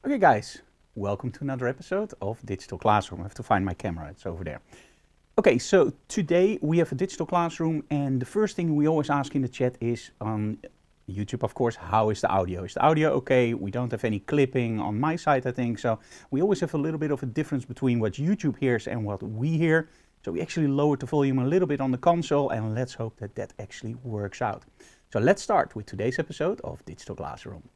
Okay guys, welcome to another episode of Digital Classroom. I have to find my camera, it's over there. Okay, so today we have a digital classroom and the first thing we always ask in the chat is on YouTube, of course, how is the audio? Is the audio okay? We don't have any clipping on my side, I think, so we always have a little bit of a difference between what YouTube hears and what we hear. So we actually lowered the volume a little bit on the console and let's hope that that actually works out. So let's start with today's episode of Digital Classroom.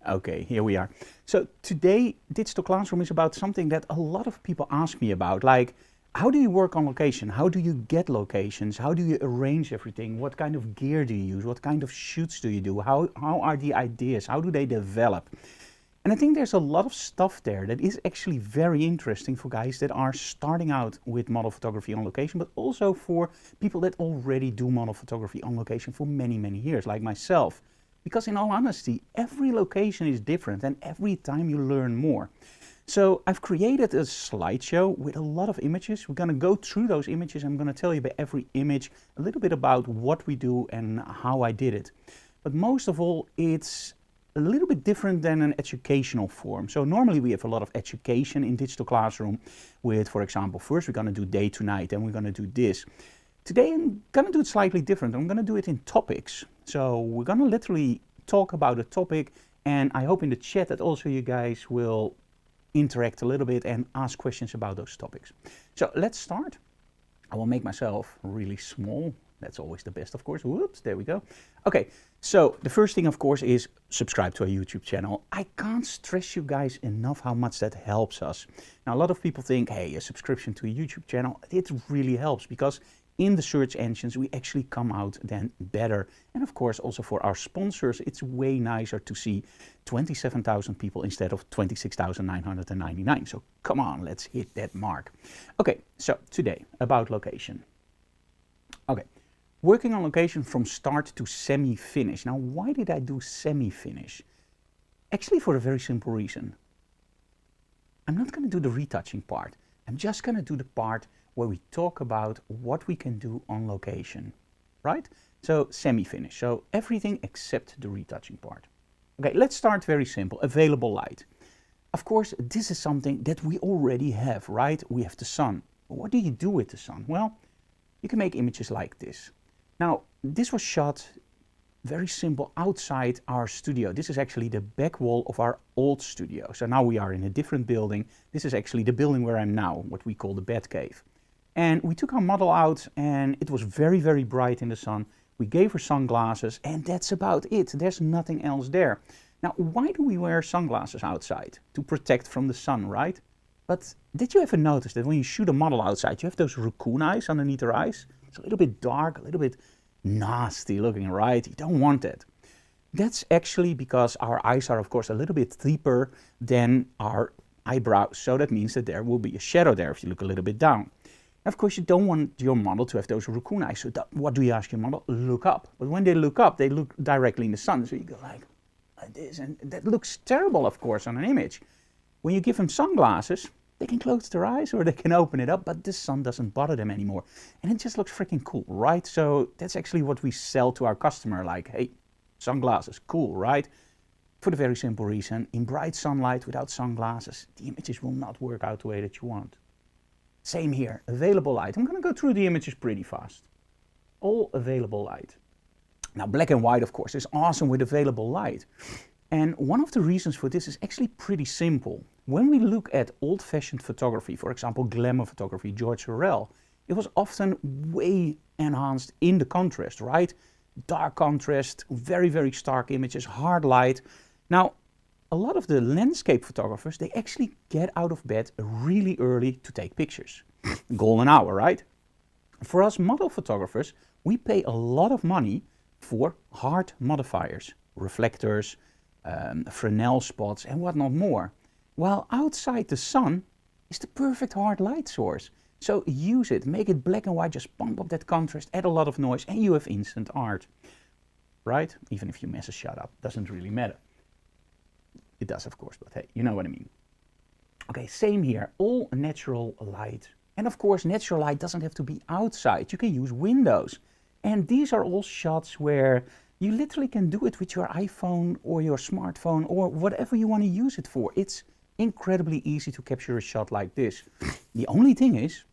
Okay, here we are. So today, Digital Classroom is about something that a lot of people ask me about, like how do you work on location? How do you get locations? How do you arrange everything? What kind of gear do you use? What kind of shoots do you do? How are the ideas? How do they develop? And I think there's a lot of stuff there that is actually very interesting for guys that are starting out with model photography on location, but also for people that already do model photography on location for many, many years, like myself. Because in all honesty, every location is different and every time you learn more. So I've created a slideshow with a lot of images. We're going to go through those images. I'm going to tell you about every image, a little bit about what we do and how I did it. But most of all, it's a little bit different than an educational form. So normally we have a lot of education in Digital Classroom with, for example, first we're going to do day to night and we're going to do this. Today I'm going to do it slightly different. I'm going to do it in topics. So we're going to literally talk about a topic, and I hope in the chat that also you guys will interact a little bit and ask questions about those topics. So let's start. I will make myself really small. That's always the best, of course. Whoops, there we go. Okay, so the first thing, of course, is subscribe to our YouTube channel. I can't stress you guys enough how much that helps us. Now, a lot of people think, hey, a subscription to a YouTube channel, it really helps because in the search engines, we actually come out then better. And of course, also for our sponsors, it's way nicer to see 27,000 people instead of 26,999. So come on, let's hit that mark. Okay, so today about location. Okay, working on location from start to semi-finish. Now, why did I do semi-finish? Actually, for a very simple reason. I'm not going to do the retouching part. I'm just going to do the part where we talk about what we can do on location, right? So semi-finish, so everything except the retouching part. Okay, let's start very simple, available light. Of course, this is something that we already have, right? We have the sun. What do you do with the sun? Well, you can make images like this. Now, this was shot very simple outside our studio. This is actually the back wall of our old studio. So now we are in a different building. This is actually the building where I'm now, what we call the bat cave. And we took our model out and it was very, very bright in the sun. We gave her sunglasses and that's about it. There's nothing else there. Now, why do we wear sunglasses outside? To protect from the sun, right? But did you ever notice that when you shoot a model outside, you have those raccoon eyes underneath her eyes? It's a little bit dark, a little bit nasty looking, right? You don't want it. That's actually because our eyes are, of course, a little bit deeper than our eyebrows. So that means that there will be a shadow there if you look a little bit down. Of course, you don't want your model to have those raccoon eyes. So what do you ask your model? Look up. But when they look up, they look directly in the sun. So you go like this. And that looks terrible, of course, on an image. When you give them sunglasses, they can close their eyes or they can open it up, but the sun doesn't bother them anymore. And it just looks freaking cool, right? So that's actually what we sell to our customer. Like, hey, sunglasses, cool, right? For the very simple reason, in bright sunlight without sunglasses, the images will not work out the way that you want. Same here, available light. I'm going to go through the images pretty fast. All available light. Now, black and white, of course, is awesome with available light. And one of the reasons for this is actually pretty simple. When we look at old-fashioned photography, for example, glamour photography, George Sorel, it was often way enhanced in the contrast, right? Dark contrast, very, very stark images, hard light. Now, a lot of the landscape photographers, they actually get out of bed really early to take pictures. Golden hour, right? For us model photographers, we pay a lot of money for hard modifiers, reflectors, Fresnel spots and whatnot more. While outside the sun is the perfect hard light source. So use it, make it black and white, just pump up that contrast, add a lot of noise and you have instant art. right? Even if you mess a shot up, doesn't really matter. It does, of course, but hey, you know what I mean. Okay, same here, all natural light. And of course, natural light doesn't have to be outside. You can use windows. And these are all shots where you literally can do it with your iPhone or your smartphone or whatever you want to use it for. It's incredibly easy to capture a shot like this. The only thing is,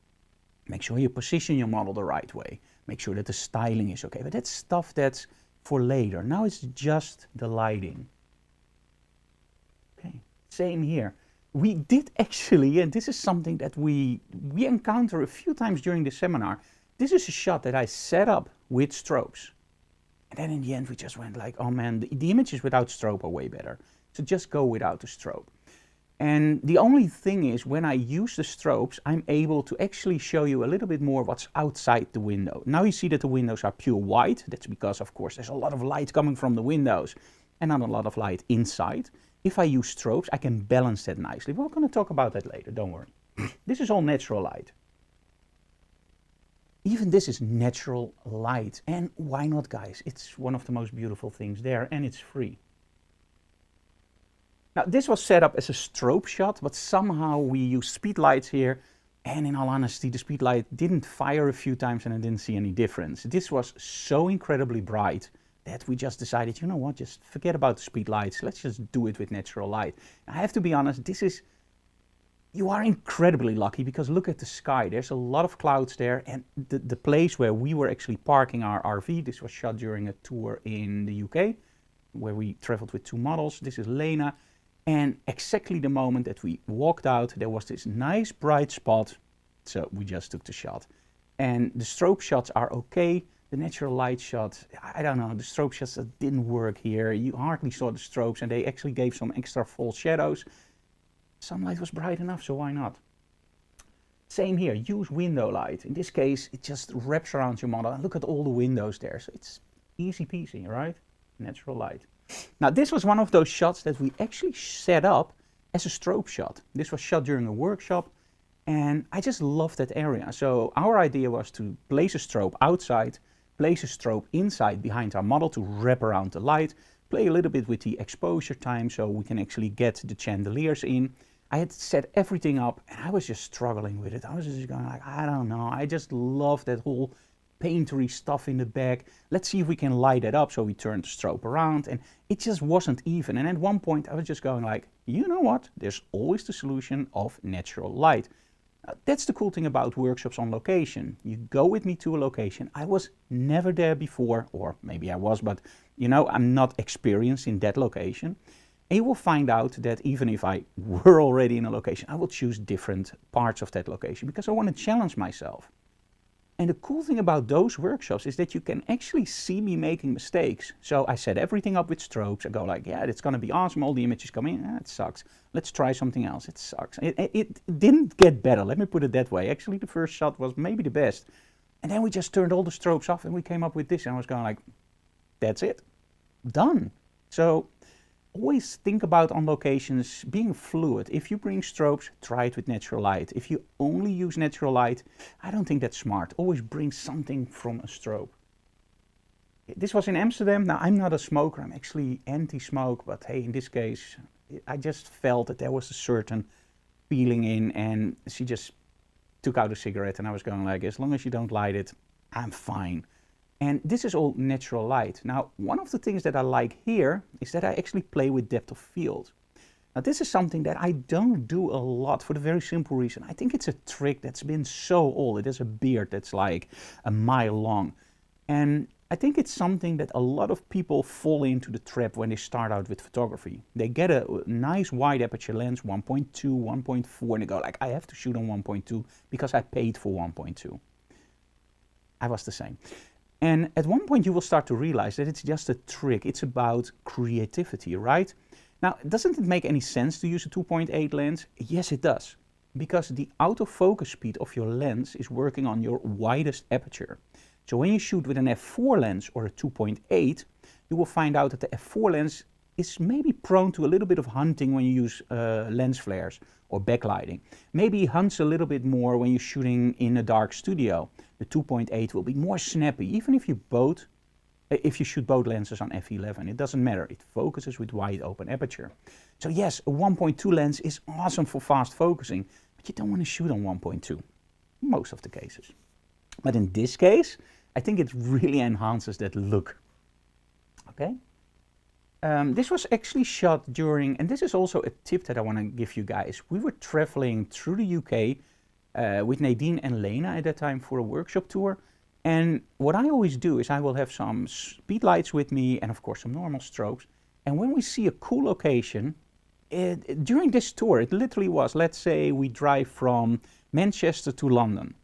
make sure you position your model the right way. Make sure that the styling is okay. But that's stuff that's for later. Now it's just the lighting. Okay, same here. We did actually, and this is something that we encounter a few times during the seminar. This is a shot that I set up with strobes. And then in the end we just went like, oh man, the images without strobe are way better. So just go without the strobe. And the only thing is, when I use the strobes, I'm able to actually show you a little bit more what's outside the window. Now you see that the windows are pure white. That's because, of course, there's a lot of light coming from the windows and not a lot of light inside. If I use strobes, I can balance that nicely. We're going to talk about that later, don't worry. This is all natural light. Even this is natural light. And why not, guys? It's one of the most beautiful things there, and it's free. Now, this was set up as a strobe shot, but somehow we use speed lights here. And in all honesty, the speed light didn't fire a few times and I didn't see any difference. This was so incredibly bright that we just decided, you know what, just forget about the speed lights. Let's just do it with natural light. I have to be honest, you are incredibly lucky because look at the sky. There's a lot of clouds there, and the place where we were actually parking our RV, this was shot during a tour in the UK, where we traveled with 2 models. This is Lena. And exactly the moment that we walked out, there was this nice bright spot. So we just took the shot. And the strobe shots are okay. The natural light shot, I don't know, the strobe shots didn't work here. You hardly saw the strobes, and they actually gave some extra false shadows. Sunlight was bright enough, so why not? Same here, use window light. In this case, it just wraps around your model. And look at all the windows there. So it's easy peasy, right? Natural light. Now this was one of those shots that we actually set up as a strobe shot. This was shot during a workshop, and I just love that area. So our idea was to place a strobe outside, place a strobe inside behind our model to wrap around the light, play a little bit with the exposure time so we can actually get the chandeliers in. I had set everything up and I was just struggling with it. I was just going like, I don't know, I just love that whole paintery stuff in the back. Let's see if we can light it up. So we turned the strobe around and it just wasn't even. And at one point I was just going like, you know what? There's always the solution of natural light. That's the cool thing about workshops on location. You go with me to a location. I was never there before, or maybe I was, but you know, I'm not experienced in that location. And you will find out that even if I were already in a location, I will choose different parts of that location because I want to challenge myself. And the cool thing about those workshops is that you can actually see me making mistakes. So I set everything up with strobes. I go like, yeah, it's going to be awesome. All the images come in. It sucks. Let's try something else. It sucks. It didn't get better. Let me put it that way. Actually, the first shot was maybe the best. And then we just turned all the strobes off and we came up with this. And I was going like, that's it. Done. So always think about on locations being fluid. If you bring strobes, try it with natural light. If you only use natural light, I don't think that's smart. Always bring something from a strobe. This was in Amsterdam. Now, I'm not a smoker. I'm actually anti-smoke. But hey, in this case, I just felt that there was a certain feeling in. And she just took out a cigarette. And I was going like, as long as you don't light it, I'm fine. And this is all natural light. Now, one of the things that I like here is that I actually play with depth of field. Now, this is something that I don't do a lot for the very simple reason. I think it's a trick that's been so old. It has a beard that's like a mile long. And I think it's something that a lot of people fall into the trap when they start out with photography. They get a nice wide aperture lens, 1.2, 1.4, and they go like, I have to shoot on 1.2 because I paid for 1.2. I was the same. And at one point you will start to realize that it's just a trick. It's about creativity, right? Now, doesn't it make any sense to use a 2.8 lens? Yes, it does. Because the autofocus speed of your lens is working on your widest aperture. So when you shoot with an f4 lens or a 2.8, you will find out that the f4 lens is maybe prone to a little bit of hunting when you use lens flares or backlighting. Maybe hunts a little bit more when you're shooting in a dark studio. The 2.8 will be more snappy. Even if you both If you shoot both lenses on f11, it doesn't matter. It focuses with wide open aperture. So yes, a 1.2 lens is awesome for fast focusing, but you don't want to shoot on 1.2, most of the cases. But in this case, I think it really enhances that look. Okay. This was actually shot during, and this is also a tip that I want to give you guys. We were traveling through the UK with Nadine and Lena at that time for a workshop tour. And what I always do is I will have some speed lights with me and of course some normal strobes. And when we see a cool location, during this tour, it literally was, let's say we drive from Manchester to London.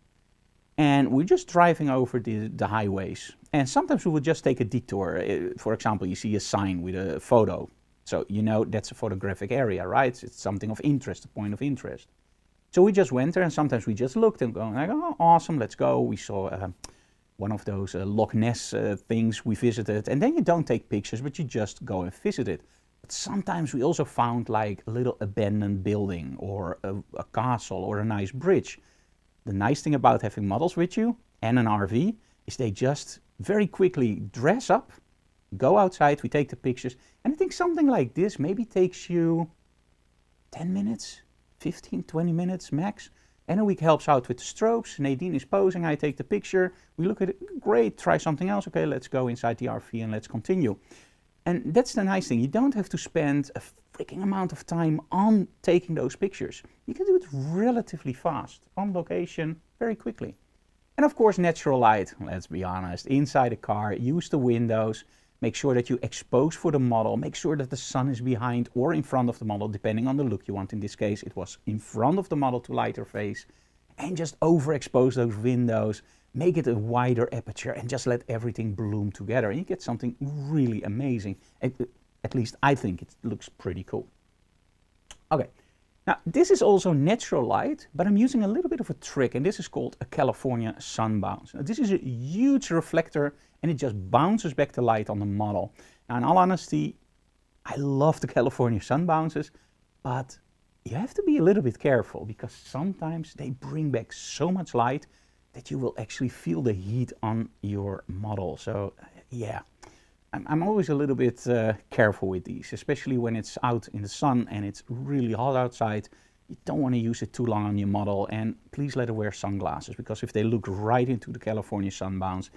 And we're just driving over the highways. And sometimes we would just take a detour. For example, you see a sign with a photo. So you know that's a photographic area, right? It's something of interest, a point of interest. So we just went there and sometimes we just looked and go, like, oh, awesome, let's go. We saw one of those Loch Ness things we visited. And then you don't take pictures, but you just go and visit it. But sometimes we also found like a little abandoned building or a castle or a nice bridge. The nice thing about having models with you and an RV is they just very quickly dress up, go outside, we take the pictures, and I think something like this maybe takes you 10 minutes, 15, 20 minutes max. And a week helps out with the strobes. Nadine is posing, I take the picture, we look at it, great, try something else, okay, let's go inside the RV and let's continue. And that's the nice thing, you don't have to spend a freaking amount of time on taking those pictures. You can do it relatively fast, on location, very quickly. And of course natural light, let's be honest, inside a car, use the windows, make sure that you expose for the model, make sure that the sun is behind or in front of the model, depending on the look you want. In this case, it was in front of the model to light her face, and just overexpose those windows, make it a wider aperture, and just let everything bloom together. And you get something really amazing. At least I think it looks pretty cool. Okay, now this is also natural light, but I'm using a little bit of a trick, and this is called a California sun bounce. Now, this is a huge reflector, and it just bounces back the light on the model. Now, in all honesty, I love the California sun bounces, but you have to be a little bit careful because sometimes they bring back so much light that you will actually feel the heat on your model. So yeah, I'm always a little bit careful with these, especially when it's out in the sun and it's really hot outside. You don't want to use it too long on your model, and please let her wear sunglasses, because if they look right into the California sun bounce,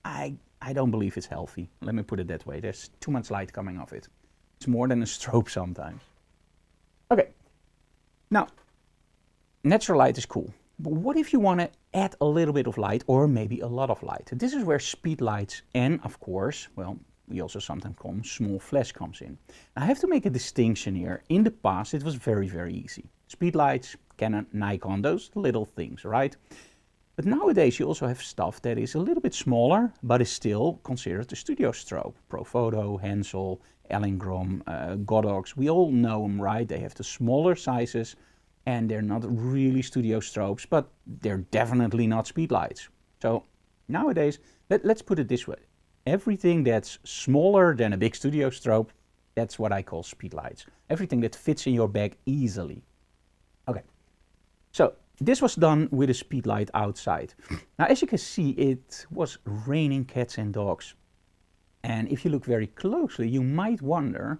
I don't believe it's healthy. Let me put it that way. There's too much light coming off it. It's more than a strobe sometimes. Okay, now natural light is cool. But what if you want to add a little bit of light or maybe a lot of light? This is where speed lights and, of course, well, we also sometimes call them small flash comes in. Now, I have to make a distinction here. In the past, it was very, very easy. Speed lights, Canon, Nikon, those little things, right? But nowadays, you also have stuff that is a little bit smaller, but is still considered a studio strobe. Profoto, Hensel, Elinggrom, Godox, we all know them, right? They have the smaller sizes, and they're not really studio strobes, but they're definitely not speed lights. So nowadays, let's put it this way. Everything that's smaller than a big studio strobe, that's what I call speed lights. Everything that fits in your bag easily. Okay, so this was done with a speed light outside. Now, as you can see, it was raining cats and dogs. And if you look very closely, you might wonder,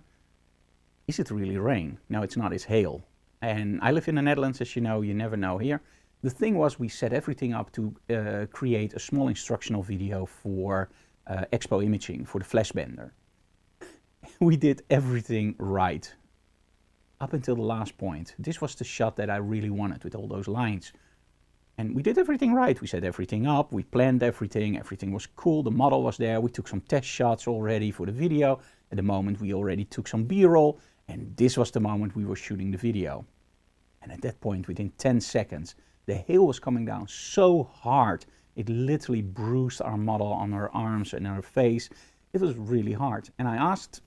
is it really rain? No, it's not, it's hail. And I live in the Netherlands, as you know, you never know here. The thing was, we set everything up to create a small instructional video for expo imaging, for the flash bender. We did everything right, up until the last point. This was the shot that I really wanted with all those lines. And we did everything right. We set everything up, we planned everything was cool, the model was there, we took some test shots already for the video. At the moment we already took some B-roll, and this was the moment we were shooting the video. And at that point, within 10 seconds, the hail was coming down so hard, it literally bruised our model on her arms and her face. It was really hard. And I asked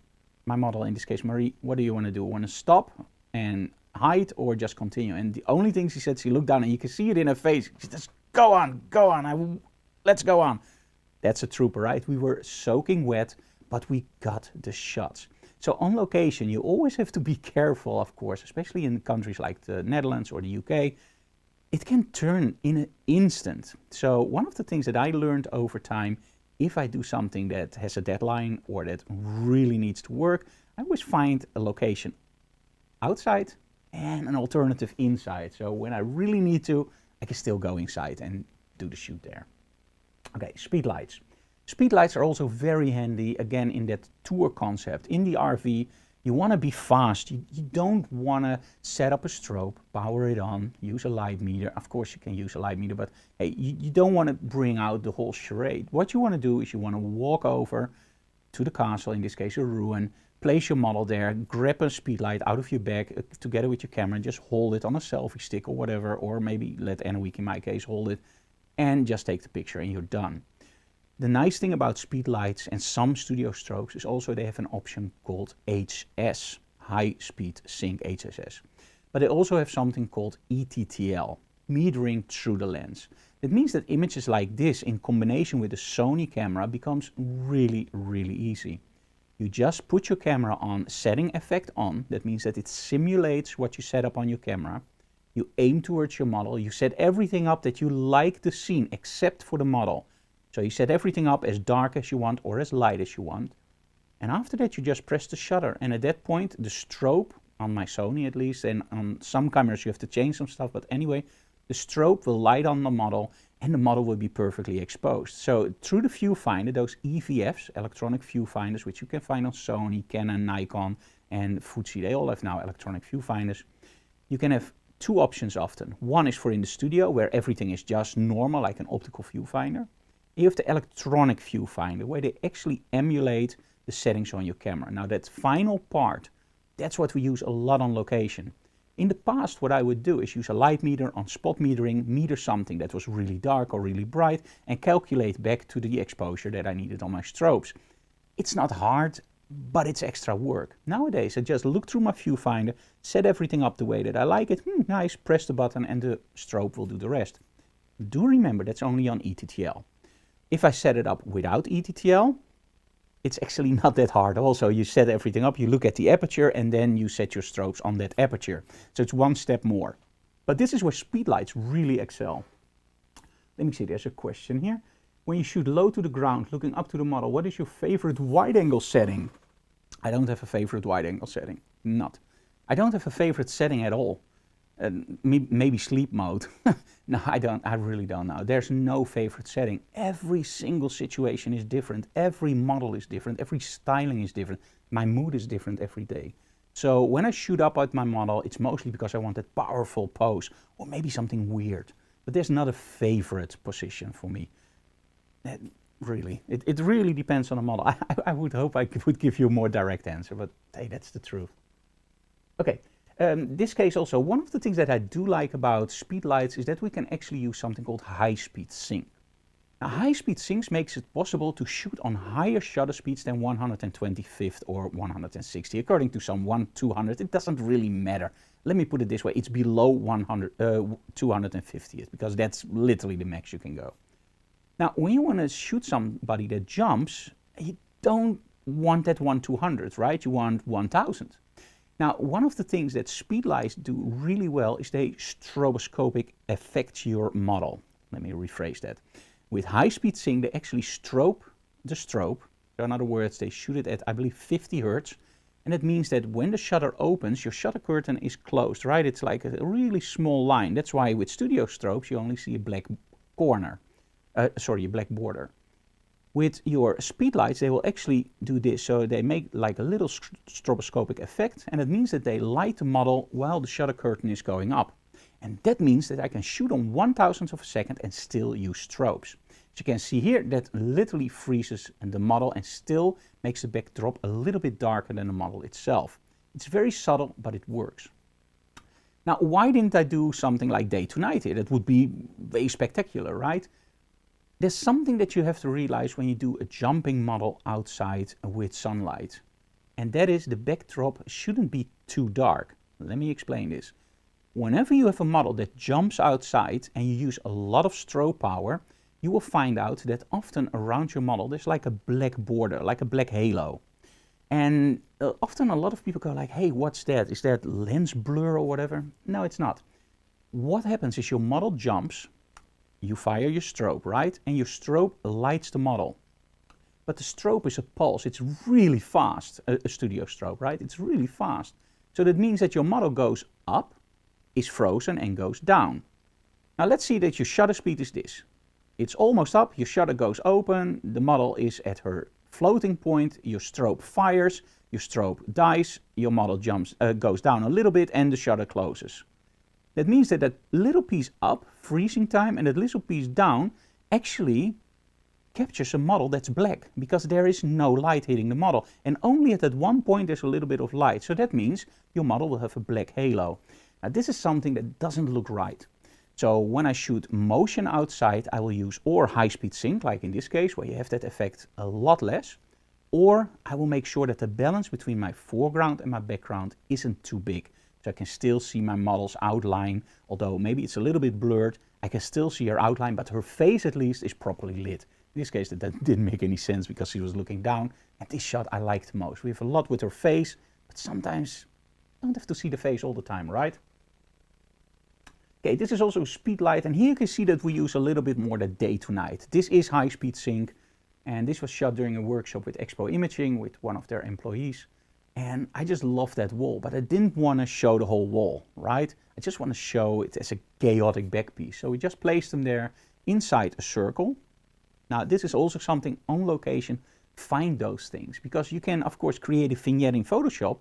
my model, in this case Marie, what do you want to do? Want to stop and hide or just continue? And the only thing she said, she looked down and you can see it in her face. She says, go on, let's go on. That's a trooper, right? We were soaking wet, but we got the shots. So on location, you always have to be careful, of course, especially in countries like the Netherlands or the UK. It can turn in an instant. So one of the things that I learned over time, if I do something that has a deadline or that really needs to work, I always find a location outside and an alternative inside. So when I really need to, I can still go inside and do the shoot there. Okay, speed lights. Speed lights are also very handy, again, in that tour concept. In the RV, you want to be fast. You don't want to set up a strobe, power it on, use a light meter. Of course, you can use a light meter, but hey, you don't want to bring out the whole charade. What you want to do is you want to walk over to the castle, in this case a ruin, place your model there, grab a speed light out of your bag together with your camera, just hold it on a selfie stick or whatever, or maybe let Anne-Week, in my case, hold it, and just take the picture and you're done. The nice thing about speed lights and some studio strobes is also they have an option called HS, High Speed Sync HSS. But they also have something called ETTL, metering through the lens. That means that images like this in combination with the Sony camera becomes really, really easy. You just put your camera on setting effect on. That means that it simulates what you set up on your camera. You aim towards your model. You set everything up that you like the scene except for the model. So you set everything up as dark as you want or as light as you want. And after that, you just press the shutter. And at that point, the strobe, on my Sony at least, and on some cameras you have to change some stuff, but anyway, the strobe will light on the model and the model will be perfectly exposed. So through the viewfinder, those EVFs, electronic viewfinders, which you can find on Sony, Canon, Nikon, and Fuji, they all have now electronic viewfinders. You can have two options often. One is for in the studio, where everything is just normal, like an optical viewfinder. You have the electronic viewfinder, where they actually emulate the settings on your camera. Now that final part, that's what we use a lot on location. In the past, what I would do is use a light meter on spot metering, meter something that was really dark or really bright, and calculate back to the exposure that I needed on my strobes. It's not hard, but it's extra work. Nowadays, I just look through my viewfinder, set everything up the way that I like it, nice, press the button and the strobe will do the rest. Do remember, that's only on ETTL. If I set it up without ETTL, it's actually not that hard. Also, you set everything up, you look at the aperture, and then you set your strobes on that aperture. So it's one step more. But this is where speed lights really excel. Let me see, there's a question here. When you shoot low to the ground, looking up to the model, what is your favorite wide angle setting? I don't have a favorite wide angle setting. Not. I don't have a favorite setting at all. Maybe sleep mode. No, I really don't know. There's no favorite setting. Every single situation is different. Every model is different. Every styling is different. My mood is different every day. So when I shoot up at my model, it's mostly because I want that powerful pose or maybe something weird. But there's not a favorite position for me. Really, it really depends on the model. I would hope I would give you a more direct answer, but hey, that's the truth. Okay. This case also, one of the things that I do like about speed lights is that we can actually use something called high-speed sync. Now, high-speed syncs makes it possible to shoot on higher shutter speeds than 125th or 160, according to some 200. It doesn't really matter. Let me put it this way, it's below 250th, because that's literally the max you can go. Now, when you want to shoot somebody that jumps, you don't want that 1/200th, right? You want 1000th. Now, one of the things that speed lights do really well is they stroboscopic affect your model. Let me rephrase that. With high speed sync, they actually strobe the strobe. So in other words, they shoot it at, I believe, 50 Hertz. And that means that when the shutter opens, your shutter curtain is closed, right? It's like a really small line. That's why with studio strobes, you only see a black corner. A black border. With your speed lights, they will actually do this. So they make like a little stroboscopic effect, and it means that they light the model while the shutter curtain is going up. And that means that I can shoot on 1/1000th of a second and still use strobes. As you can see here, that literally freezes the model and still makes the backdrop a little bit darker than the model itself. It's very subtle, but it works. Now, why didn't I do something like day to night here? That would be very spectacular, right? There's something that you have to realize when you do a jumping model outside with sunlight. And that is the backdrop shouldn't be too dark. Let me explain this. Whenever you have a model that jumps outside and you use a lot of strobe power, you will find out that often around your model there's like a black border, like a black halo. And often a lot of people go like, hey, what's that? Is that lens blur or whatever? No, it's not. What happens is your model jumps, you fire your strobe, right? And your strobe lights the model. but the strobe is a pulse. It's really fast, a studio strobe, right? It's really fast. So that means that your model goes up, is frozen, and goes down. Now let's see that your shutter speed is this. It's almost up, your shutter goes open, the model is at her floating point, your strobe fires, your strobe dies, your model goes down a little bit, and the shutter closes. That means that that little piece up, freezing time, and that little piece down actually captures a model that's black, because there is no light hitting the model, and only at that one point there's a little bit of light. So that means your model will have a black halo. Now this is something that doesn't look right. So when I shoot motion outside, I will use or high-speed sync, like in this case, where you have that effect a lot less, or I will make sure that the balance between my foreground and my background isn't too big. So I can still see my model's outline, although maybe it's a little bit blurred, I can still see her outline, but her face at least is properly lit. In this case, that didn't make any sense because she was looking down, and this shot I liked most. We have a lot with her face, but sometimes you don't have to see the face all the time, right? Okay, this is also speed light, and here you can see that we use a little bit more the day to night. This is high speed sync, and this was shot during a workshop with Expo Imaging with one of their employees. And I just love that wall, but I didn't want to show the whole wall, right? I just want to show it as a chaotic backpiece. So we just placed them there inside a circle. Now this is also something on location, find those things, because you can of course create a vignette in Photoshop.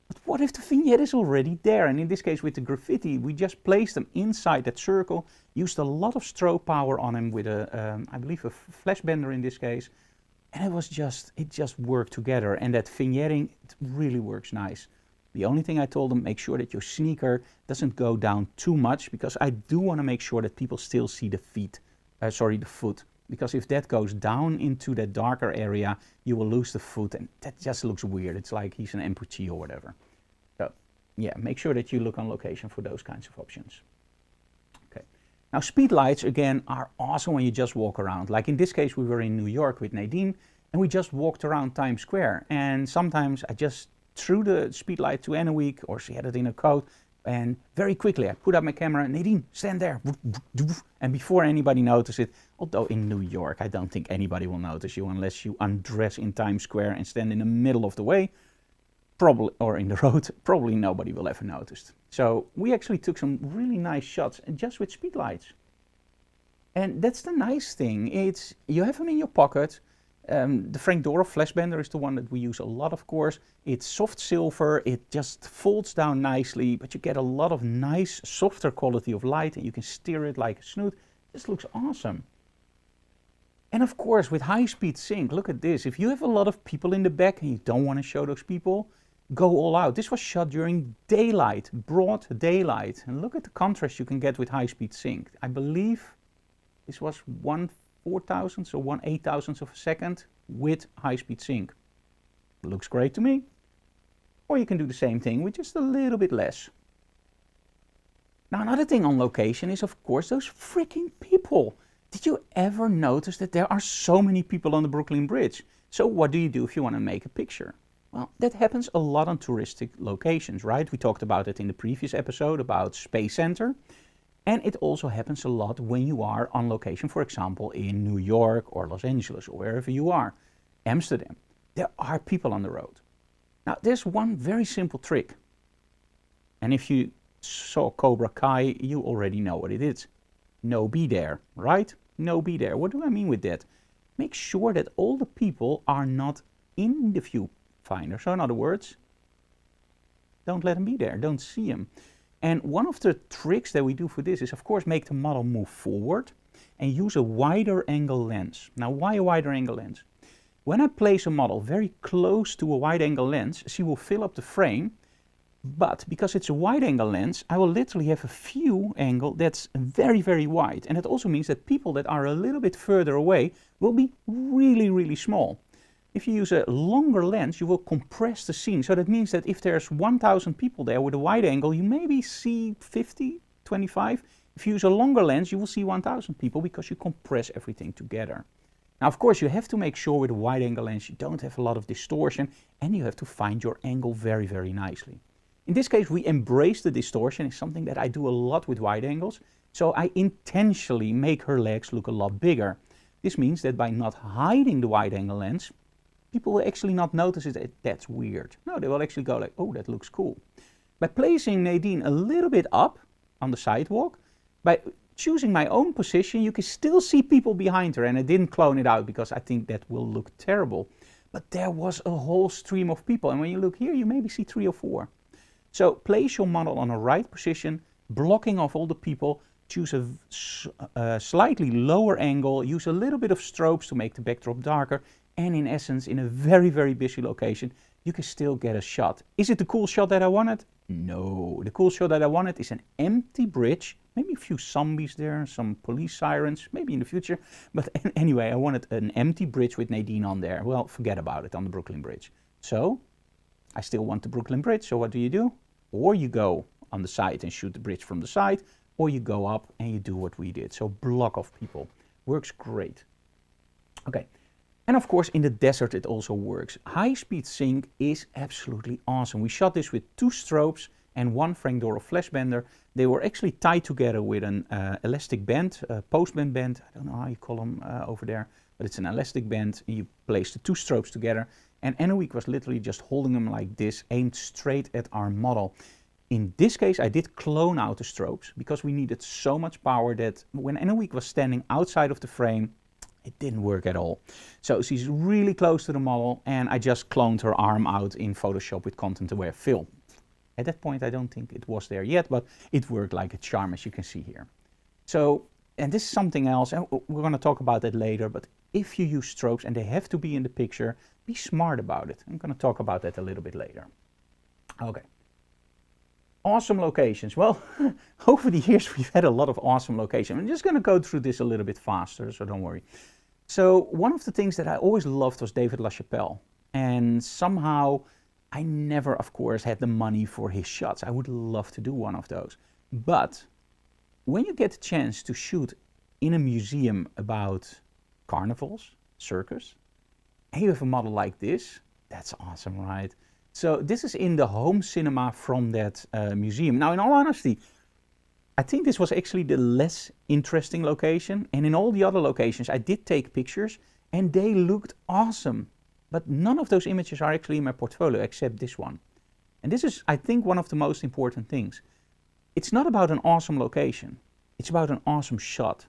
But what if the vignette is already there? And in this case with the graffiti, we just placed them inside that circle, used a lot of strobe power on them with a, I believe a flash bender in this case. And it just worked together. And that vignetting, it really works nice. The only thing I told them, make sure that your sneaker doesn't go down too much, because I do want to make sure that people still see the the foot. Because if that goes down into that darker area, you will lose the foot, and that just looks weird. It's like he's an amputee or whatever. So yeah, make sure that you look on location for those kinds of options. Okay. Now speed lights again are awesome when you just walk around. Like in this case, we were in New York with Nadine, and we just walked around Times Square. And sometimes I just threw the speed light to Anna, or she had it in her coat, and very quickly I put up my camera, Nadine, stand there. And before anybody noticed it, although in New York I don't think anybody will notice you unless you undress in Times Square and stand in the middle of the way, probably, or in the road, probably nobody will ever notice. So we actually took some really nice shots just with speed lights. And that's the nice thing, it's you have them in your pocket. The Frank Dora flash bender is the one that we use a lot, of course. It's soft silver, it just folds down nicely, but you get a lot of nice, softer quality of light, and you can steer it like a snoot. This looks awesome. And of course, with high-speed sync, look at this. If you have a lot of people in the back and you don't want to show those people, go all out. This was shot during daylight, broad daylight. And look at the contrast you can get with high-speed sync. I believe this was 1/4000th or 1/8000th of a second with high-speed sync. Looks great to me. Or you can do the same thing with just a little bit less. Now another thing on location is of course those freaking people. Did you ever notice that there are so many people on the Brooklyn Bridge? So what do you do if you want to make a picture? Well, that happens a lot on touristic locations, right? We talked about it in the previous episode about Space Center. And it also happens a lot when you are on location, for example, in New York or Los Angeles or wherever you are, Amsterdam. There are people on the road. Now, there's one very simple trick. And if you saw Cobra Kai, you already know what it is. No be there, right? No be there. What do I mean with that? Make sure that all the people are not in the viewfinder. So in other words, don't let them be there. Don't see them. And one of the tricks that we do for this is, of course, make the model move forward and use a wider angle lens. Now, why a wider angle lens? When I place a model very close to a wide angle lens, she will fill up the frame. But because it's a wide angle lens, I will literally have a view angle that's very, very wide. And it also means that people that are a little bit further away will be really, really small. If you use a longer lens, you will compress the scene. So that means that if there's 1,000 people there with a wide angle, you maybe see 50, 25. If you use a longer lens, you will see 1,000 people because you compress everything together. Now, of course, you have to make sure with a wide angle lens you don't have a lot of distortion, and you have to find your angle very, very nicely. In this case, we embrace the distortion. It's something that I do a lot with wide angles. So I intentionally make her legs look a lot bigger. This means that by not hiding the wide angle lens, people will actually not notice it. That's weird. No, they will actually go like, oh, that looks cool. By placing Nadine a little bit up on the sidewalk, by choosing my own position, you can still see people behind her, and I didn't clone it out because I think that will look terrible. But there was a whole stream of people, and when you look here, you maybe see 3 or 4. So place your model on a right position, blocking off all the people, choose a slightly lower angle, use a little bit of strobes to make the backdrop darker, and in essence, in a very, very busy location, you can still get a shot. Is it the cool shot that I wanted? No. The cool shot that I wanted is an empty bridge, maybe a few zombies there, some police sirens, maybe in the future. But anyway, I wanted an empty bridge with Nadine on there. Well, forget about it, on the Brooklyn Bridge. So, I still want the Brooklyn Bridge, so what do? Or you go on the side and shoot the bridge from the side, or you go up and you do what we did. So block off people. Works great. Okay. And of course, in the desert, it also works. High-speed sync is absolutely awesome. We shot this with 2 strobes and 1 Frank Doro flash bender. They were actually tied together with an elastic band, postband band. I don't know how you call them over there, but it's an elastic band. You place the 2 strobes together, and Emmeloord was literally just holding them like this, aimed straight at our model. In this case, I did clone out the strobes because we needed so much power that when Emmeloord was standing outside of the frame, it didn't work at all. So she's really close to the model, and I just cloned her arm out in Photoshop with content-aware fill. At that point, I don't think it was there yet, but it worked like a charm, as you can see here. So, and this is something else, and we're going to talk about that later, but if you use strobes and they have to be in the picture, be smart about it. I'm going to talk about that a little bit later. Okay. Awesome locations. Well, over the years, we've had a lot of awesome locations. I'm just going to go through this a little bit faster, so don't worry. So one of the things that I always loved was David LaChapelle. And somehow I never, of course, had the money for his shots. I would love to do one of those. But when you get the chance to shoot in a museum about carnivals, circus, and you have a model like this, that's awesome, right? So this is in the home cinema from that museum. Now, in all honesty, I think this was actually the less interesting location. And in all the other locations, I did take pictures and they looked awesome. But none of those images are actually in my portfolio except this one. And this is, I think, one of the most important things. It's not about an awesome location. It's about an awesome shot.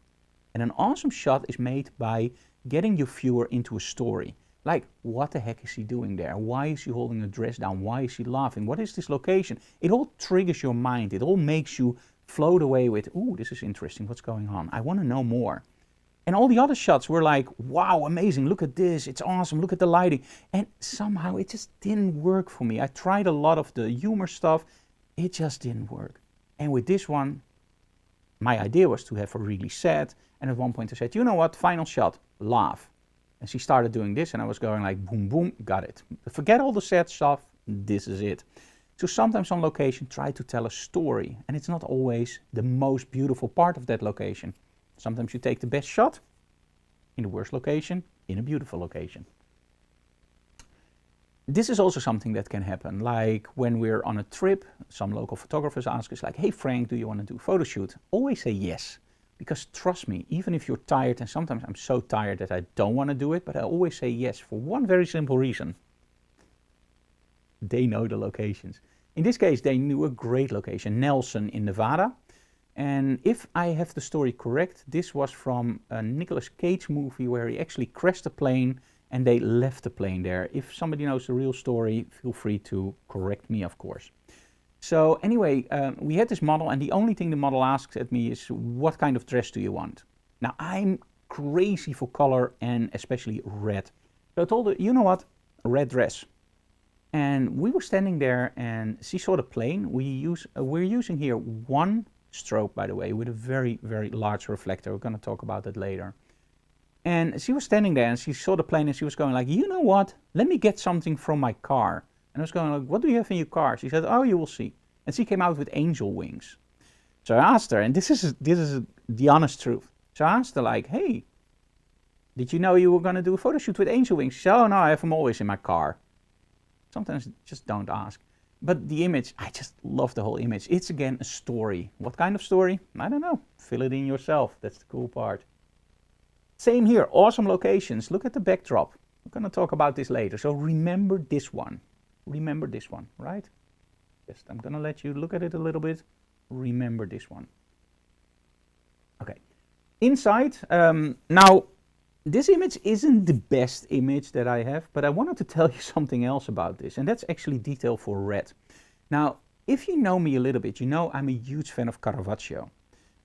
And an awesome shot is made by getting your viewer into a story. Like, what the heck is he doing there? Why is he holding a dress down? Why is he laughing? What is this location? It all triggers your mind. It all makes you float away with, ooh, this is interesting. What's going on? I want to know more. And all the other shots were like, wow, amazing. Look at this. It's awesome. Look at the lighting. And somehow it just didn't work for me. I tried a lot of the humor stuff. It just didn't work. And with this one, my idea was to have her really sad. And at one point I said, you know what? Final shot, laugh. And she started doing this, and I was going like, boom, boom, got it. Forget all the sad stuff, this is it. So sometimes on location, try to tell a story. And it's not always the most beautiful part of that location. Sometimes you take the best shot in the worst location, in a beautiful location. This is also something that can happen. Like when we're on a trip, some local photographers ask us like, hey Frank, do you want to do a photo shoot? Always say yes. Because trust me, even if you're tired, and sometimes I'm so tired that I don't want to do it, but I always say yes for one very simple reason. They know the locations. In this case, they knew a great location, Nelson in Nevada. And if I have the story correct, this was from a Nicolas Cage movie where he actually crashed a plane and they left the plane there. If somebody knows the real story, feel free to correct me, of course. So anyway, we had this model, and the only thing the model asks at me is, what kind of dress do you want? Now, I'm crazy for color, and especially red. So I told her, you know what, a red dress. And we were standing there, and she saw the plane. We're using here 1 strobe, by the way, with a very, very large reflector. We're going to talk about that later. And she was standing there, and she saw the plane, and she was going like, you know what, let me get something from my car. And I was going like, what do you have in your car? She said, oh, you will see. And she came out with angel wings. So I asked her, and this is the honest truth. So I asked her like, hey, did you know you were going to do a photo shoot with angel wings? She said, oh no, I have them always in my car. Sometimes just don't ask. But the image, I just love the whole image. It's again a story. What kind of story? I don't know. Fill it in yourself. That's the cool part. Same here, awesome locations. Look at the backdrop. We're going to talk about this later. So remember this one. Remember this one, right? Yes, I'm going to let you look at it a little bit. Remember this one. Okay. Inside, now this image isn't the best image that I have, but I wanted to tell you something else about this, and that's actually detail for red. Now, if you know me a little bit, you know I'm a huge fan of Caravaggio.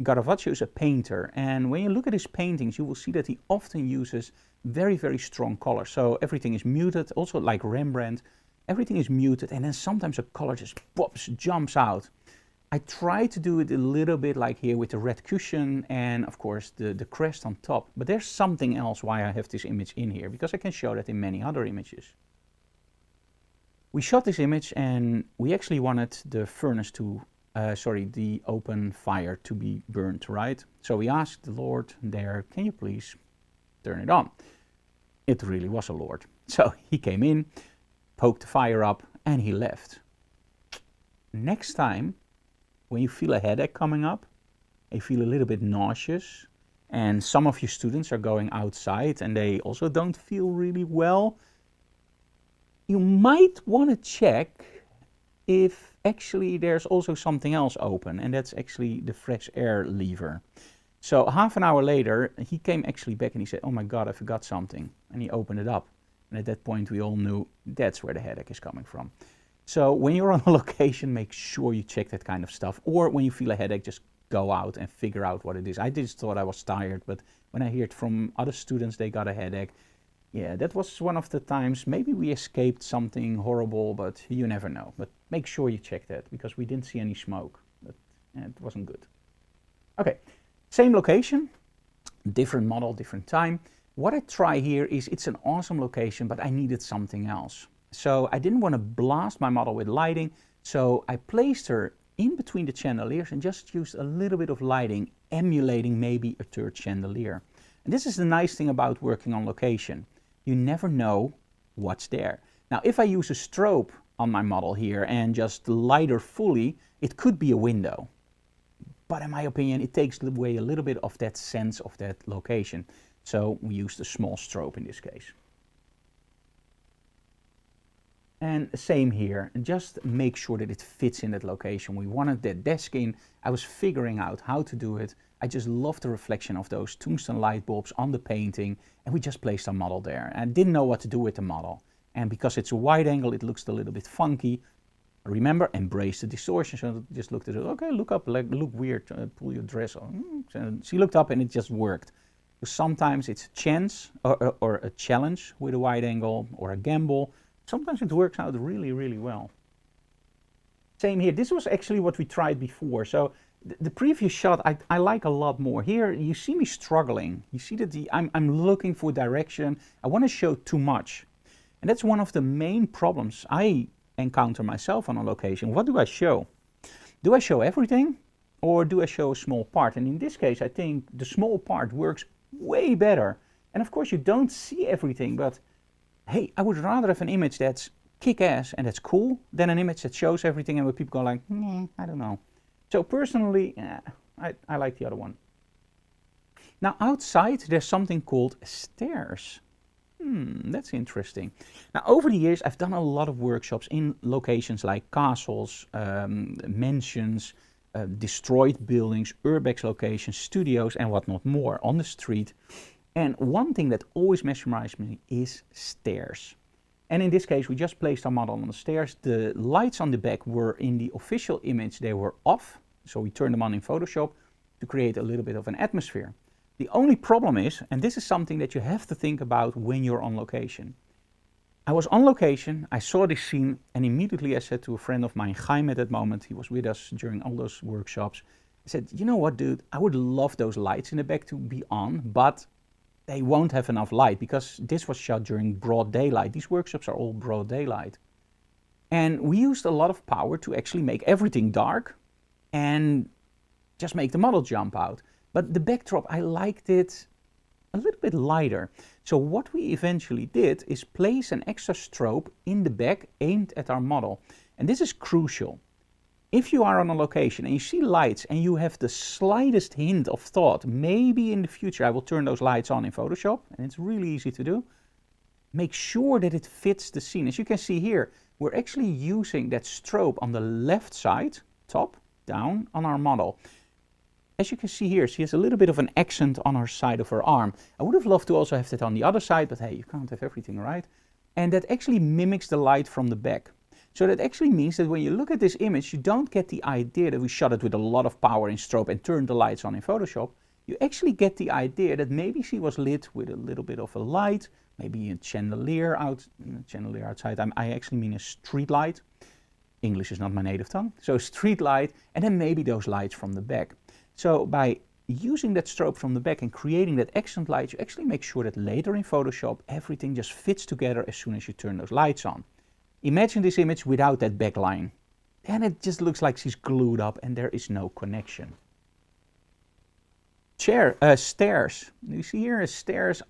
Caravaggio is a painter, and when you look at his paintings, you will see that he often uses very, very strong colors. So everything is muted, also like Rembrandt, everything is muted, and then sometimes a color just pops, jumps out. I try to do it a little bit like here with the red cushion and of course the crest on top, but there's something else why I have this image in here, because I can show that in many other images. We shot this image and we actually wanted the furnace to, the open fire to be burnt, right? So we asked the Lord there, can you please turn it on? It really was a Lord. So he came in, poked the fire up, and he left. Next time, when you feel a headache coming up, you feel a little bit nauseous, and some of your students are going outside and they also don't feel really well, you might want to check if actually there's also something else open, and that's actually the fresh air lever. So half an hour later, he came actually back and he said, oh my God, I forgot something. And he opened it up. And at that point, we all knew that's where the headache is coming from. So when you're on a location, make sure you check that kind of stuff. Or when you feel a headache, just go out and figure out what it is. I just thought I was tired, but when I heard from other students they got a headache, yeah, that was one of the times maybe we escaped something horrible, but you never know. But make sure you check that, because we didn't see any smoke. But it wasn't good. Okay, same location, different model, different time. What I try here is, it's an awesome location, but I needed something else. So I didn't want to blast my model with lighting, so I placed her in between the chandeliers and just used a little bit of lighting, emulating maybe a third chandelier. And this is the nice thing about working on location. You never know what's there. Now, if I use a strobe on my model here and just light her fully, it could be a window. But in my opinion, it takes away a little bit of that sense of that location. So we used a small strobe in this case. And same here, just make sure that it fits in that location. We wanted that desk in. I was figuring out how to do it. I just love the reflection of those tungsten light bulbs on the painting, and we just placed our model there. And I didn't know what to do with the model. And because it's a wide angle, it looks a little bit funky. Remember, embrace the distortion. So I just looked at it, okay, look up, like, look weird, pull your dress on. So she looked up and it just worked. So sometimes it's a chance or a challenge with a wide angle, or a gamble. Sometimes it works out really, really well. Same here. This was actually what we tried before. So the previous shot I like a lot more. Here you see me struggling. You see that I'm looking for direction. I want to show too much. And that's one of the main problems I encounter myself on a location. What do I show? Do I show everything, or do I show a small part? And in this case, I think the small part works way better. And of course you don't see everything, but hey, I would rather have an image that's kick-ass and that's cool than an image that shows everything and where people go like, I don't know. So personally, I like the other one. Now outside, there's something called stairs. That's interesting. Now over the years, I've done a lot of workshops in locations like castles, mansions, destroyed buildings, urbex locations, studios, and whatnot more on the street. And one thing that always mesmerized me is stairs. And in this case, we just placed our model on the stairs. The lights on the back were in the official image, they were off. So we turned them on in Photoshop to create a little bit of an atmosphere. The only problem is, and this is something that you have to think about when you're on location. I was on location, I saw this scene, and immediately I said to a friend of mine, Jaime at that moment, he was with us during all those workshops. I said, you know what, dude, I would love those lights in the back to be on, but they won't have enough light because this was shot during broad daylight. These workshops are all broad daylight. And we used a lot of power to actually make everything dark and just make the model jump out. But the backdrop, I liked it a little bit lighter. So what we eventually did is place an extra strobe in the back aimed at our model. And this is crucial. If you are on a location and you see lights and you have the slightest hint of thought, maybe in the future I will turn those lights on in Photoshop, and it's really easy to do, make sure that it fits the scene. As you can see here, we're actually using that strobe on the left side, top, down on our model. As you can see here, she has a little bit of an accent on her side of her arm. I would have loved to also have that on the other side, but hey, you can't have everything, right? And that actually mimics the light from the back. So that actually means that when you look at this image, you don't get the idea that we shot it with a lot of power in strobe and turned the lights on in Photoshop. You actually get the idea that maybe she was lit with a little bit of a light, maybe a chandelier outside. I actually mean a street light. English is not my native tongue. So street light, and then maybe those lights from the back. So by using that strobe from the back and creating that accent light, you actually make sure that later in Photoshop, everything just fits together as soon as you turn those lights on. Imagine this image without that back line. And it just looks like she's glued up and there is no connection. Stairs. You see here stairs,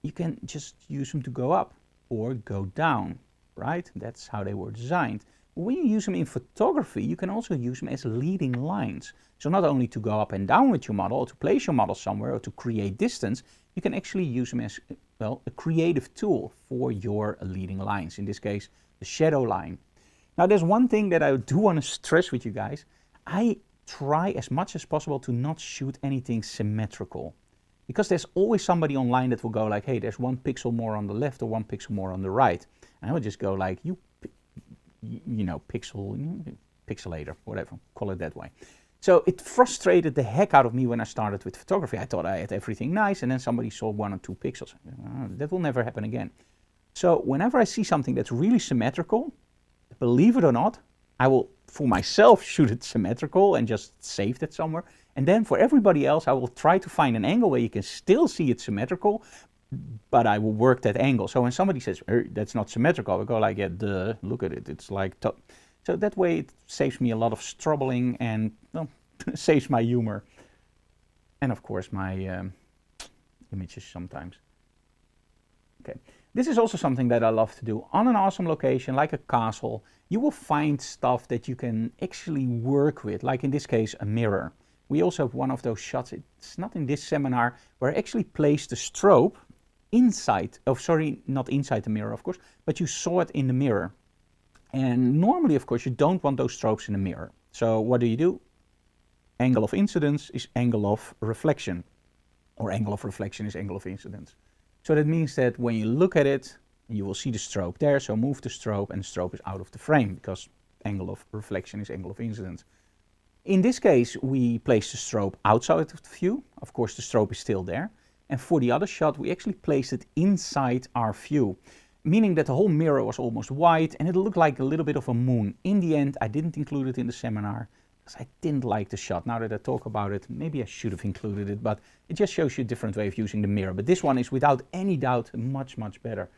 you can just use them to go up or go down, right? That's how they were designed. When you use them in photography, you can also use them as leading lines. So not only to go up and down with your model, or to place your model somewhere, or to create distance, you can actually use them as, well, a creative tool for your leading lines. In this case, the shadow line. Now there's one thing that I do want to stress with you guys. I try as much as possible to not shoot anything symmetrical. Because there's always somebody online that will go like, hey, there's 1 pixel more on the left or 1 pixel more on the right. And I would just go like, you know, pixelator, whatever, call it that way. So it frustrated the heck out of me when I started with photography. I thought I had everything nice, and then somebody saw 1 or 2 pixels. That will never happen again. So whenever I see something that's really symmetrical, believe it or not, I will, for myself, shoot it symmetrical and just save that somewhere. And then for everybody else, I will try to find an angle where you can still see it symmetrical, but I will work that angle. So when somebody says, hey, that's not symmetrical, I go like, yeah, duh, look at it. It's like, so that way it saves me a lot of struggling and, well, saves my humor. And of course my images sometimes. Okay. This is also something that I love to do. On an awesome location, like a castle, you will find stuff that you can actually work with, like in this case, a mirror. We also have one of those shots, it's not in this seminar, where I actually placed the strobe inside, not inside the mirror, of course, but you saw it in the mirror. And normally, of course, you don't want those strobes in the mirror. So what do? Angle of incidence is angle of reflection, or angle of reflection is angle of incidence. So that means that when you look at it, you will see the strobe there, so move the strobe and the strobe is out of the frame because angle of reflection is angle of incidence. In this case, we placed the strobe outside of the view. Of course, the strobe is still there. And for the other shot, we actually placed it inside our view, meaning that the whole mirror was almost white and it looked like a little bit of a moon. In the end, I didn't include it in the seminar because I didn't like the shot. Now that I talk about it, maybe I should have included it, but it just shows you a different way of using the mirror. But this one is without any doubt much, much better.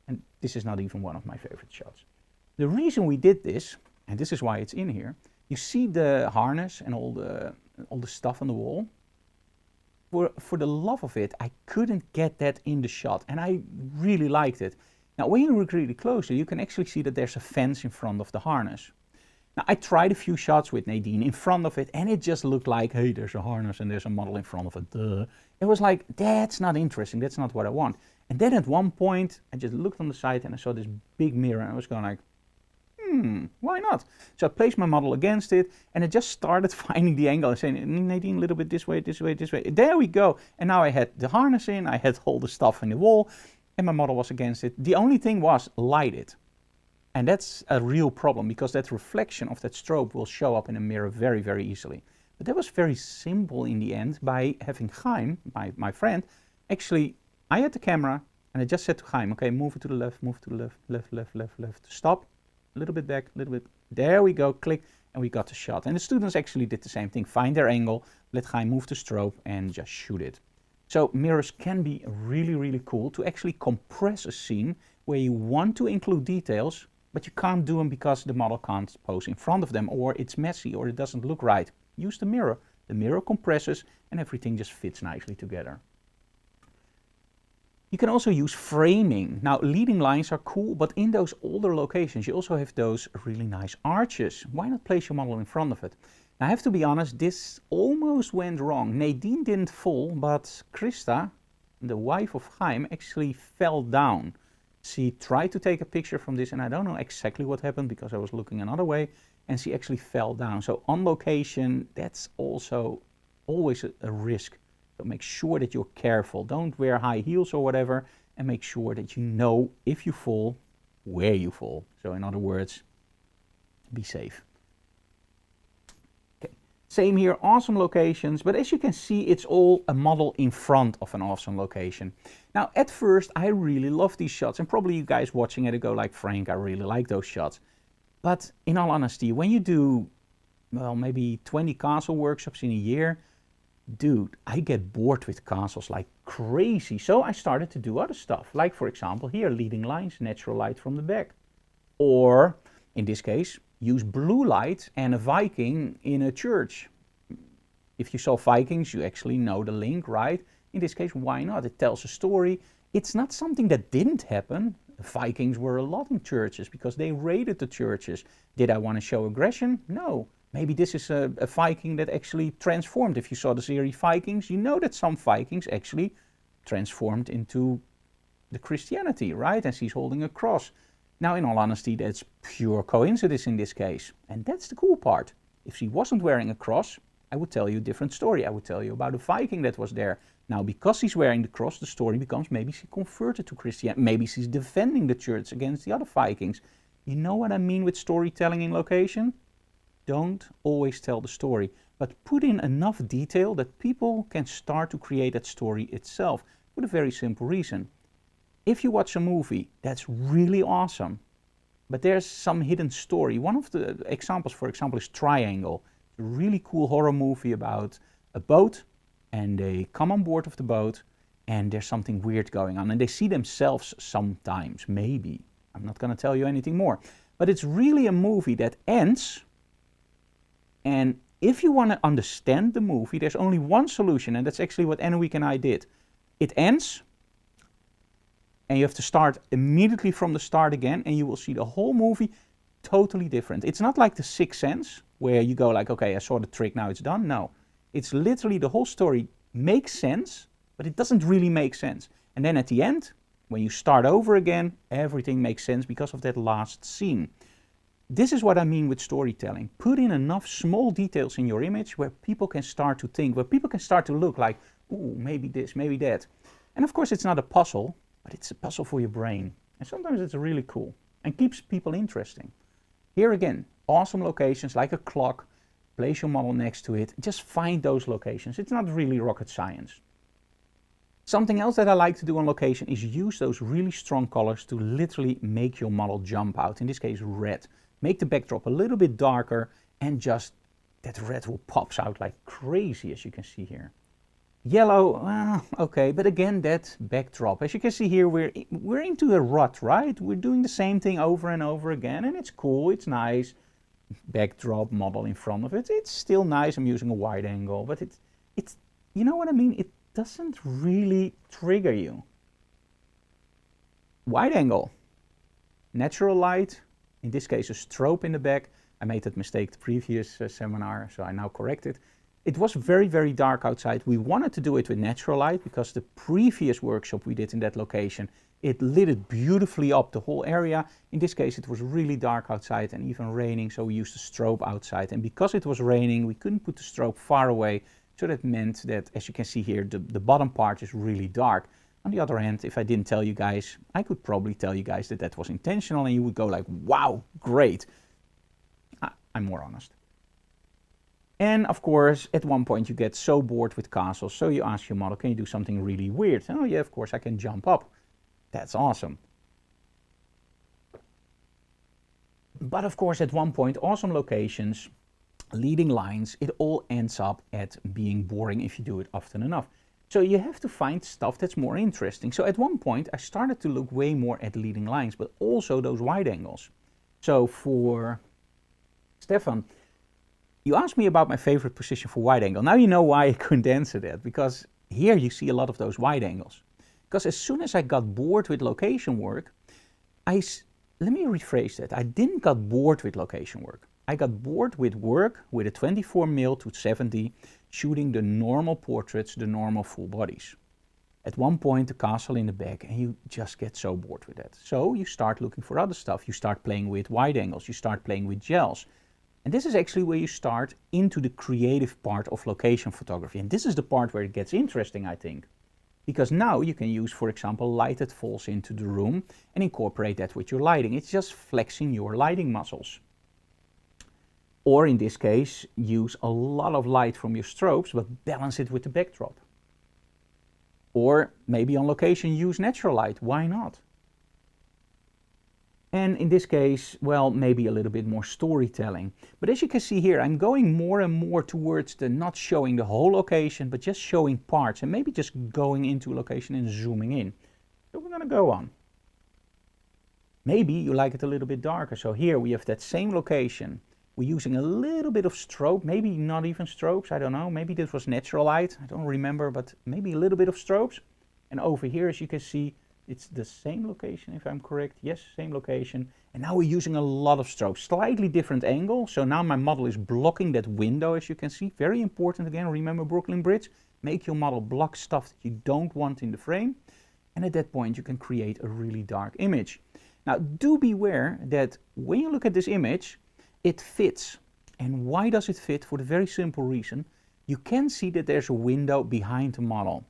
And this is not even one of my favorite shots. The reason we did this, and this is why it's in here, you see the harness and all the stuff on the wall. For the love of it, I couldn't get that in the shot, and I really liked it. Now, when you look really closely, you can actually see that there's a fence in front of the harness. Now, I tried a few shots with Nadine in front of it, and it just looked like, hey, there's a harness and there's a model in front of it. Duh. It was like, that's not interesting. That's not what I want. And then at one point, I just looked on the side and I saw this big mirror, and I was going like, why not? So I placed my model against it, and I just started finding the angle and saying, Nadine, a little bit this way, this way, this way. There we go. And now I had the harness in, I had all the stuff in the wall, and my model was against it. The only thing was light it. And that's a real problem because that reflection of that strobe will show up in a mirror very, very easily. But that was very simple in the end by having Chaim, my friend, actually, I had the camera and I just said to Chaim, okay, move it to the left, move to the left, left, left, left, left, stop, a little bit back, a little bit, there we go, click, and we got the shot. And the students actually did the same thing, find their angle, let Chaim move the strobe and just shoot it. So mirrors can be really, really cool to actually compress a scene where you want to include details, but you can't do them because the model can't pose in front of them, or it's messy, or it doesn't look right. Use the mirror. The mirror compresses and everything just fits nicely together. You can also use framing. Now, leading lines are cool, but in those older locations, you also have those really nice arches. Why not place your model in front of it? Now, I have to be honest, this almost went wrong. Nadine didn't fall, but Krista, the wife of Chaim, actually fell down. She tried to take a picture from this, and I don't know exactly what happened because I was looking another way, and she actually fell down. So on location, that's also always a risk. So make sure that you're careful. Don't wear high heels or whatever, and make sure that you know if you fall, where you fall. So in other words, be safe. Okay. Same here, awesome locations, but as you can see, it's all a model in front of an awesome location. Now, at first, I really love these shots, and probably you guys watching it go like, Frank, I really like those shots. But in all honesty, when you do, well, maybe 20 castle workshops in a year, dude, I get bored with castles like crazy. So I started to do other stuff, like for example here, leading lines, natural light from the back. Or, in this case, use blue light and a Viking in a church. If you saw Vikings, you actually know the link, right? In this case, why not? It tells a story. It's not something that didn't happen. Vikings were a lot in churches because they raided the churches. Did I want to show aggression? No. Maybe this is a Viking that actually transformed. If you saw the series Vikings, you know that some Vikings actually transformed into the Christianity, right? And she's holding a cross. Now, in all honesty, that's pure coincidence in this case. And that's the cool part. If she wasn't wearing a cross, I would tell you a different story. I would tell you about a Viking that was there. Now, because she's wearing the cross, the story becomes maybe she converted to Christianity. Maybe she's defending the church against the other Vikings. You know what I mean with storytelling in location? Don't always tell the story, but put in enough detail that people can start to create that story itself, for a very simple reason. If you watch a movie, that's really awesome, but there's some hidden story. One of the examples, for example, is Triangle. It's a really cool horror movie about a boat, and they come on board of the boat, and there's something weird going on, and they see themselves sometimes, maybe. I'm not going to tell you anything more, but it's really a movie that ends. And if you want to understand the movie, there's only one solution, and that's actually what Enoweek and I did. It ends, and you have to start immediately from the start again, and you will see the whole movie totally different. It's not like The Sixth Sense, where you go like, okay, I saw the trick, now it's done. No, it's literally the whole story makes sense, but it doesn't really make sense. And then at the end, when you start over again, everything makes sense because of that last scene. This is what I mean with storytelling. Put in enough small details in your image where people can start to think, where people can start to look like, ooh, maybe this, maybe that. And of course, it's not a puzzle, but it's a puzzle for your brain. And sometimes it's really cool and keeps people interesting. Here again, awesome locations like a clock. Place your model next to it. Just find those locations. It's not really rocket science. Something else that I like to do on location is use those really strong colors to literally make your model jump out. In this case, red. Make the backdrop a little bit darker, and just that red will pops out like crazy, as you can see here. Yellow, okay, but again, that backdrop. As you can see here, we're into a rut, right? We're doing the same thing over and over again, and it's cool, it's nice. Backdrop, model in front of it. It's still nice. I'm using a wide angle, but it's you know what I mean? It doesn't really trigger you. Wide angle, natural light. In this case, a strobe in the back. I made that mistake the previous seminar, so I now correct it. It was very, very dark outside. We wanted to do it with natural light because the previous workshop we did in that location, it lit it beautifully up the whole area. In this case, it was really dark outside and even raining, so we used a strobe outside. And because it was raining, we couldn't put the strobe far away, so that meant that, as you can see here, the bottom part is really dark. On the other hand, if I didn't tell you guys, I could probably tell you guys that that was intentional, and you would go like, wow, great. I'm more honest. And of course, at one point you get so bored with castles, so you ask your model, can you do something really weird? Oh yeah, of course I can jump up. That's awesome. But of course, at one point, awesome locations, leading lines, it all ends up at being boring if you do it often enough. So you have to find stuff that's more interesting. So at one point, I started to look way more at leading lines, but also those wide angles. So for Stefan, you asked me about my favorite position for wide angle. Now you know why I couldn't answer that, because here you see a lot of those wide angles. Because as soon as I got bored with location work, let me rephrase that. I didn't got bored with location work. I got bored with work with a 24mm to 70, shooting the normal portraits, the normal full bodies. At one point, the castle in the back, and you just get so bored with that. So you start looking for other stuff. You start playing with wide angles. You start playing with gels. And this is actually where you start into the creative part of location photography. And this is the part where it gets interesting, I think. Because now you can use, for example, light that falls into the room and incorporate that with your lighting. It's just flexing your lighting muscles. Or in this case, use a lot of light from your strobes, but balance it with the backdrop. Or maybe on location use natural light, why not? And in this case, well, maybe a little bit more storytelling. But as you can see here, I'm going more and more towards the not showing the whole location, but just showing parts and maybe just going into a location and zooming in. So we're gonna go on. Maybe you like it a little bit darker. So here we have that same location. We're using a little bit of strobe, maybe not even strobes, I don't know. Maybe this was natural light, I don't remember, but maybe a little bit of strobes. And over here, as you can see, it's the same location, if I'm correct. Yes, same location. And now we're using a lot of strobes, slightly different angle. So now my model is blocking that window, as you can see. Very important again, remember Brooklyn Bridge. Make your model block stuff that you don't want in the frame. And at that point, you can create a really dark image. Now, do beware that when you look at this image, it fits. And why does it fit? For the very simple reason, you can see that there's a window behind the model.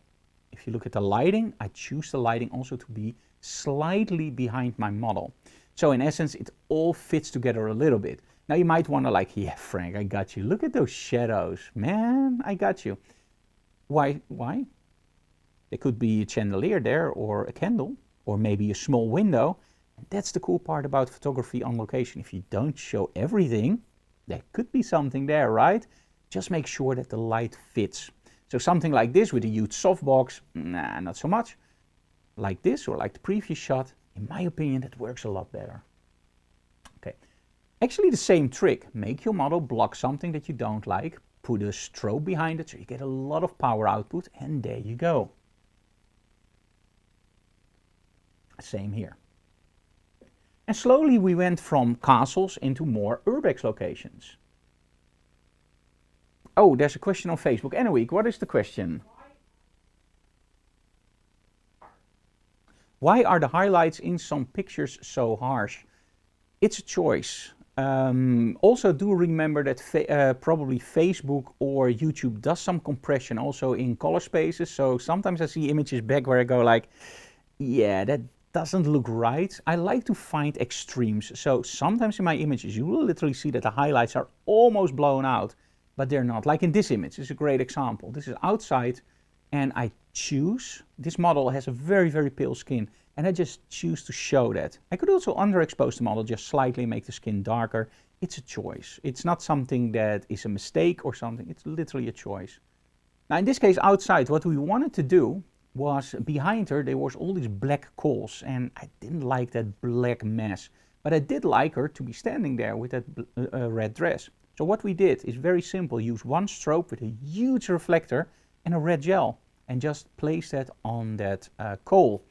If you look at the lighting, I choose the lighting also to be slightly behind my model. So in essence, it all fits together a little bit. Now you might wonder like, yeah, Frank, I got you. Look at those shadows. Man, I got you. Why? Why? There could be a chandelier there or a candle or maybe a small window. That's the cool part about photography on location. If you don't show everything, there could be something there, right? Just make sure that the light fits. So something like this with a huge softbox, nah, not so much. Like this or like the previous shot, in my opinion, that works a lot better. Okay, actually the same trick. Make your model block something that you don't like, put a strobe behind it so you get a lot of power output, and there you go. Same here. And slowly we went from castles into more urbex locations. Oh, there's a question on Facebook. Anyway, what is the question? Why are the highlights in some pictures so harsh? It's a choice. Also do remember that probably Facebook or YouTube does some compression also in color spaces. So sometimes I see images back where I go like, yeah, that doesn't look right. I like to find extremes. So sometimes in my images, you will literally see that the highlights are almost blown out, but they're not. Like in this image, this is a great example. This is outside and I choose, this model has a very, very pale skin and I just choose to show that. I could also underexpose the model, just slightly make the skin darker. It's a choice. It's not something that is a mistake or something. It's literally a choice. Now in this case, outside, what we wanted to do was behind her there was all these black coals and I didn't like that black mess, but I did like her to be standing there with that red dress. So what we did is very simple, use one strobe with a huge reflector and a red gel and just place that on that coal.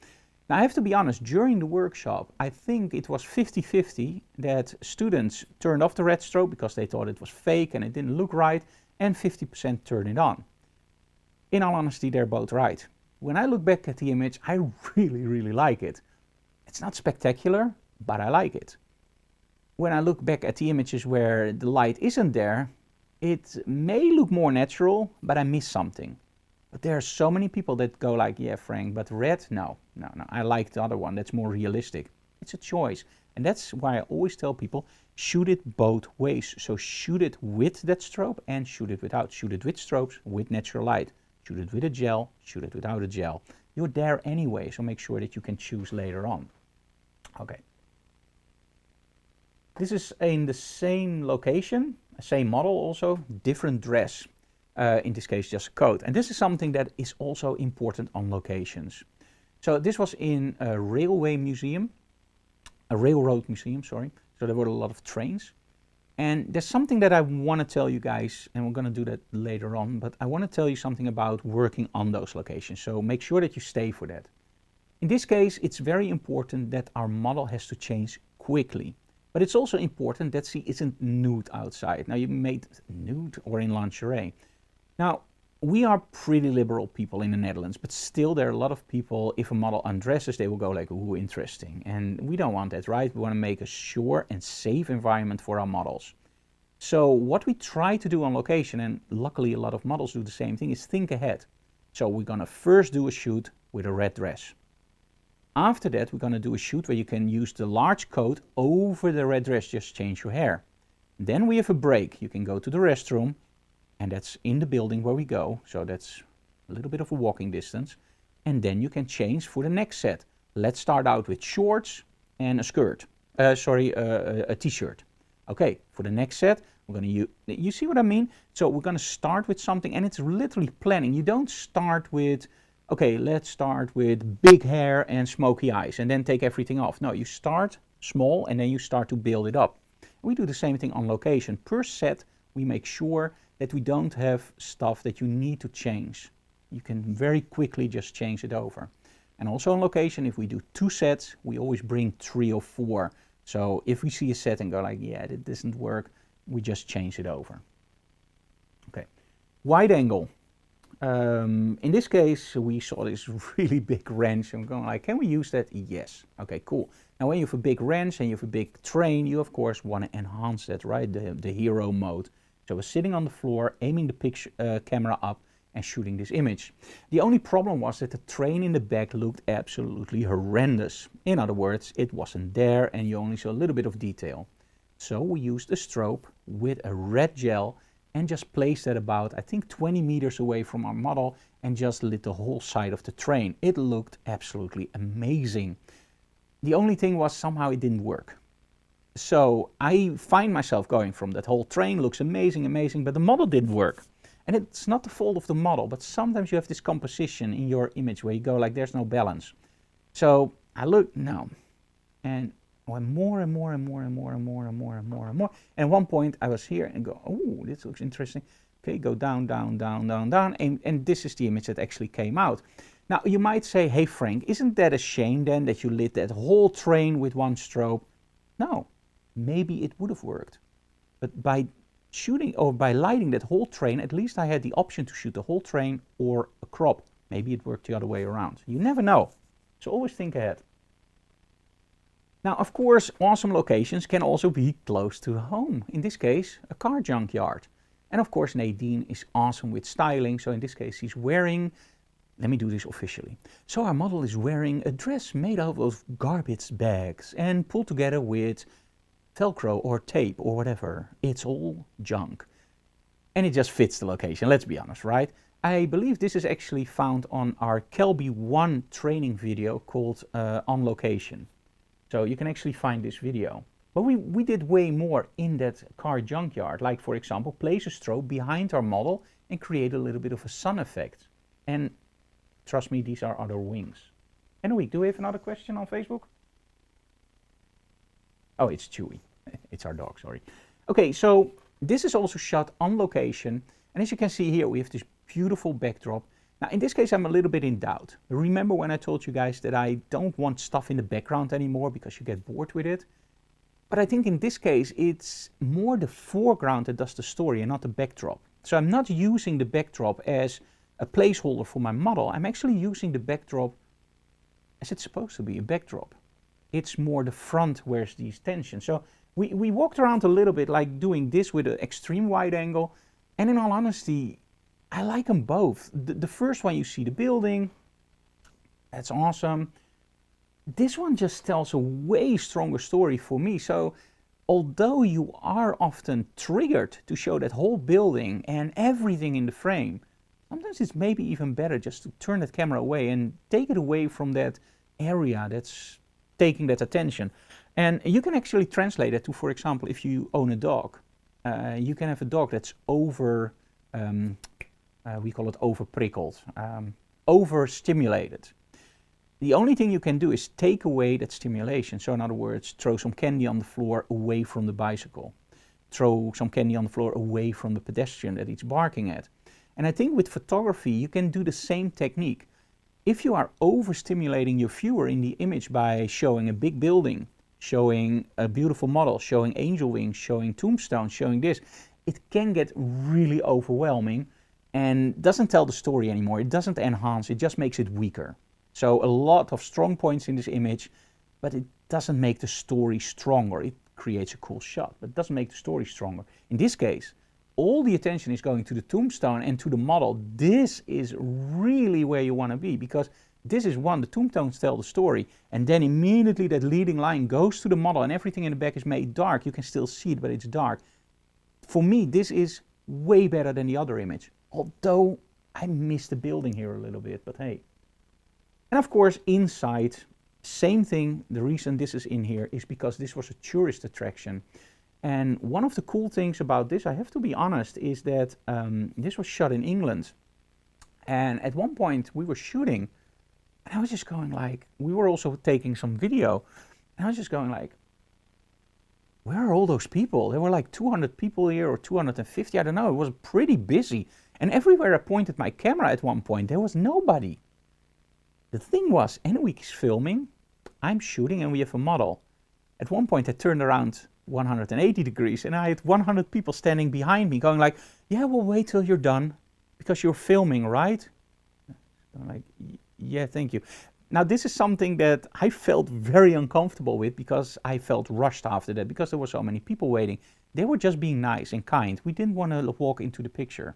Now I have to be honest, during the workshop I think it was 50-50 that students turned off the red strobe because they thought it was fake and it didn't look right, and 50% turned it on. In all honesty, they're both right. When I look back at the image, I really, really like it. It's not spectacular, but I like it. When I look back at the images where the light isn't there, it may look more natural, but I miss something. But there are so many people that go like, yeah, Frank, but red? No, no, no. I like the other one. That's more realistic. It's a choice. And that's why I always tell people, shoot it both ways. So shoot it with that strobe and shoot it without. Shoot it with strobes, with natural light. Shoot it with a gel, shoot it without a gel. You're there anyway, so make sure that you can choose later on. Okay. This is in the same location, same model also, different dress. In this case, just a coat. And this is something that is also important on locations. So this was in a railroad museum, sorry. So there were a lot of trains. And there's something that I want to tell you guys, and we're going to do that later on, but I want to tell you something about working on those locations. So make sure that you stay for that. In this case, it's very important that our model has to change quickly. But it's also important that she isn't nude outside. Now you made nude or in lingerie. Now, we are pretty liberal people in the Netherlands, but still there are a lot of people, if a model undresses, they will go like, ooh, interesting. And we don't want that, right? We want to make a sure and safe environment for our models. So what we try to do on location, and luckily a lot of models do the same thing, is think ahead. So we're going to first do a shoot with a red dress. After that, we're going to do a shoot where you can use the large coat over the red dress, just change your hair. Then we have a break. You can go to the restroom, and that's in the building where we go, so that's a little bit of a walking distance. And then you can change for the next set. Let's start out with shorts and a skirt. A t-shirt. Okay, for the next set, we're going to use, you see what I mean? So we're going to start with something, and it's literally planning. You don't start with, okay, let's start with big hair and smoky eyes, and then take everything off. No, you start small, and then you start to build it up. We do the same thing on location. Per set, we make sure that we don't have stuff that you need to change. You can very quickly just change it over. And also on location, if we do 2 sets, we always bring 3 or 4. So if we see a set and go like, yeah, that doesn't work, we just change it over. Okay, wide angle. In this case, we saw this really big wrench and going like, can we use that? Yes. Okay, cool. Now when you have a big wrench and you have a big train, you of course want to enhance that, right? The hero mode. So we're sitting on the floor, aiming the camera up and shooting this image. The only problem was that the train in the back looked absolutely horrendous. In other words, it wasn't there and you only saw a little bit of detail. So we used a strobe with a red gel and just placed that about, I think, 20 meters away from our model and just lit the whole side of the train. It looked absolutely amazing. The only thing was somehow it didn't work. So I find myself going from that whole train, looks amazing, amazing, but the model didn't work. And it's not the fault of the model, but sometimes you have this composition in your image where you go like there's no balance. So I looked, no. And I went more and more and more and more and more and more and more and more. And at one point I was here and go, oh, this looks interesting. Okay, go down, down, down, down, down. And this is the image that actually came out. Now you might say, hey Frank, isn't that a shame then that you lit that whole train with one strobe? No, maybe it would have worked. But by shooting or by lighting that whole train, at least I had the option to shoot the whole train or a crop. Maybe it worked the other way around. You never know. So always think ahead. Now, of course, awesome locations can also be close to home. In this case, a car junkyard. And of course, Nadine is awesome with styling. So in this case, she's wearing, let me do this officially. So our model is wearing a dress made out of garbage bags and pulled together with Velcro or tape or whatever. It's all junk. And it just fits the location, let's be honest, right? I believe this is actually found on our Kelby 1 training video called On Location. So you can actually find this video. But we did way more in that car junkyard, like for example, place a strobe behind our model and create a little bit of a sun effect. And trust me, these are other wings. Anyway, do we have another question on Facebook? Oh, it's Chewy. It's our dog, sorry. Okay, so this is also shot on location. And as you can see here, we have this beautiful backdrop. Now, in this case, I'm a little bit in doubt. Remember when I told you guys that I don't want stuff in the background anymore because you get bored with it? But I think in this case, it's more the foreground that does the story and not the backdrop. So I'm not using the backdrop as a placeholder for my model. I'm actually using the backdrop as it's supposed to be, a backdrop. It's more the front where's these tensions. So we walked around a little bit like doing this with an extreme wide angle. And in all honesty, I like them both. The first one you see the building, that's awesome. This one just tells a way stronger story for me. So although you are often triggered to show that whole building and everything in the frame, sometimes it's maybe even better just to turn that camera away and take it away from that area that's taking that attention. And you can actually translate it to, for example, if you own a dog, you can have a dog that's over, we call it overprickled, overstimulated. The only thing you can do is take away that stimulation. So in other words, throw some candy on the floor away from the bicycle. Throw some candy on the floor away from the pedestrian that he's barking at. And I think with photography, you can do the same technique. If you are overstimulating your viewer in the image by showing a big building, showing a beautiful model, showing angel wings, showing tombstones, showing this, it can get really overwhelming and doesn't tell the story anymore. It doesn't enhance, it just makes it weaker. So a lot of strong points in this image, but it doesn't make the story stronger. It creates a cool shot, but it doesn't make the story stronger. In this case, all the attention is going to the tombstone and to the model. This is really where you want to be, because this is one, the tombstones tell the story, and then immediately that leading line goes to the model and everything in the back is made dark. You can still see it, but it's dark. For me, this is way better than the other image, although I missed the building here a little bit, but hey. And of course, inside, same thing. The reason this is in here is because this was a tourist attraction. And one of the cool things about this, I have to be honest, is that this was shot in England. And at one point we were shooting, and I was just going like, we were also taking some video, and I was just going like, where are all those people? There were like 200 people here, or 250, I don't know. It was pretty busy. And everywhere I pointed my camera at one point, there was nobody. The thing was, Enweek is filming, I'm shooting, and we have a model. At one point I turned around 180 degrees and I had 100 people standing behind me going like, yeah, we'll wait till you're done because you're filming, right? I'm like, yeah, thank you. Now this is something that I felt very uncomfortable with, because I felt rushed after that, because there were so many people waiting. They were just being nice and kind. We didn't want to walk into the picture.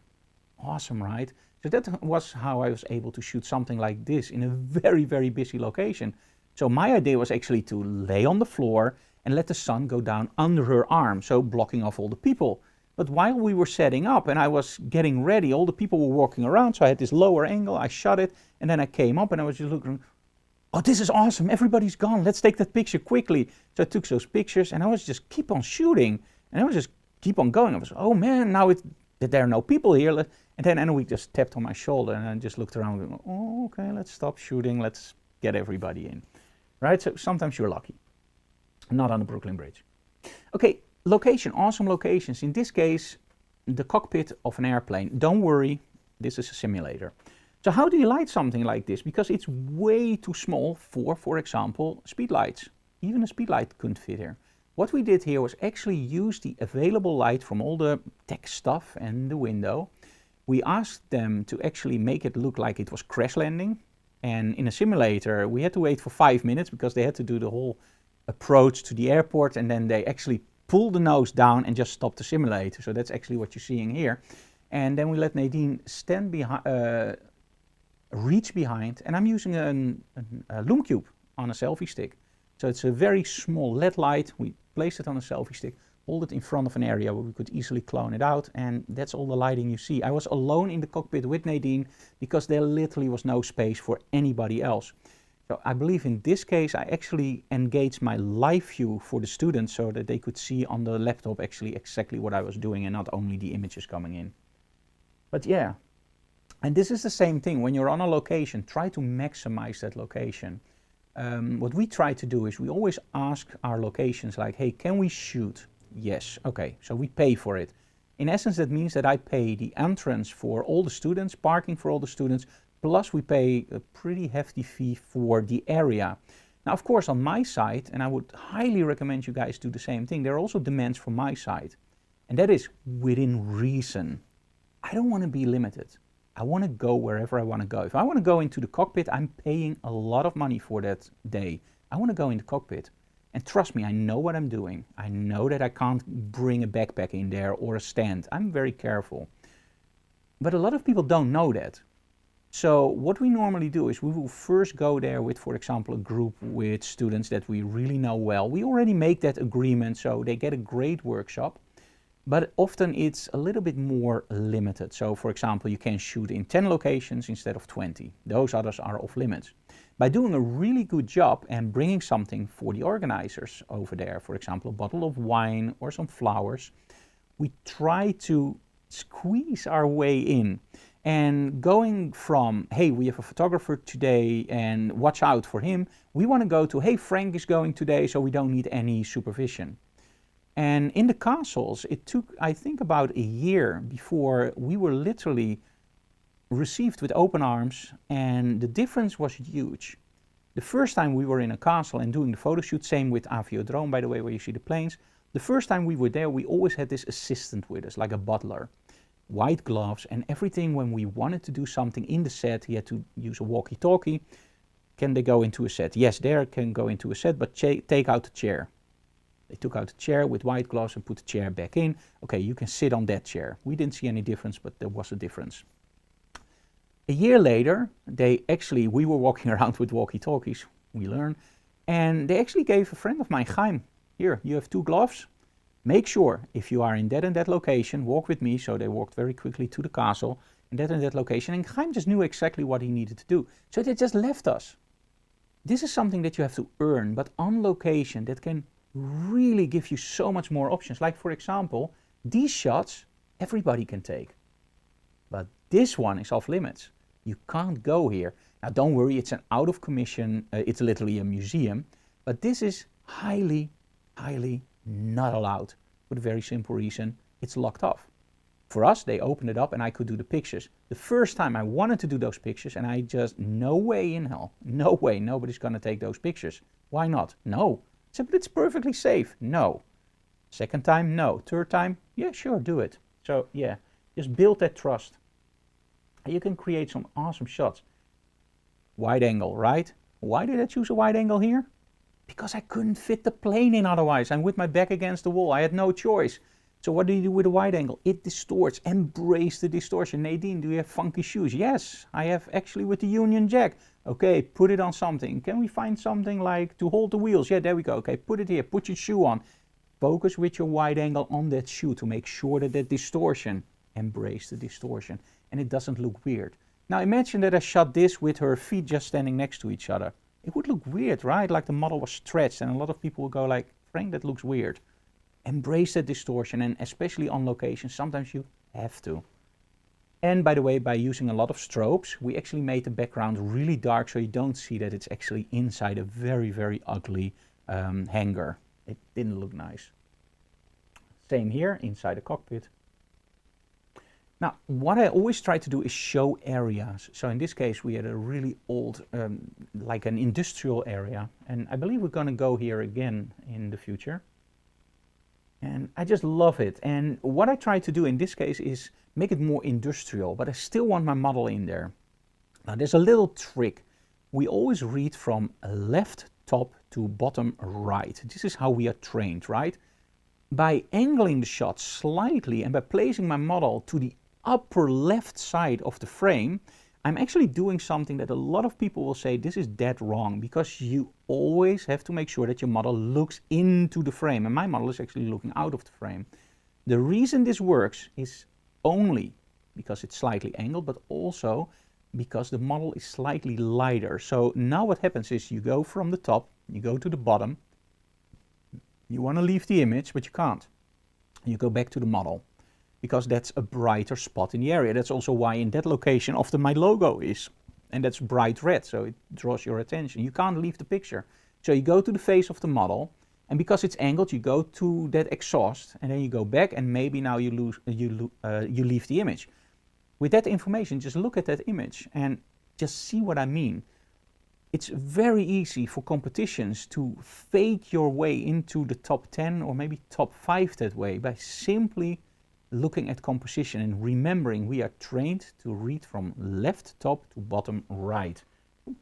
Awesome, right? So that was how I was able to shoot something like this in a very, very busy location. So my idea was actually to lay on the floor and let the sun go down under her arm, so blocking off all the people. But while we were setting up and I was getting ready, all the people were walking around, so I had this lower angle, I shot it, and then I came up and I was just looking, oh, this is awesome, everybody's gone, let's take that picture quickly. So I took those pictures and I was just keep on shooting, and I was just keep on going. I was, oh man, now there are no people here. And then Enweek just tapped on my shoulder and I just looked around and go, oh, okay, let's stop shooting, let's get everybody in. Right, so sometimes you're lucky. Not on the Brooklyn Bridge. Okay, location, awesome locations. In this case, the cockpit of an airplane. Don't worry, this is a simulator. So how do you light something like this? Because it's way too small for example, speedlights. Even a speedlight couldn't fit here. What we did here was actually use the available light from all the tech stuff and the window. We asked them to actually make it look like it was crash landing. And in a simulator, we had to wait for 5 minutes because they had to do the whole approach to the airport, and then they actually pulled the nose down and just stopped the simulator. So that's actually what you're seeing here. And then we let Nadine stand behind, reach behind, and I'm using a Lume Cube on a selfie stick. So it's a very small LED light. We placed it on a selfie stick, hold it in front of an area where we could easily clone it out, and that's all the lighting you see. I was alone in the cockpit with Nadine because there literally was no space for anybody else. So I believe in this case I actually engaged my live view for the students so that they could see on the laptop actually exactly what I was doing and not only the images coming in. But yeah, and this is the same thing. When you're on a location, try to maximize that location. What we try to do is we always ask our locations like, hey, can we shoot? Yes, okay, so we pay for it. In essence, that means that I pay the entrance for all the students, parking for all the students, plus we pay a pretty hefty fee for the area. Now, of course, on my side, and I would highly recommend you guys do the same thing, there are also demands from my side. And that is within reason. I don't want to be limited. I want to go wherever I want to go. If I want to go into the cockpit, I'm paying a lot of money for that day. I want to go in the cockpit. And trust me, I know what I'm doing. I know that I can't bring a backpack in there or a stand. I'm very careful. But a lot of people don't know that. So what we normally do is we will first go there with, for example, a group with students that we really know well. We already make that agreement so they get a great workshop. But often it's a little bit more limited. So for example, you can shoot in 10 locations instead of 20. Those others are off limits. By doing a really good job and bringing something for the organizers over there, for example, a bottle of wine or some flowers, we try to squeeze our way in. And going from, hey, we have a photographer today and watch out for him, we want to go to, hey, Frank is going today, so we don't need any supervision. And in the castles, it took, I think, about a year before we were literally received with open arms, and the difference was huge. The first time we were in a castle and doing the photo shoot, same with Aviodrome, by the way, where you see the planes. The first time we were there, we always had this assistant with us, like a butler. White gloves and everything. When we wanted to do something in the set, he had to use a walkie-talkie. Can they go into a set? Yes, there can go into a set, but take out the chair. They took out the chair with white gloves and put the chair back in. Okay, you can sit on that chair. We didn't see any difference, but there was a difference. A year later, we were walking around with walkie-talkies, we learned, and they actually gave a friend of mine, Chaim, here, you have 2 gloves. Make sure, if you are in that and that location, walk with me. So they walked very quickly to the castle, in that and that location, and Chaim just knew exactly what he needed to do. So they just left us. This is something that you have to earn, but on location, that can really give you so much more options. Like, for example, these shots, everybody can take. But this one is off limits. You can't go here. Now, don't worry, it's an out of commission, it's literally a museum, but this is highly not allowed, for the very simple reason it's locked off. For us, they opened it up and I could do the pictures. The first time I wanted to do those pictures, and I just, no way in hell, no way, nobody's gonna take those pictures. Why not? No. I said, but it's perfectly safe. No. Second time, no. Third time, yeah, sure, do it. So yeah, just build that trust. And you can create some awesome shots. Wide angle, right? Why did I choose a wide angle here? Because I couldn't fit the plane in otherwise. I'm with my back against the wall. I had no choice. So what do you do with a wide angle? It distorts. Embrace the distortion. Nadine, do you have funky shoes? Yes, I have actually with the Union Jack. Okay, put it on something. Can we find something like to hold the wheels? Yeah, there we go. Okay, put it here. Put your shoe on. Focus with your wide angle on that shoe to make sure that that distortion. Embrace the distortion. And it doesn't look weird. Now imagine that I shot this with her feet just standing next to each other. It would look weird, right? Like the model was stretched, and a lot of people would go like, Frank, that looks weird. Embrace that distortion, and especially on location, sometimes you have to. And by the way, by using a lot of strobes, we actually made the background really dark so you don't see that it's actually inside a very ugly hangar. It didn't look nice. Same here, inside the cockpit. Now, what I always try to do is show areas. So in this case, we had a really old, like an industrial area. And I believe we're going to go here again in the future. And I just love it. And what I try to do in this case is make it more industrial, but I still want my model in there. Now, there's a little trick. We always read from left top to bottom right. This is how we are trained, right? By angling the shot slightly and by placing my model to the upper left side of the frame, I'm actually doing something that a lot of people will say this is dead wrong, because you always have to make sure that your model looks into the frame, and my model is actually looking out of the frame. The reason this works is only because it's slightly angled, but also because the model is slightly lighter. So now what happens is you go from the top, you go to the bottom, you want to leave the image, but you can't. You go back to the model, because that's a brighter spot in the area. That's also why in that location often my logo is. And that's bright red, so it draws your attention. You can't leave the picture. So you go to the face of the model, and because it's angled, you go to that exhaust, and then you go back, and maybe now you leave the image. With that information, just look at that image and just see what I mean. It's very easy for competitions to fake your way into the top 10 or maybe top 5 that way by simply looking at composition and remembering we are trained to read from left top to bottom right.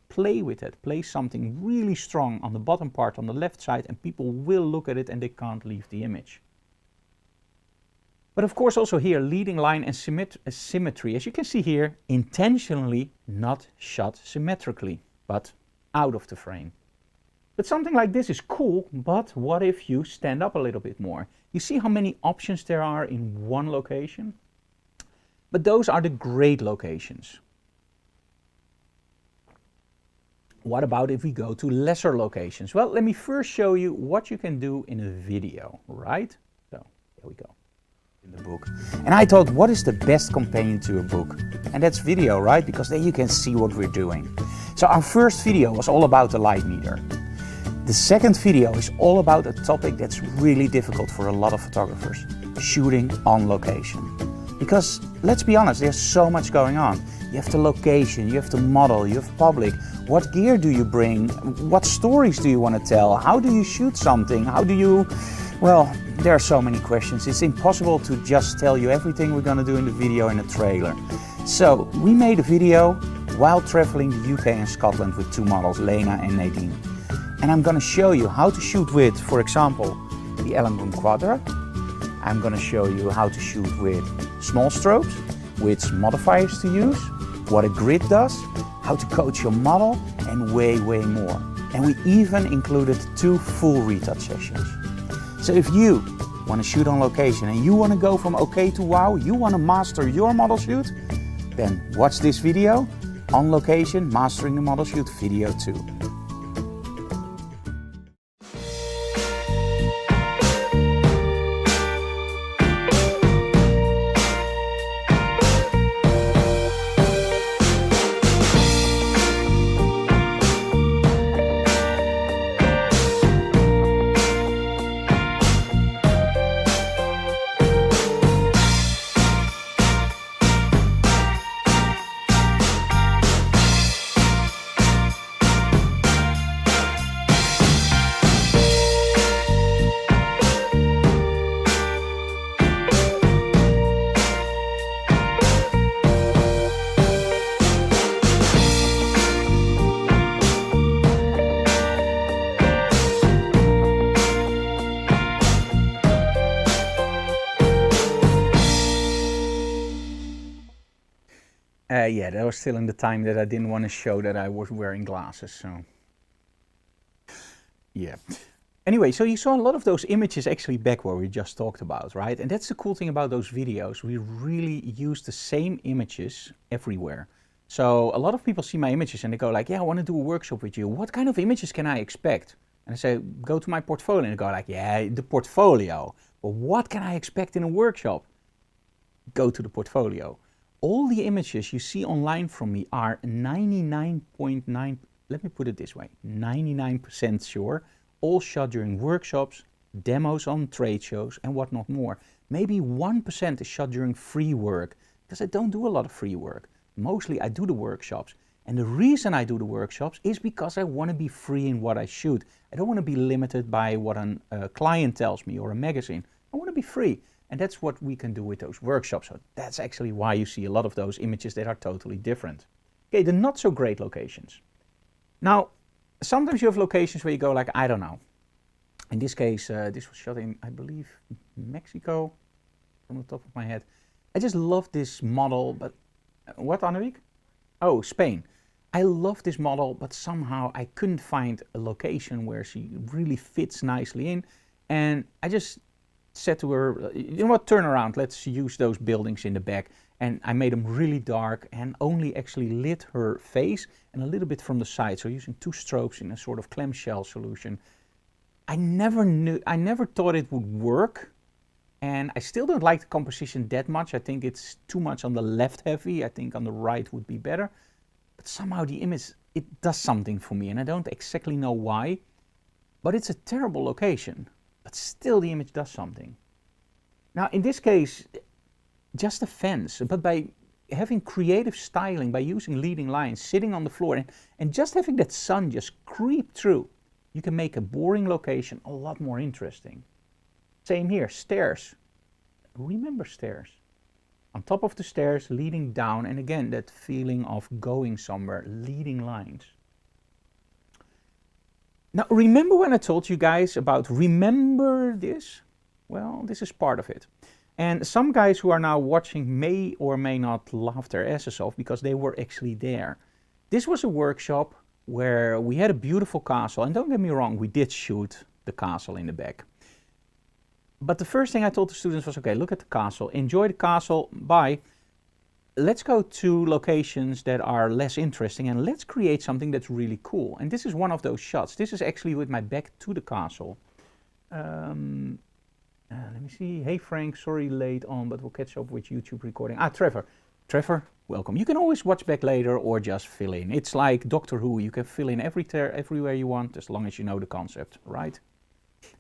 Play with it. Play something really strong on the bottom part on the left side, and people will look at it and they can't leave the image. But of course also here, leading line and symmetry, as you can see here, intentionally not shot symmetrically, but out of the frame. But something like this is cool, but what if you stand up a little bit more? You see how many options there are in one location? But those are the great locations. What about if we go to lesser locations? Well, let me first show you what you can do in a video, right? So, here we go. In the book. And I thought, what is the best companion to a book? And that's video, right? Because then you can see what we're doing. So our first video was all about the light meter. The second video is all about a topic that's really difficult for a lot of photographers, shooting on location. Because let's be honest, there's so much going on. You have the location, you have the model, you have public. What gear do you bring? What stories do you want to tell? How do you shoot something? How do you... Well, there are so many questions. It's impossible to just tell you everything we're going to do in the video and the trailer. So we made a video while traveling the UK and Scotland with two models, Lena and Nadine. And I'm going to show you how to shoot with, for example, the Emmeloord Quadra. I'm going to show you how to shoot with small strobes, which modifiers to use, what a grid does, how to coach your model, and way more. And we even included 2 full retouch sessions. So if you want to shoot on location and you want to go from okay to wow, you want to master your model shoot, then watch this video, On Location, Mastering the Model Shoot, video 2. Yeah, that was still in the time that I didn't want to show that I was wearing glasses, so... Yeah. Anyway, so you saw a lot of those images actually back where we just talked about, right? And that's the cool thing about those videos. We really use the same images everywhere. So a lot of people see my images and they go like, yeah, I want to do a workshop with you. What kind of images can I expect? And I say, go to my portfolio. And they go like, yeah, the portfolio. But what can I expect in a workshop? Go to the portfolio. All the images you see online from me are 99.9, let me put it this way, 99% sure, all shot during workshops, demos on trade shows and whatnot more. Maybe 1% is shot during free work, because I don't do a lot of free work. Mostly I do the workshops. And the reason I do the workshops is because I want to be free in what I shoot. I don't want to be limited by what a client tells me or a magazine. I want to be free. And that's what we can do with those workshops. So that's actually why you see a lot of those images that are totally different. Okay, the not so great locations. Now, sometimes you have locations where you go like, I don't know. In this case, this was shot in, I believe, Mexico, from the top of my head. I just love this model, but what, Annemiek? Oh, Spain. I love this model, but somehow I couldn't find a location where she really fits nicely in. And I just said to her, you know what, turn around, let's use those buildings in the back. And I made them really dark and only actually lit her face and a little bit from the side. So using 2 strobes in a sort of clamshell solution. I never thought it would work. And I still don't like the composition that much. I think it's too much on the left heavy. I think on the right would be better. But somehow the image, it does something for me and I don't exactly know why. But it's a terrible location. But still the image does something. Now in this case, just a fence, but by having creative styling, by using leading lines, sitting on the floor and just having that sun just creep through, you can make a boring location a lot more interesting. Same here, stairs. Remember stairs. On top of the stairs, leading down, and again, that feeling of going somewhere, leading lines. Now, remember when I told you guys about remember this? Well, this is part of it. And some guys who are now watching may or may not laugh their asses off because they were actually there. This was a workshop where we had a beautiful castle, and don't get me wrong, we did shoot the castle in the back. But the first thing I told the students was, okay, look at the castle, enjoy the castle, bye. Let's go to locations that are less interesting and let's create something that's really cool. And this is one of those shots. This is actually with my back to the castle. Let me see. Hey Frank, sorry late on, but we'll catch up with YouTube recording. Trevor. Trevor, welcome. You can always watch back later or just fill in. It's like Doctor Who. You can fill in everywhere you want as long as you know the concept, right?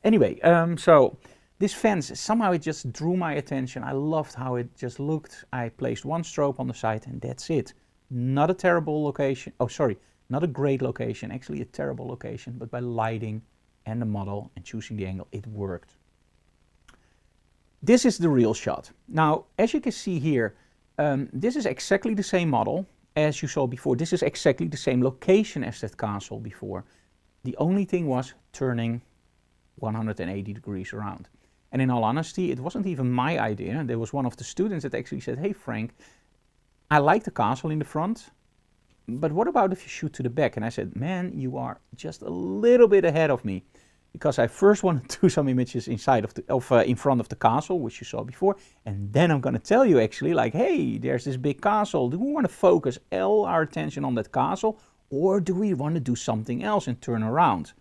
Anyway, so This fence, somehow it just drew my attention. I loved how it just looked. I placed one strobe on the side and that's it. Not a terrible location. Oh, sorry, not a great location, actually a terrible location, but by lighting and the model and choosing the angle, it worked. This is the real shot. Now, as you can see here, this is exactly the same model as you saw before. This is exactly the same location as that castle before. The only thing was turning 180 degrees around. And in all honesty, it wasn't even my idea. There was one of the students that actually said, hey Frank, I like the castle in the front, but what about if you shoot to the back? And I said, man, you are just a little bit ahead of me, because I first want to do some images inside in front of the castle, which you saw before, and then I'm going to tell you actually, like, hey, there's this big castle. Do we want to focus all our attention on that castle, or do we want to do something else and turn around?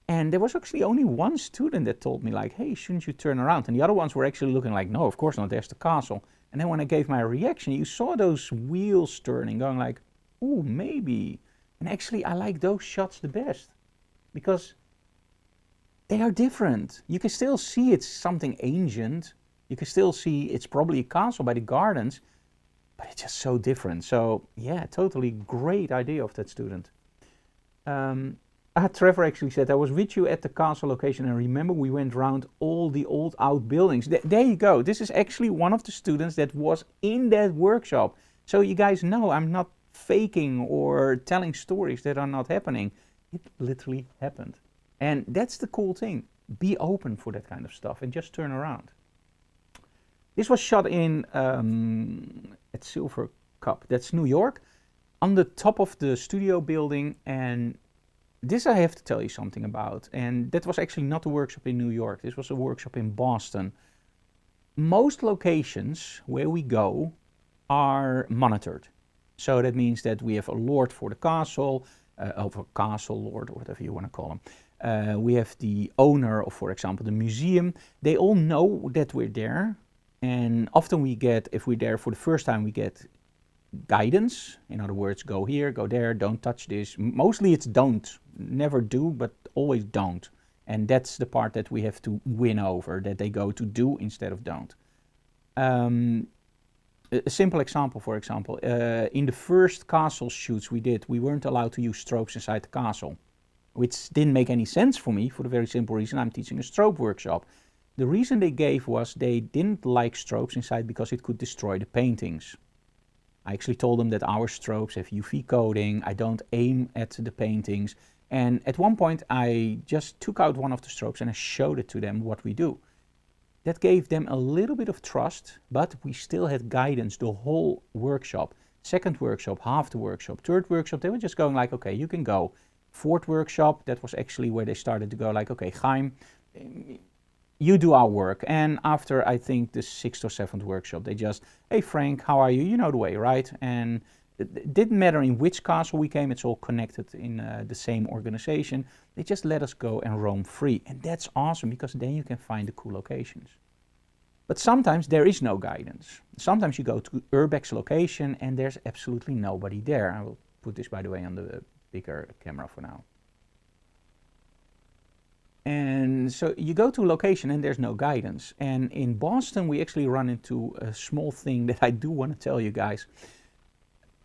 And there was actually only one student that told me, like, hey, shouldn't you turn around? And the other ones were actually looking like, no, of course not, there's the castle. And then when I gave my reaction, you saw those wheels turning, going like, ooh, maybe. And actually, I like those shots the best, because they are different. You can still see it's something ancient. You can still see it's probably a castle by the gardens, but it's just so different. So yeah, totally great idea of that student. Trevor actually said, I was with you at the castle location and remember we went around all the old outbuildings. There you go. This is actually one of the students that was in that workshop. So you guys know I'm not faking or telling stories that are not happening. It literally happened. And that's the cool thing. Be open for that kind of stuff and just turn around. This was shot in at Silver Cup. That's New York, on the top of the studio building. And this I have to tell you something about. And that was actually not a workshop in New York. This was a workshop in Boston. Most locations where we go are monitored. So that means that we have a lord for the castle, of a castle lord, or whatever you want to call him. We have the owner of, for example, the museum. They all know that we're there. And often we get, if we're there for the first time, we get guidance. In other words, go here, go there, don't touch this. Mostly it's don't. Never do, but always don't. And that's the part that we have to win over, that they go to do instead of don't. A simple example, for example, in the first castle shoots we did, we weren't allowed to use strobes inside the castle, which didn't make any sense for me for the very simple reason I'm teaching a strobe workshop. The reason they gave was they didn't like strobes inside because it could destroy the paintings. I actually told them that our strobes have UV coating, I don't aim at the paintings, and at one point I just took out one of the strobes and I showed it to them what we do. That gave them a little bit of trust, but we still had guidance the whole workshop. Second workshop, half the workshop, third workshop, they were just going like, okay, you can go. Fourth workshop, that was actually where they started to go like, okay, Chaim, you do our work. And after, I think, the sixth or seventh workshop, they just, hey Frank, how are you? You know the way, right? And it didn't matter in which castle we came, it's all connected in the same organization. They just let us go and roam free. And that's awesome, because then you can find the cool locations. But sometimes there is no guidance. Sometimes you go to Urbex's location and there's absolutely nobody there. I will put this, by the way, on the bigger camera for now. And so you go to a location and there's no guidance. And in Boston, we actually run into a small thing that I do want to tell you guys.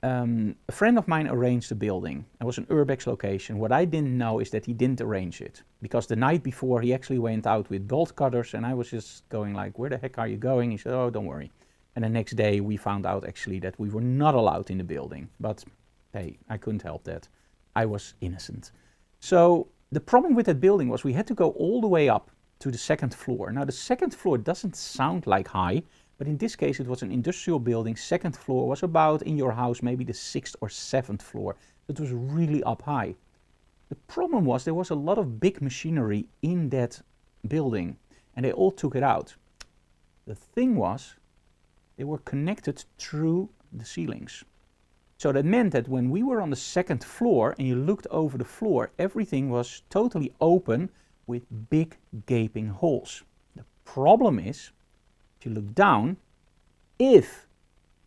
A friend of mine arranged a building. It was an Urbex location. What I didn't know is that he didn't arrange it, because the night before he actually went out with bolt cutters, and I was just going like, where the heck are you going? He said, oh, don't worry. And the next day we found out actually that we were not allowed in the building. But hey, I couldn't help that. I was innocent. So the problem with that building was we had to go all the way up to the second floor. Now the second floor doesn't sound like high, but in this case it was an industrial building. Second floor was about, in your house, maybe the 6th or 7th floor. It was really up high. The problem was there was a lot of big machinery in that building and they all took it out. The thing was, they were connected through the ceilings. So that meant that when we were on the second floor and you looked over the floor, everything was totally open with big gaping holes. The problem is, if you look down, if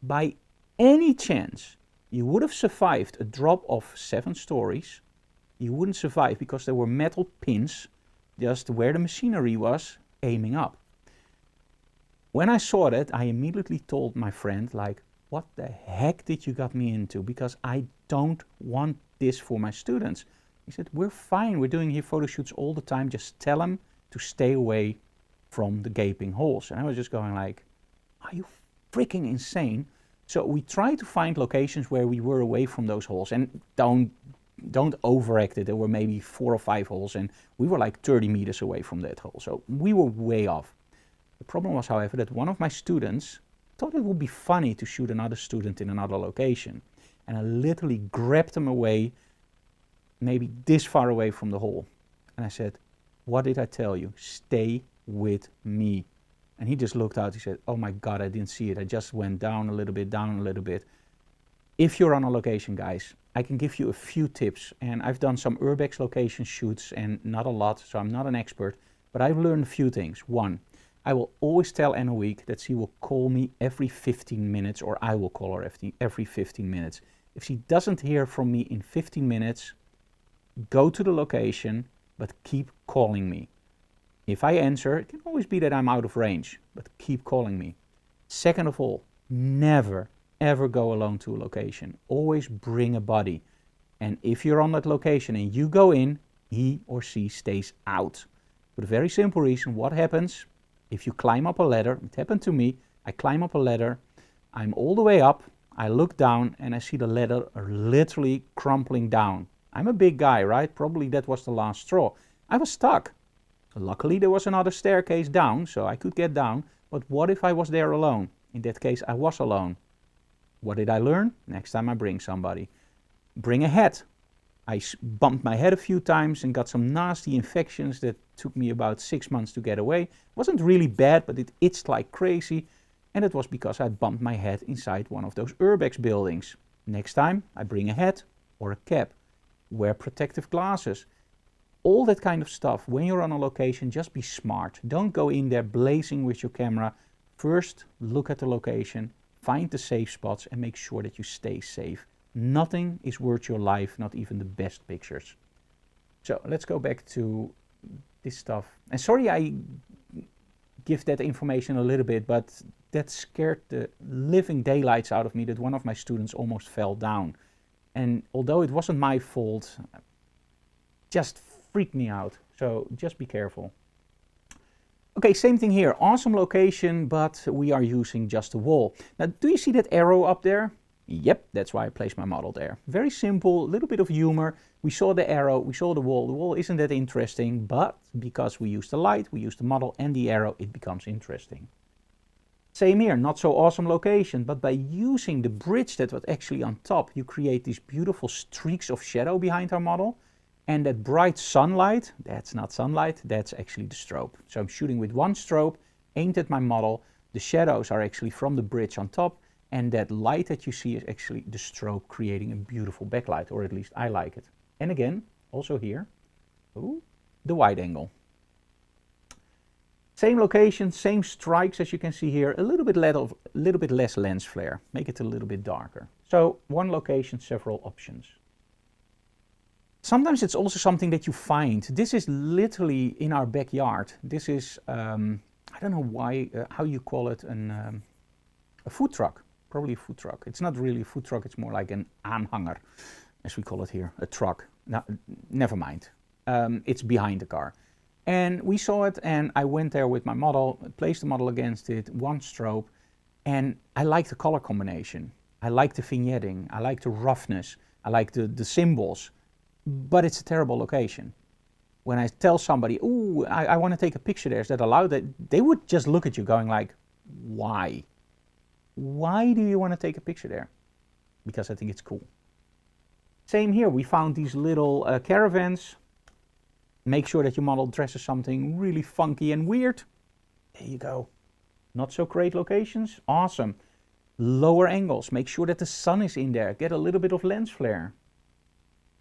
by any chance you would have survived a drop of 7 stories, you wouldn't survive because there were metal pins just where the machinery was aiming up. When I saw that, I immediately told my friend, like, what the heck did you got me into? Because I don't want this for my students. He said, we're fine. We're doing here photo shoots all the time. Just tell them to stay away from the gaping holes. And I was just going like, are you freaking insane? So we tried to find locations where we were away from those holes, and don't overact it. There were maybe 4 or 5 holes, and we were like 30 meters away from that hole. So we were way off. The problem was, however, that one of my students thought it would be funny to shoot another student in another location. And I literally grabbed him away, maybe this far away from the hole. And I said, what did I tell you? Stay with me. And he just looked out. He said, oh my God, I didn't see it. I just went down a little bit, down a little bit. If you're on a location, guys, I can give you a few tips. And I've done some urbex location shoots, and not a lot, so I'm not an expert. But I've learned a few things. One, I will always tell Anna Week that she will call me every 15 minutes, or I will call her every 15 minutes. If she doesn't hear from me in 15 minutes, go to the location, but keep calling me. If I answer, it can always be that I'm out of range, but keep calling me. Second of all, never, ever go alone to a location. Always bring a buddy. And if you're on that location and you go in, he or she stays out. For the very simple reason, what happens if you climb up a ladder? It happened to me. I climb up a ladder. I'm all the way up. I look down and I see the ladder literally crumpling down. I'm a big guy, right? Probably that was the last straw. I was stuck. Luckily, there was another staircase down, so I could get down. But what if I was there alone? In that case, I was alone. What did I learn? Next time I bring somebody. Bring a hat. I bumped my head a few times and got some nasty infections that took me about 6 months to get away. It wasn't really bad, but it itched like crazy. And it was because I bumped my head inside one of those urbex buildings. Next time, I bring a hat or a cap. Wear protective glasses. All that kind of stuff. When you're on a location, just be smart. Don't go in there blazing with your camera. First, look at the location, find the safe spots, and make sure that you stay safe. Nothing is worth your life, not even the best pictures. So let's go back to this stuff. And sorry I give that information a little bit, but that scared the living daylights out of me that one of my students almost fell down. And although it wasn't my fault, just freaked me out. So just be careful. Okay, same thing here. Awesome location, but we are using just a wall. Now, do you see that arrow up there? Yep, that's why I placed my model there. Very simple, a little bit of humor. We saw the arrow, we saw the wall. The wall isn't that interesting, but because we use the light, we use the model and the arrow, it becomes interesting. Same here, not so awesome location, but by using the bridge that was actually on top, you create these beautiful streaks of shadow behind our model. And that bright sunlight, that's not sunlight, that's actually the strobe. So I'm shooting with one strobe, aimed at my model. The shadows are actually from the bridge on top. And that light that you see is actually the strobe creating a beautiful backlight, or at least I like it. And again, also here, ooh, the wide angle. Same location, same strikes as you can see here, a little bit less lens flare, make it a little bit darker. So one location, several options. Sometimes it's also something that you find. This is literally in our backyard. This is, I don't know why, how you call it, a food truck. Probably a food truck. It's not really a food truck, it's more like an aanhanger, as we call it here, a truck. Now, never mind. It's behind the car. And we saw it, and I went there with my model, placed the model against it, one strobe, and I like the color combination. I like the vignetting, I like the roughness, I like the symbols, but it's a terrible location. When I tell somebody, ooh, I want to take a picture there, is that allowed? They would just look at you going like, why? Why do you want to take a picture there? Because I think it's cool. Same here, we found these little caravans. Make sure that your model dresses something really funky and weird. There you go. Not so great locations, awesome. Lower angles, make sure that the sun is in there. Get a little bit of lens flare.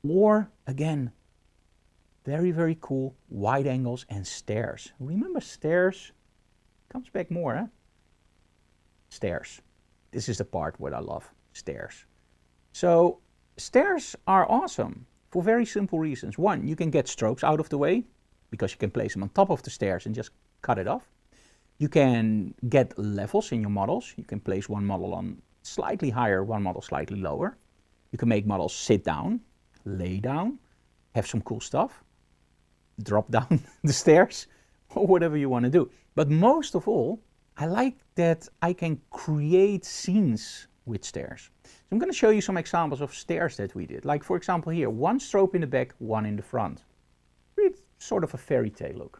Or, again, very, very cool wide angles and stairs. Remember stairs? Comes back more, huh? Stairs. This is the part where I love stairs. So stairs are awesome for very simple reasons. One, you can get strobes out of the way because you can place them on top of the stairs and just cut it off. You can get levels in your models. You can place one model on slightly higher, one model slightly lower. You can make models sit down, lay down, have some cool stuff, drop down the stairs, or whatever you want to do. But most of all, I like that I can create scenes with stairs. So I'm going to show you some examples of stairs that we did. Like for example here, one strobe in the back, one in the front. It's sort of a fairy tale look.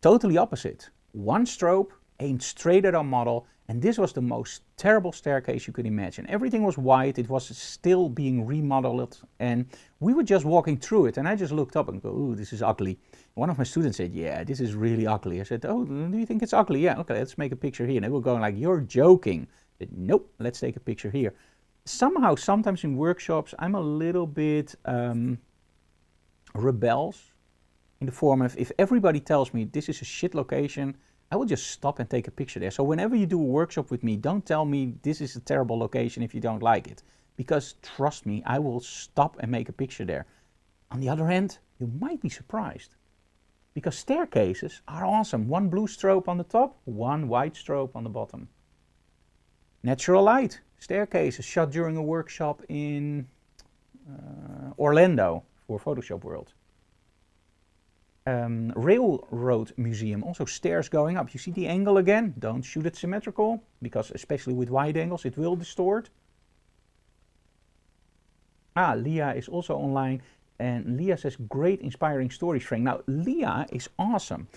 Totally opposite. One strobe aimed straight at our model, and this was the most terrible staircase you could imagine. Everything was white, it was still being remodeled, and we were just walking through it, and I just looked up and go, ooh, this is ugly. One of my students said, yeah, this is really ugly. I said, oh, do you think it's ugly? Yeah, okay, let's make a picture here. And they were going like, you're joking. I said, nope, let's take a picture here. Somehow, sometimes in workshops, I'm a little bit rebels in the form of, if everybody tells me this is a shit location, I will just stop and take a picture there. So whenever you do a workshop with me, don't tell me this is a terrible location if you don't like it. Because trust me, I will stop and make a picture there. On the other hand, you might be surprised. Because staircases are awesome. One blue strobe on the top, one white strobe on the bottom. Natural light. Staircases shot during a workshop in Orlando for Photoshop World. Railroad museum, also stairs going up. You see the angle again? Don't shoot it symmetrical, because especially with wide angles it will distort. Leah is also online, and Leah says, great inspiring stories, Frank. Now, Leah is awesome.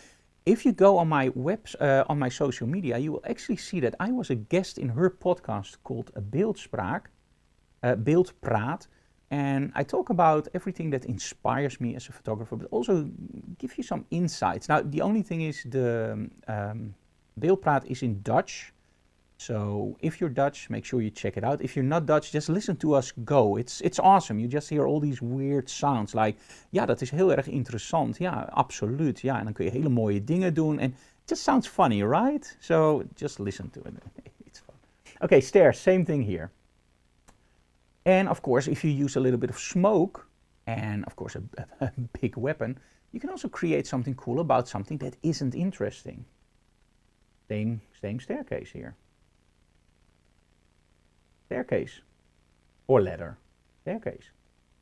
If you go on my on my social media, you will actually see that I was a guest in her podcast called Beeldpraat. And I talk about everything that inspires me as a photographer, but also give you some insights. Now, the only thing is the Beeldpraat is in Dutch. So if you're Dutch, make sure you check it out. If you're not Dutch, just listen to us go. It's awesome. You just hear all these weird sounds. Like, ja, dat is heel erg interessant. Ja, absoluut. Ja, en dan kun je hele mooie dingen doen. And it just sounds funny, right? So just listen to it. It's fun. Okay, stairs, same thing here. And of course, if you use a little bit of smoke and of course a big weapon, you can also create something cool about something that isn't interesting. Same staircase here. Staircase or ladder. Staircase.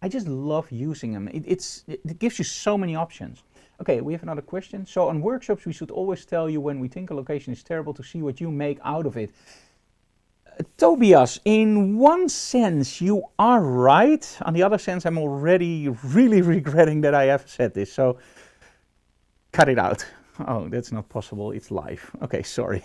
I just love using them. It gives you so many options. Okay, we have another question. So on workshops, we should always tell you when we think a location is terrible to see what you make out of it. Tobias, in one sense you are right. On the other sense, I'm already really regretting that I have said this. So cut it out. Oh, that's not possible. It's live. Okay, sorry.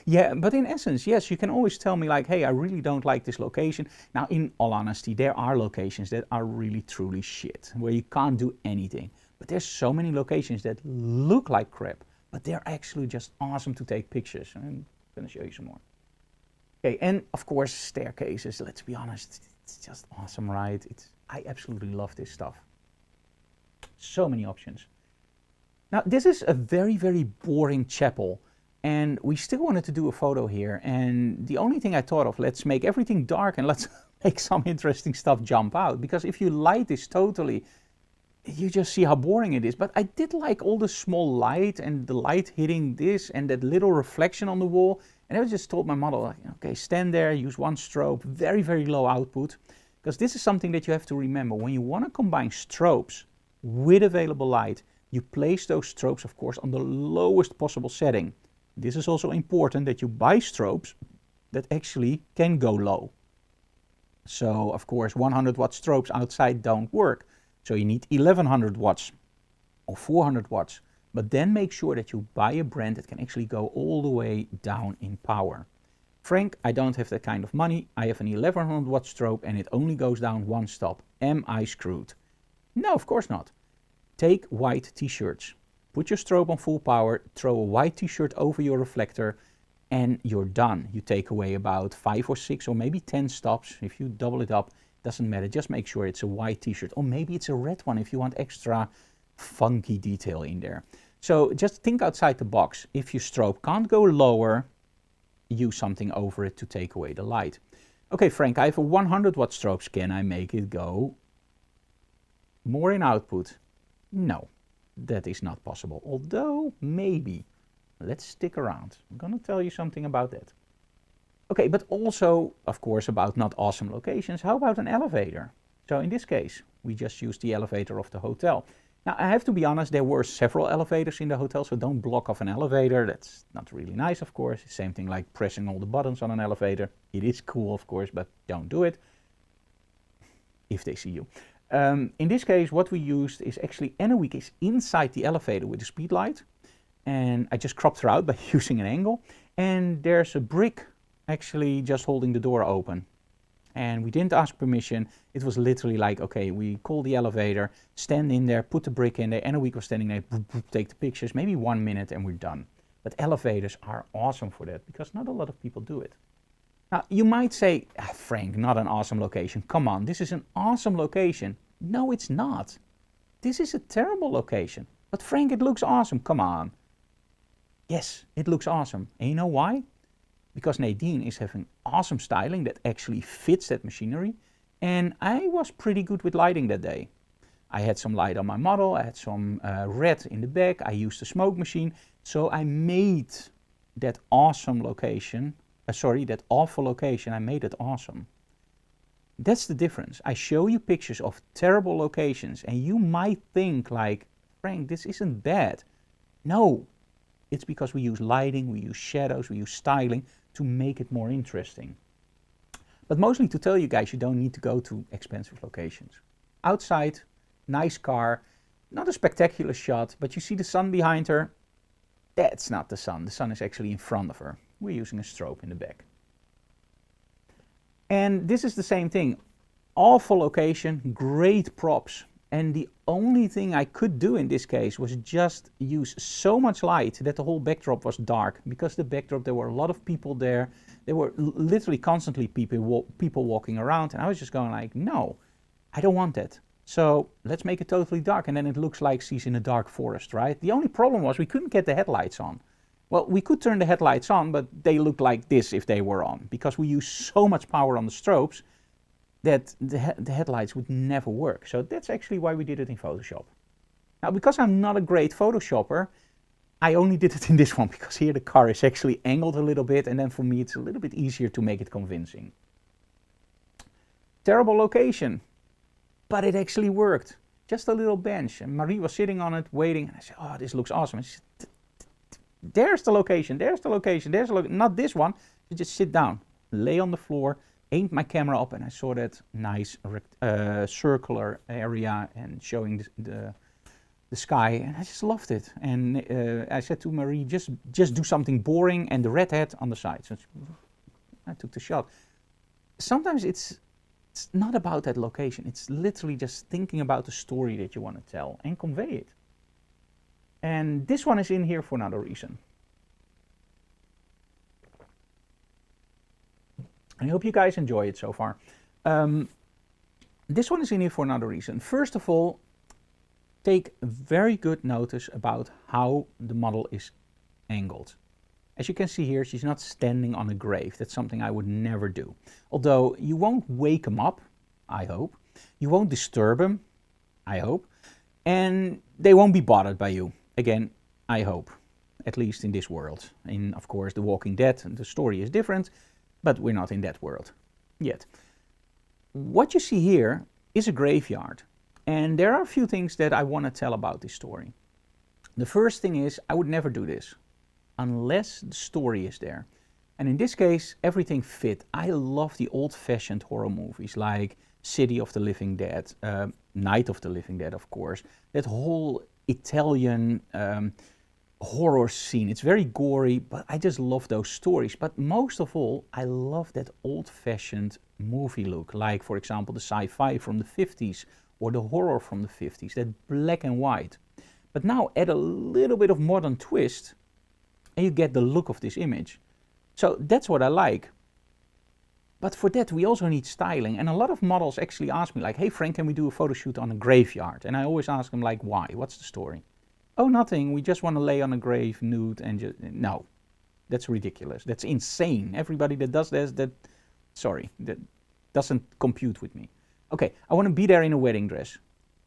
Yeah, but in essence, yes, you can always tell me like, hey, I really don't like this location. Now, in all honesty, there are locations that are really, truly shit, where you can't do anything. But there's so many locations that look like crap, but they're actually just awesome to take pictures. I'm going to show you some more. Okay, and of course, staircases, let's be honest, it's just awesome, right? I absolutely love this stuff. So many options. Now, this is a very, very boring chapel, and we still wanted to do a photo here, and the only thing I thought of, let's make everything dark and let's make some interesting stuff jump out, because if you light this totally, you just see how boring it is. But I did like all the small light and the light hitting this and that little reflection on the wall. And I just told my model, like, okay, stand there, use one strobe, very, very low output. Because this is something that you have to remember. When you want to combine strobes with available light, you place those strobes, of course, on the lowest possible setting. This is also important that you buy strobes that actually can go low. So, of course, 100 watt strobes outside don't work. So you need 1100 watts or 400 watts. But then make sure that you buy a brand that can actually go all the way down in power. Frank, I don't have that kind of money. I have an 1100 watt strobe and it only goes down one stop. Am I screwed? No, of course not. Take white t-shirts. Put your strobe on full power, throw a white t-shirt over your reflector, and you're done. You take away about 5 or 6 or maybe 10 stops. If you double it up, doesn't matter. Just make sure it's a white t-shirt, or maybe it's a red one if you want extra funky detail in there. So just think outside the box. If your strobe can't go lower, use something over it to take away the light. Okay, Frank, I have a 100 watt strobe. Can I make it go more in output? No, that is not possible. Although, maybe. Let's stick around. I'm going to tell you something about that. Okay, but also, of course, about not awesome locations. How about an elevator? So in this case, we just used the elevator of the hotel. Now, I have to be honest, there were several elevators in the hotel, so don't block off an elevator. That's not really nice, of course. Same thing like pressing all the buttons on an elevator. It is cool, of course, but don't do it if they see you. In this case, what we used is actually Emmeloord is inside the elevator with a speed light. And I just cropped her out by using an angle. And there's a brick actually just holding the door open. And we didn't ask permission. It was literally like, okay, we call the elevator, stand in there, put the brick in there, and a week was standing there, take the pictures, maybe 1 minute and we're done. But elevators are awesome for that because not a lot of people do it. Now, you might say, Frank, not an awesome location. Come on, this is an awesome location. No, it's not. This is a terrible location. But Frank, it looks awesome. Come on. Yes, it looks awesome. And you know why? Because Nadine is having awesome styling that actually fits that machinery. And I was pretty good with lighting that day. I had some light on my model, I had some red in the back, I used a smoke machine. So I made that awesome location, that awful location, I made it awesome. That's the difference. I show you pictures of terrible locations and you might think like, Frank, this isn't bad. No, it's because we use lighting, we use shadows, we use styling to make it more interesting. But mostly to tell you guys, you don't need to go to expensive locations. Outside, nice car, not a spectacular shot, but you see the sun behind her. That's not the sun. The sun is actually in front of her. We're using a strobe in the back. And this is the same thing. Awful location, great props. And the only thing I could do in this case was just use so much light that the whole backdrop was dark. Because the backdrop, there were a lot of people there. There were literally constantly people walking around. And I was just going like, no, I don't want that. So let's make it totally dark. And then it looks like she's in a dark forest, right? The only problem was we couldn't get the headlights on. Well, we could turn the headlights on, but they looked like this if they were on. Because we use so much power on the strobes that the headlights would never work. So that's actually why we did it in Photoshop. Now, because I'm not a great Photoshopper, I only did it in this one, because here the car is actually angled a little bit, and then for me it's a little bit easier to make it convincing. Terrible location, but it actually worked. Just a little bench, and Marie was sitting on it waiting, and I said, oh, this looks awesome. And she said, there's the location, there's the location, there's the location, not this one. You just sit down, lay on the floor, aimed my camera up, and I saw that nice circular area and showing the sky, and I just loved it. And I said to Marie, just do something boring and the red hat on the side. So I took the shot. Sometimes it's not about that location. It's literally just thinking about the story that you want to tell and convey it. And this one is in here for another reason. I hope you guys enjoy it so far. This one is in here for another reason. First of all, take very good notice about how the model is angled. As you can see here, she's not standing on a grave. That's something I would never do. Although you won't wake him up, I hope. You won't disturb him, I hope. And they won't be bothered by you. Again, I hope. At least in this world. In, of course, The Walking Dead, the story is different. But we're not in that world yet. What you see here is a graveyard. And there are a few things that I want to tell about this story. The first thing is, I would never do this unless the story is there. And in this case, everything fit. I love the old-fashioned horror movies like City of the Living Dead, Night of the Living Dead, of course. That whole Italian horror scene. It's very gory, but I just love those stories. But most of all, I love that old-fashioned movie look, like for example the sci-fi from the 50s or the horror from the 50s, that black and white. But now add a little bit of modern twist and you get the look of this image. So that's what I like. But for that we also need styling, and a lot of models actually ask me like, hey Frank, can we do a photo shoot on a graveyard? And I always ask them like, why? What's the story? Oh, nothing, we just want to lay on a grave nude and just... No, that's ridiculous. That's insane. Everybody that does this, that doesn't compute with me. Okay, I want to be there in a wedding dress.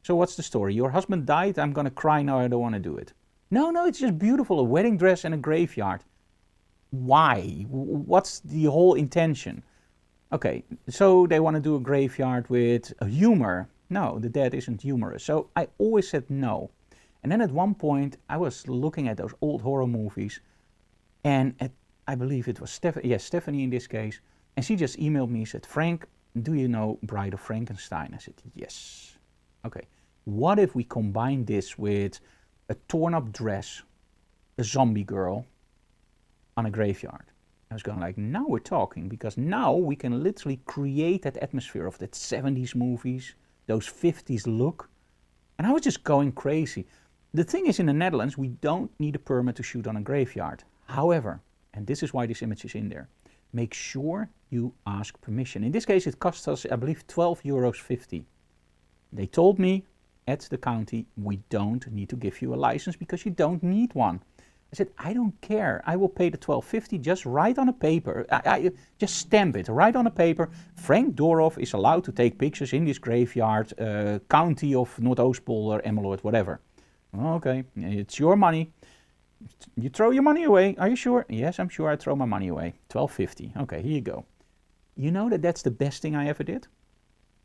So what's the story? Your husband died, I'm going to cry now, I don't want to do it. No, no, it's just beautiful, a wedding dress and a graveyard. Why? What's the whole intention? Okay, so they want to do a graveyard with a humor. No, the dead isn't humorous. So I always said no. And then at one point, I was looking at those old horror movies, and I believe it was Stephanie in this case, and she just emailed me and said, Frank, do you know Bride of Frankenstein? I said, yes. Okay, what if we combine this with a torn up dress, a zombie girl on a graveyard? I was going like, now we're talking, because now we can literally create that atmosphere of that 70s movies, those 50s look. And I was just going crazy. The thing is, in the Netherlands, we don't need a permit to shoot on a graveyard. However, and this is why this image is in there, make sure you ask permission. In this case, it cost us, I believe, €12.50. They told me at the county, we don't need to give you a license because you don't need one. I said, I don't care. I will pay the $12.50. Just write on a paper. Just stamp it. Write on a paper. Frank Dorhoff is allowed to take pictures in this graveyard, county of Noordoostpolder, Emmeloord, whatever. Okay, it's your money. You throw your money away. Are you sure? Yes, I'm sure I throw my money away. $12.50. Okay, here you go. You know that that's the best thing I ever did?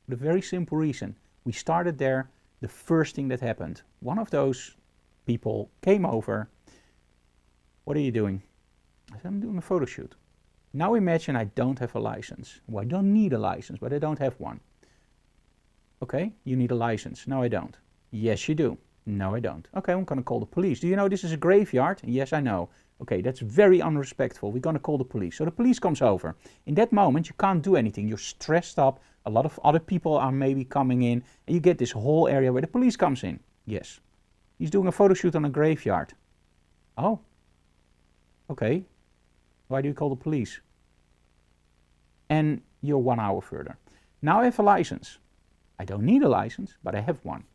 For the very simple reason. We started there. The first thing that happened, one of those people came over. What are you doing? I said, I'm doing a photo shoot. Now imagine I don't have a license. Well, I don't need a license, but I don't have one. Okay, you need a license. No, I don't. Yes, you do. No, I don't. Okay, I'm going to call the police. Do you know this is a graveyard? Yes, I know. Okay, that's very unrespectful. We're going to call the police. So the police comes over. In that moment, you can't do anything. You're stressed up. A lot of other people are maybe coming in. And you get this whole area where the police comes in. Yes. He's doing a photo shoot on a graveyard. Oh. Okay. Why do you call the police? And you're 1 hour further. Now I have a license. I don't need a license, but I have one.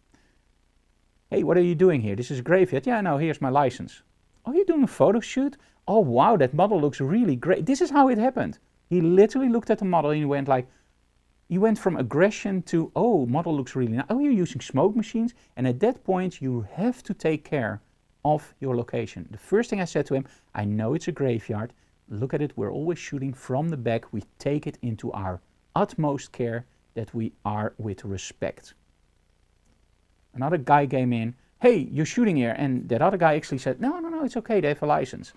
Hey, what are you doing here? This is a graveyard. Yeah, no, here's my license. Oh, you're doing a photo shoot? Oh, wow, that model looks really great. This is how it happened. He literally looked at the model and he went like, you went from aggression to, oh, model looks really nice. Oh, you're using smoke machines. And at that point, you have to take care of your location. The first thing I said to him, I know it's a graveyard. Look at it. We're always shooting from the back. We take it into our utmost care that we are with respect. Another guy came in, hey, you're shooting here. And that other guy actually said, no, it's okay. They have a license.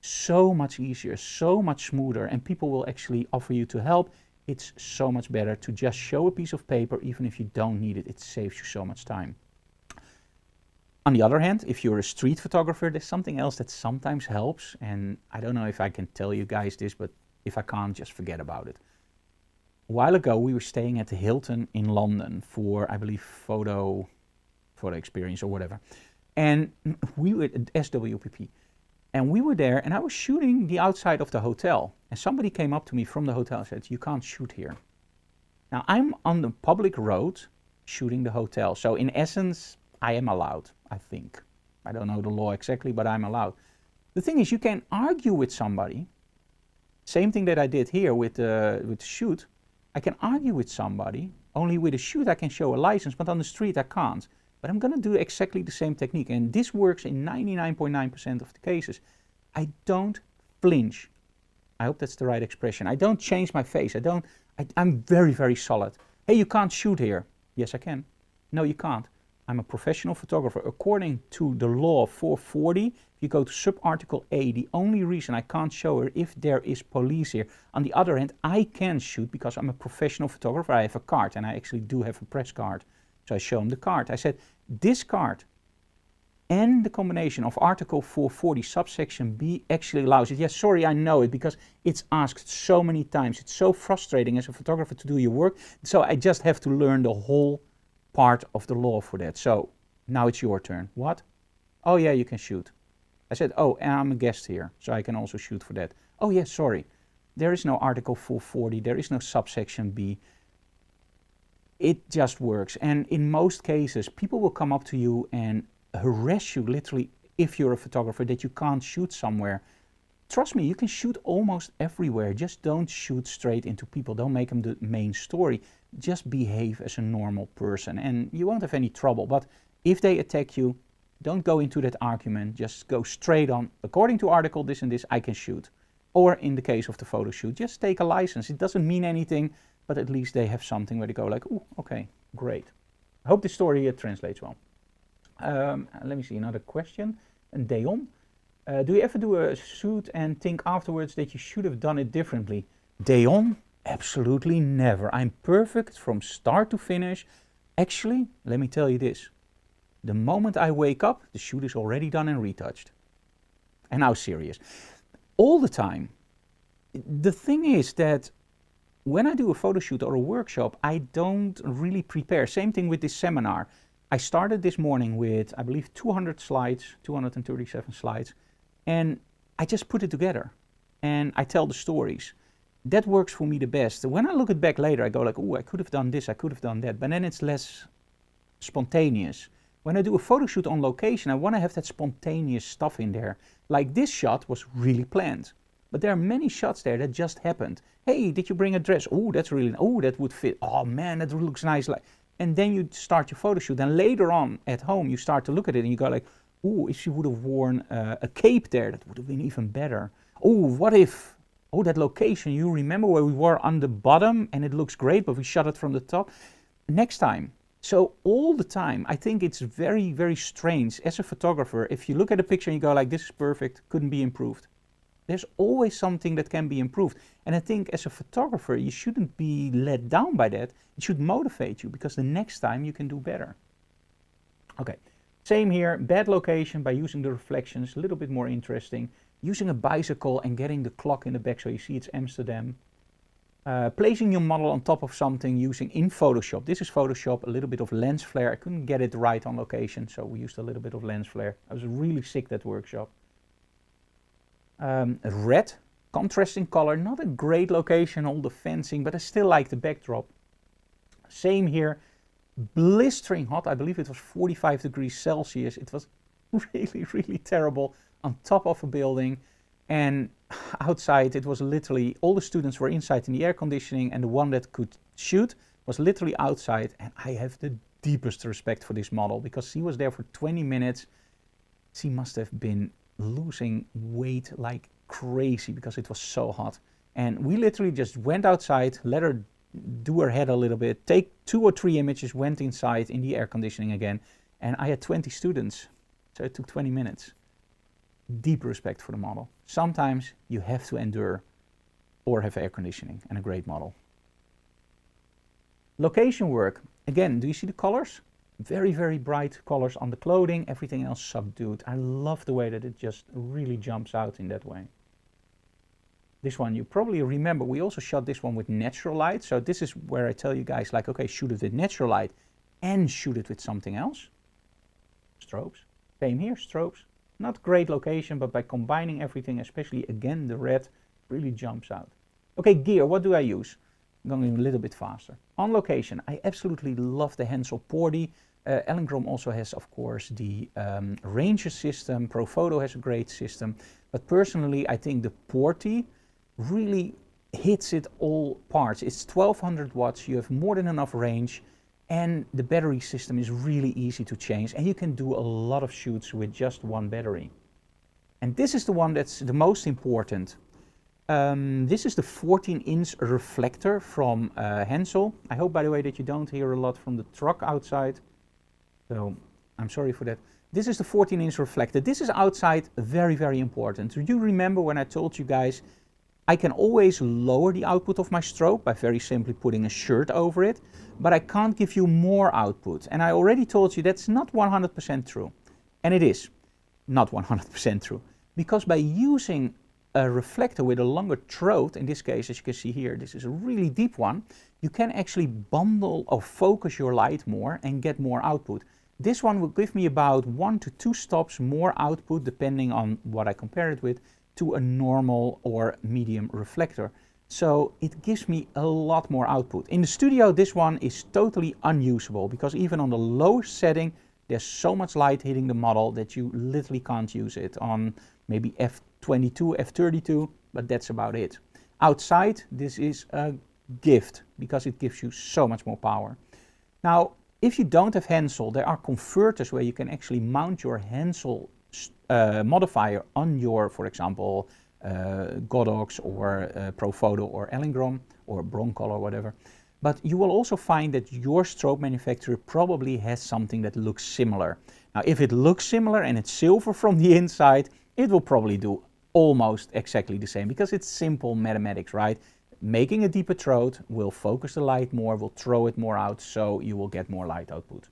So much easier, so much smoother. And people will actually offer you to help. It's so much better to just show a piece of paper, even if you don't need it. It saves you so much time. On the other hand, if you're a street photographer, there's something else that sometimes helps. And I don't know if I can tell you guys this, but if I can't, just forget about it. A while ago, we were staying at the Hilton in London for, I believe, photo experience or whatever. And we were at SWPP. And we were there, and I was shooting the outside of the hotel. And somebody came up to me from the hotel and said, you can't shoot here. Now, I'm on the public road shooting the hotel. So in essence, I am allowed, I think. I don't know the law exactly, but I'm allowed. The thing is, you can argue with somebody. Same thing that I did here with the shoot. I can argue with somebody. Only with a shoot I can show a license, but on the street I can't. But I'm going to do exactly the same technique. And this works in 99.9% of the cases. I don't flinch. I hope that's the right expression. I don't change my face. I'm very, very solid. Hey, you can't shoot here. Yes, I can. No, you can't. I'm a professional photographer. According to the law 440, if you go to sub-article A, the only reason I can't show her if there is police here. On the other hand, I can shoot because I'm a professional photographer. I have a card, and I actually do have a press card. So I show him the card. I said, this card and the combination of article 440 subsection B actually allows it. Yes, sorry, I know it because it's asked so many times. It's so frustrating as a photographer to do your work. So I just have to learn the whole part of the law for that. So now it's your turn. What? Oh yeah, you can shoot. I said, oh, and I'm a guest here, so I can also shoot for that. Oh yeah, sorry. There is no article 440. There is no subsection B. It just works. And in most cases, people will come up to you and harass you literally if you're a photographer that you can't shoot somewhere. Trust me, you can shoot almost everywhere. Just don't shoot straight into people. Don't make them the main story. Just behave as a normal person and you won't have any trouble. But if they attack you, Don't go into that argument, just go straight on, according to article this and this, I can shoot. Or in the case of the photo shoot, just take a license. It doesn't mean anything, but at least they have something where they go like, oh, okay, great. I hope this story translates well. Let me see, another question. And Deon, do you ever do a shoot and think afterwards that you should have done it differently? Deon, absolutely never. I'm perfect from start to finish. Actually, let me tell you this. The moment I wake up, the shoot is already done and retouched. And now serious. All the time. The thing is that when I do a photo shoot or a workshop, I don't really prepare. Same thing with this seminar. I started this morning with, I believe, 200 slides, 237 slides, and I just put it together and I tell the stories. That works for me the best. When I look it back later, I go like, oh, I could have done this, I could have done that, but then it's less spontaneous. When I do a photo shoot on location, I want to have that spontaneous stuff in there. Like this shot was really planned, but there are many shots there that just happened. Hey, did you bring a dress? Oh, that's really, oh, that would fit. Oh man, that looks nice. Like, and then you start your photo shoot, and later on at home, you start to look at it and you go like, oh, if she would have worn a cape there, that would have been even better. Oh, what if, oh, that location, you remember where we were on the bottom and it looks great, but we shot it from the top? Next time. So all the time, I think it's very, very strange as a photographer. If you look at a picture and you go like, this is perfect, couldn't be improved. There's always something that can be improved. And I think as a photographer, you shouldn't be let down by that. It should motivate you because the next time you can do better. Okay, same here, bad location by using the reflections, a little bit more interesting. Using a bicycle and getting the clock in the back so you see it's Amsterdam. Placing your model on top of something using in Photoshop. This is Photoshop, a little bit of lens flare. I couldn't get it right on location, so we used a little bit of lens flare. I was really sick that workshop. Red, contrasting color, not a great location, all the fencing, but I still like the backdrop. Same here, blistering hot. I believe it was 45 degrees Celsius. It was really, really terrible on top of a building. And outside it was literally, all the students were inside in the air conditioning and the one that could shoot was literally outside. And I have the deepest respect for this model because she was there for 20 minutes. She must have been losing weight like crazy because it was so hot. And we literally just went outside, let her do her head a little bit, take 2 or 3 images, went inside in the air conditioning again. And I had 20 students, so it took 20 minutes. Deep respect for the model. Sometimes you have to endure or have air conditioning and a great model. Location work. Again, do you see the colors? Very, very bright colors on the clothing, everything else subdued. I love the way that it just really jumps out in that way. This one you probably remember, we also shot this one with natural light. So this is where I tell you guys like, okay, shoot it with natural light and shoot it with something else. Strobes. Same here, strobes. Not great location, but by combining everything, especially again the red, really jumps out. Okay, gear, what do I use? I'm going a little bit faster. On location, I absolutely love the Hensel Porty. Ellengrom also has, of course, the Ranger system. Profoto has a great system. But personally, I think the Porty really hits it all parts. It's 1200 watts, you have more than enough range. And the battery system is really easy to change and you can do a lot of shoots with just one battery. And this is the one that's the most important. This is the 14-inch reflector from Hensel. I hope, by the way, that you don't hear a lot from the truck outside. So I'm sorry for that. This is the 14-inch reflector. This is outside very, very important. Do you remember when I told you guys I can always lower the output of my strobe by very simply putting a shirt over it, but I can't give you more output. And I already told you that's not 100% true. And it is not 100% true. Because by using a reflector with a longer throat, in this case, as you can see here, this is a really deep one, you can actually bundle or focus your light more and get more output. This one will give me about 1 to 2 stops more output, depending on what I compare it with, to a normal or medium reflector. So it gives me a lot more output. In the studio, this one is totally unusable because even on the lowest setting, there's so much light hitting the model that you literally can't use it on maybe f22, f32, but that's about it. Outside, this is a gift because it gives you so much more power. Now, If you don't have Hansel, there are converters where you can actually mount your Hansel modifier on your, for example, Godox or Profoto or Elingron or Broncolor or whatever. But you will also find that your strobe manufacturer probably has something that looks similar. Now, if it looks similar and it's silver from the inside, it will probably do almost exactly the same because it's simple mathematics, right? Making a deeper throat will focus the light more, will throw it more out, so you will get more light output.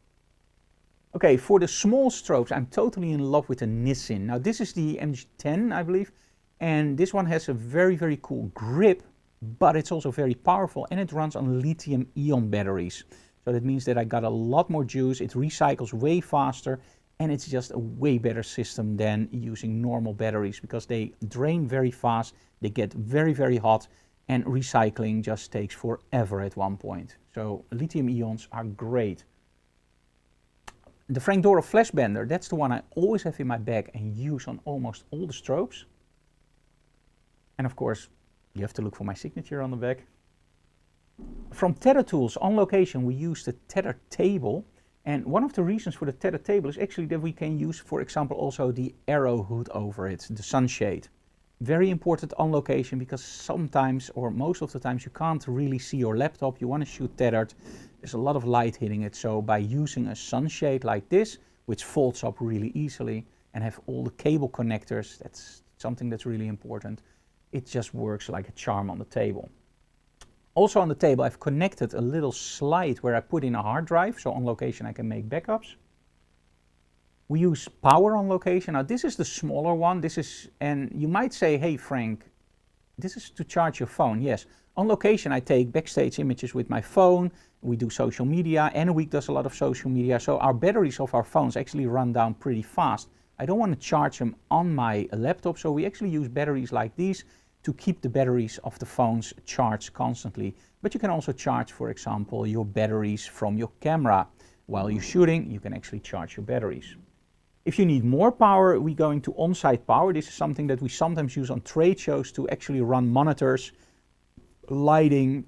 Okay, for the small strobes, I'm totally in love with the Nissin. Now, this is the MG10, I believe, and this one has a very, very cool grip, but it's also very powerful, and it runs on lithium-ion batteries. So that means that I got a lot more juice, it recycles way faster, and it's just a way better system than using normal batteries because they drain very fast, they get very, very hot, and recycling just takes forever at one point. So lithium ions are great. The Frank Doro Flash Bender, that's the one I always have in my bag and use on almost all the strobes. And of course, you have to look for my signature on the back. From Tether Tools, on location, we use the Tether table. And one of the reasons for the Tether table is actually that we can use, for example, also the arrow hood over it, the sunshade. Very important on location because sometimes, or most of the times, you can't really see your laptop. You want to shoot tethered. There's a lot of light hitting it. So by using a sunshade like this, which folds up really easily and have all the cable connectors, that's something that's really important. It just works like a charm on the table. Also on the table, I've connected a little slide where I put in a hard drive. So on location, I can make backups. We use power on location. Now this is the smaller one. This is, and you might say, hey Frank, this is to charge your phone. Yes, on location I take backstage images with my phone. We do social media. Week does a lot of social media. So our batteries of our phones actually run down pretty fast. I don't want to charge them on my laptop. So we actually use batteries like these to keep the batteries of the phones charged constantly. But you can also charge, for example, your batteries from your camera. While you're shooting, you can actually charge your batteries. If you need more power, we go into on-site power. This is something that we sometimes use on trade shows to actually run monitors, lighting,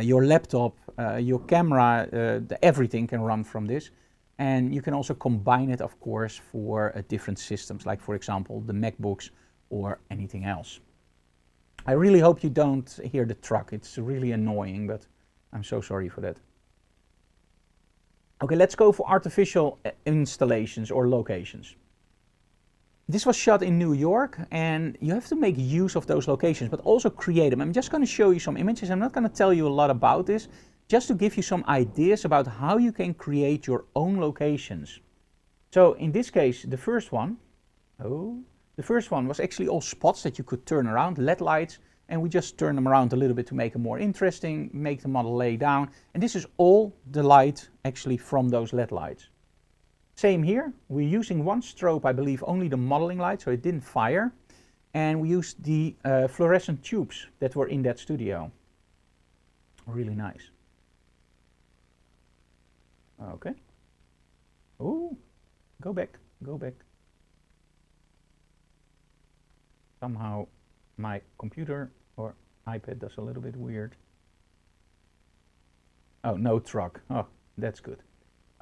your laptop, your camera, everything can run from this. And you can also combine it, of course, for different systems, like for example, the MacBooks or anything else. I really hope you don't hear the truck. It's really annoying, but I'm so sorry for that. Okay, let's go for artificial installations or locations. This was shot in New York, and you have to make use of those locations, but also create them. I'm just going to show you some images. I'm not going to tell you a lot about this, just to give you some ideas about how you can create your own locations. So in this case, the first one was actually all spots that you could turn around, LED lights, and we just turn them around a little bit to make them more interesting, make the model lay down. And this is all the light actually from those LED lights. Same here, we're using one strobe, I believe only the modeling light, so it didn't fire. And we used the fluorescent tubes that were in that studio. Really nice. Okay. Oh, go back, go back. Somehow my computer or iPad does a little bit weird. Oh, no truck. Oh, that's good.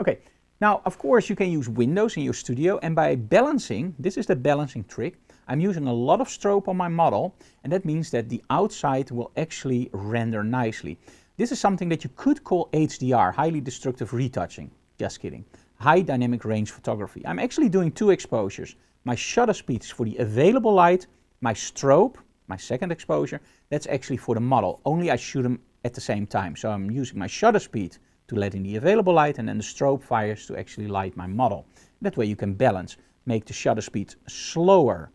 Okay, now of course you can use windows in your studio, and by balancing, this is the balancing trick, I'm using a lot of strobe on my model, and that means that the outside will actually render nicely. This is something that you could call HDR, highly destructive retouching. Just kidding. High dynamic range photography. I'm actually doing two exposures. My shutter speed is for the available light. My strobe, my second exposure, that's actually for the model. Only I shoot them at the same time. So I'm using my shutter speed to let in the available light, and then the strobe fires to actually light my model. That way you can balance. Make the shutter speed slower,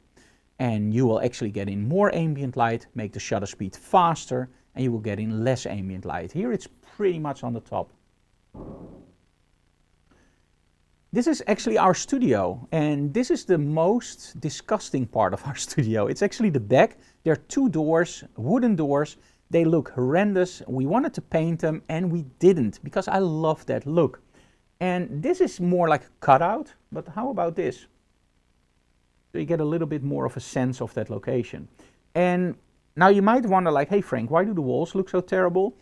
and you will actually get in more ambient light. Make the shutter speed faster, and you will get in less ambient light. Here it's pretty much on the top. This is actually our studio, and this is the most disgusting part of our studio. It's actually the back. There are two doors, wooden doors. They look horrendous. We wanted to paint them, and we didn't, because I love that look. And this is more like a cutout, but how about this? So you get a little bit more of a sense of that location. And now you might wonder, like, hey Frank, why do the walls look so terrible?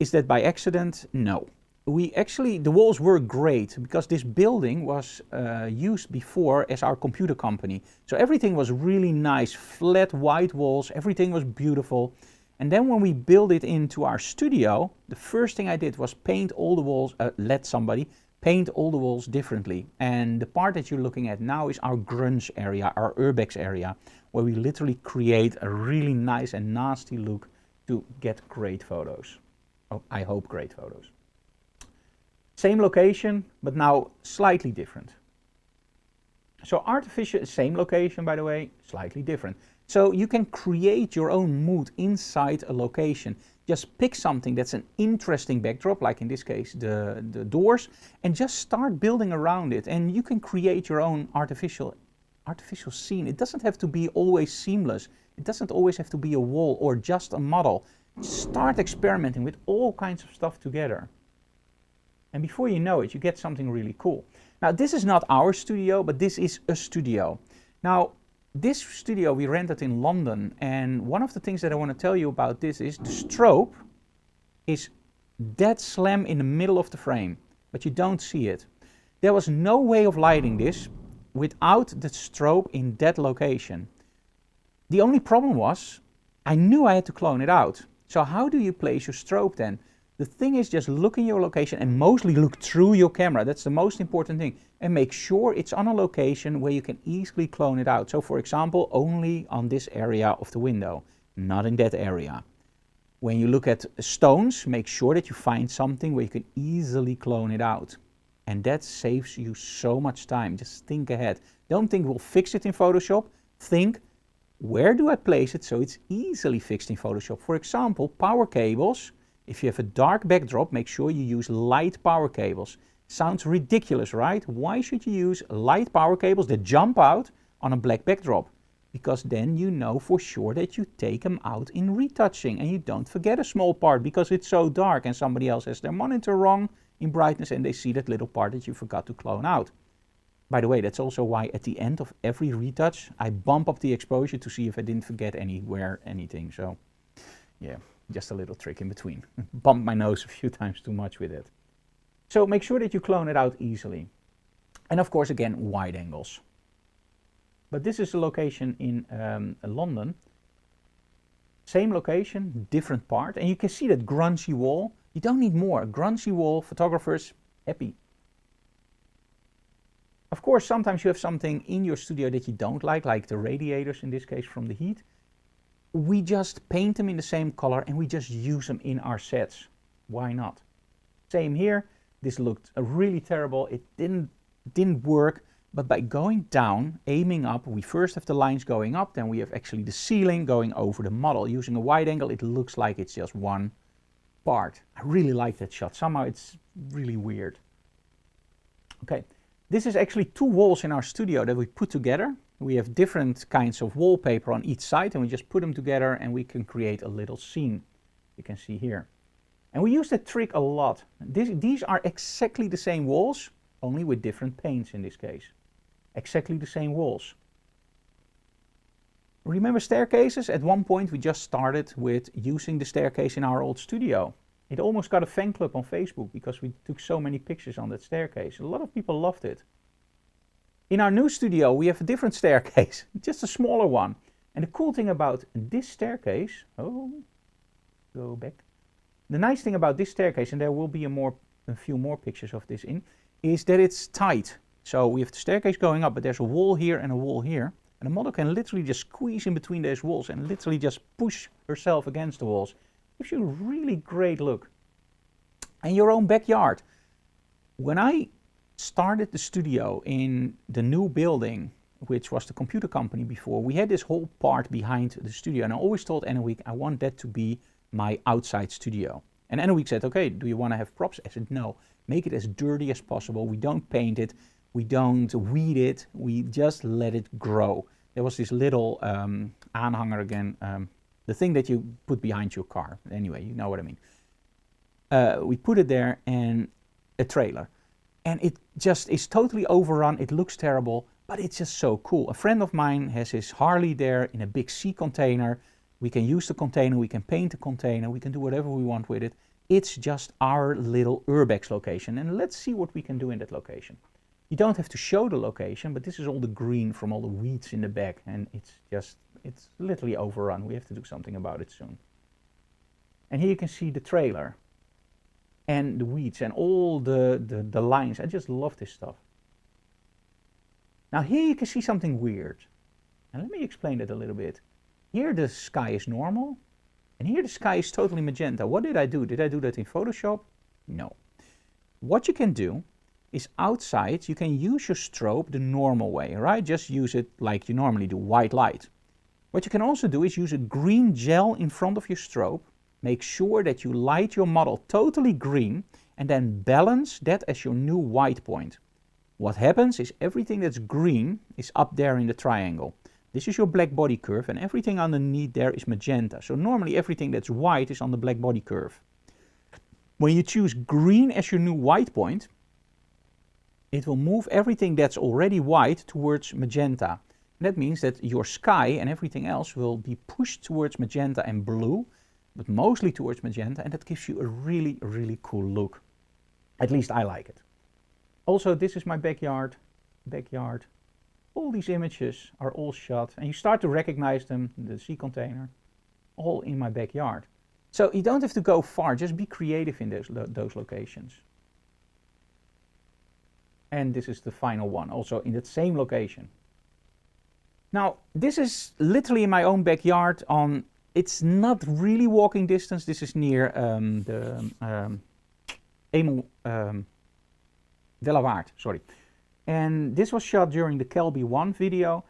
Is that by accident? No. the walls were great because this building was used before as our computer company. So everything was really nice, flat white walls, everything was beautiful. And then when we built it into our studio, the first thing I did was paint all the walls, let somebody paint all the walls differently. And the part that you're looking at now is our grunge area, our urbex area, where we literally create a really nice and nasty look to get great photos. Oh, I hope great photos. Same location, but now slightly different. So artificial, same location by the way, slightly different. So you can create your own mood inside a location. Just pick something that's an interesting backdrop, like in this case the doors, and just start building around it. And you can create your own artificial scene. It doesn't have to be always seamless. It doesn't always have to be a wall or just a model. Start experimenting with all kinds of stuff together. And before you know it, you get something really cool. Now, this is not our studio, but this is a studio. Now, this studio we rented in London, and one of the things that I want to tell you about this is the strobe is dead slam in the middle of the frame, but you don't see it. There was no way of lighting this without the strobe in that location. The only problem was, I knew I had to clone it out. So how do you place your strobe then? The thing is, just look in your location and mostly look through your camera. That's the most important thing. And make sure it's on a location where you can easily clone it out. So for example, only on this area of the window, not in that area. When you look at stones, make sure that you find something where you can easily clone it out. And that saves you so much time. Just think ahead. Don't think we'll fix it in Photoshop. Think, where do I place it so it's easily fixed in Photoshop? For example, power cables. If you have a dark backdrop, make sure you use light power cables. Sounds ridiculous, right? Why should you use light power cables that jump out on a black backdrop? Because then you know for sure that you take them out in retouching and you don't forget a small part because it's so dark and somebody else has their monitor wrong in brightness and they see that little part that you forgot to clone out. By the way, that's also why at the end of every retouch, I bump up the exposure to see if I didn't forget anywhere anything. So, yeah. Just a little trick in between. Bump my nose a few times too much with it. So make sure that you clone it out easily. And of course, again, wide angles. But this is a location in London. Same location, different part. And you can see that grungy wall. You don't need more. Grungy wall, photographers, happy. Of course, sometimes you have something in your studio that you don't like the radiators in this case from the heat. We just paint them in the same color and we just use them in our sets. Why not? Same here. This looked really terrible. It didn't work. But by going down, aiming up, we first have the lines going up, then we have actually the ceiling going over the model. Using a wide angle, it looks like it's just one part. I really like that shot. Somehow it's really weird. Okay, this is actually two walls in our studio that we put together. We have different kinds of wallpaper on each side and we just put them together and we can create a little scene. You can see here. And we use that trick a lot. These are exactly the same walls, only with different paints in this case. Exactly the same walls. Remember staircases? At one point we just started with using the staircase in our old studio. It almost got a fan club on Facebook because we took so many pictures on that staircase. A lot of people loved it. In our new studio, we have a different staircase, just a smaller one. And the cool thing about this staircase, go back. The nice thing about this staircase, and there will be a few more pictures of this in, is that it's tight. So we have the staircase going up, but there's a wall here and a wall here. And the model can literally just squeeze in between those walls and literally just push herself against the walls. Gives you a really great look. And your own backyard. When I started the studio in the new building, which was the computer company before, we had this whole part behind the studio, and I always told Anne-Week I want that to be my outside studio. And Anne-Week said, okay, do you want to have props? I said, no, make it as dirty as possible. We don't paint it, we don't weed it, we just let it grow. There was this little aanhanger again, the thing that you put behind your car. Anyway, you know what I mean. We put it there and a trailer. And it just is totally overrun. It looks terrible, but it's just so cool. A friend of mine has his Harley there in a big sea container. We can use the container, we can paint the container, we can do whatever we want with it. It's just our little urbex location. And let's see what we can do in that location. You don't have to show the location, but this is all the green from all the weeds in the back. And it's literally overrun. We have to do something about it soon. And here you can see the trailer and the weeds and all the lines. I just love this stuff. Now here you can see something weird. And let me explain that a little bit. Here the sky is normal. And here the sky is totally magenta. What did I do? Did I do that in Photoshop? No. What you can do is outside you can use your strobe the normal way, right? Just use it like you normally do, white light. What you can also do is use a green gel in front of your strobe. Make sure that you light your model totally green and then balance that as your new white point. What happens is everything that's green is up there in the triangle. This is your black body curve and everything underneath there is magenta. So normally everything that's white is on the black body curve. When you choose green as your new white point, it will move everything that's already white towards magenta. That means that your sky and everything else will be pushed towards magenta and blue, but mostly towards magenta, and that gives you a really, really cool look. At least I like it. Also, this is my backyard. All these images are all shot, and you start to recognize them, the sea container, all in my backyard. So you don't have to go far, just be creative in those locations. And this is the final one, also in that same location. Now, this is literally in my own backyard it's not really walking distance. This is near Emmeloord, sorry. And this was shot during the Kelby 1 video.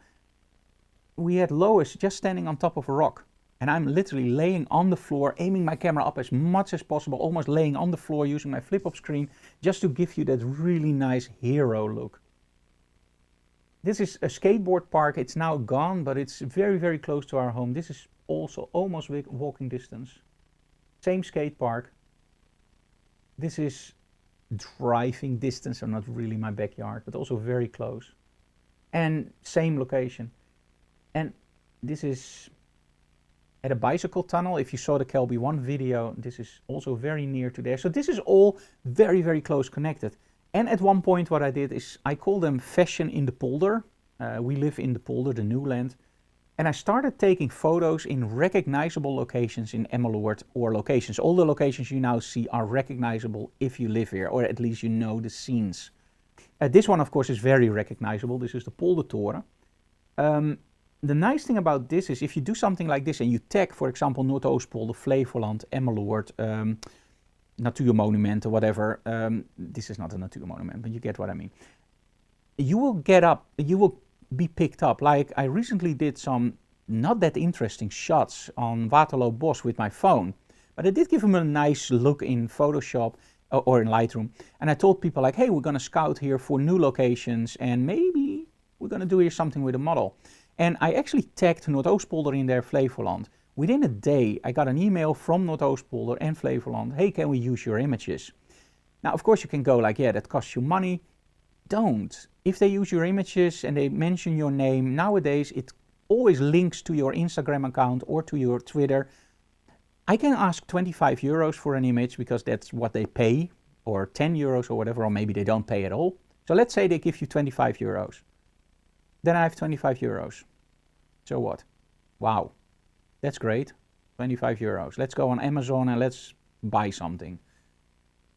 We had Lois just standing on top of a rock. And I'm literally laying on the floor, aiming my camera up as much as possible, almost laying on the floor using my flip-up screen, just to give you that really nice hero look. This is a skateboard park. It's now gone, but it's very, very close to our home. This is also almost walking distance. Same skate park. This is driving distance, so not really my backyard, but also very close. And same location. And this is at a bicycle tunnel. If you saw the Kelby 1 video, this is also very near to there. So this is all very, very close connected. And at one point what I did is I call them fashion in the polder. We live in the polder, the new land. And I started taking photos in recognizable locations in Emmeloord or locations. All the locations you now see are recognizable if you live here, or at least you know the scenes. This one, of course, is very recognizable. This is the Poldertoren. The nice thing about this is if you do something like this and you tag, for example, Noordoostpolder, Flevoland, Emmeloord, Natuurmonument or whatever. This is not a Natuurmonument, but you get what I mean. You will be picked up. Like I recently did some not that interesting shots on Waterloobos with my phone, but I did give them a nice look in Photoshop or in Lightroom. And I told people like, hey, we're going to scout here for new locations and maybe we're going to do here something with a model. And I actually tagged Noordoostpolder in there, Flevoland. Within a day, I got an email from Noordoostpolder and Flevoland. Hey, can we use your images? Now, of course, you can go like, yeah, that costs you money. Don't. If they use your images and they mention your name, nowadays it always links to your Instagram account or to your Twitter. I can ask 25 euros for an image because that's what they pay, or 10 euros or whatever, or maybe they don't pay at all. So let's say they give you 25 euros. Then I have 25 euros. So what? Wow. That's great, 25 euros. Let's go on Amazon and let's buy something.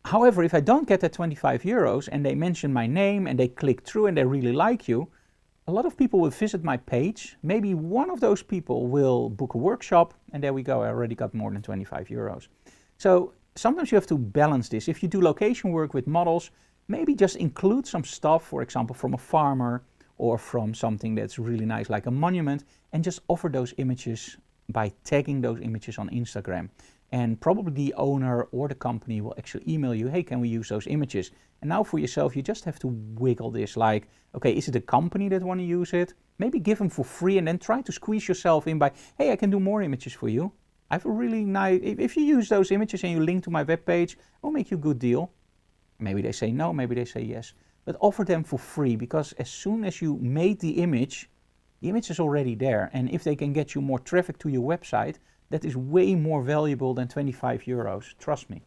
However, if I don't get that 25 euros and they mention my name and they click through and they really like you, a lot of people will visit my page. Maybe one of those people will book a workshop and there we go, I already got more than 25 euros. So sometimes you have to balance this. If you do location work with models, maybe just include some stuff, for example, from a farmer or from something that's really nice like a monument, and just offer those images by tagging those images on Instagram. And probably the owner or the company will actually email you, hey, can we use those images? And now for yourself, you just have to wiggle this like, okay, is it a company that want to use it? Maybe give them for free and then try to squeeze yourself in by, hey, I can do more images for you. I have a really nice, if you use those images and you link to my webpage, I'll make you a good deal. Maybe they say no, maybe they say yes. But offer them for free, because as soon as you made the image is already there. And if they can get you more traffic to your website, that is way more valuable than 25 euros. Trust me.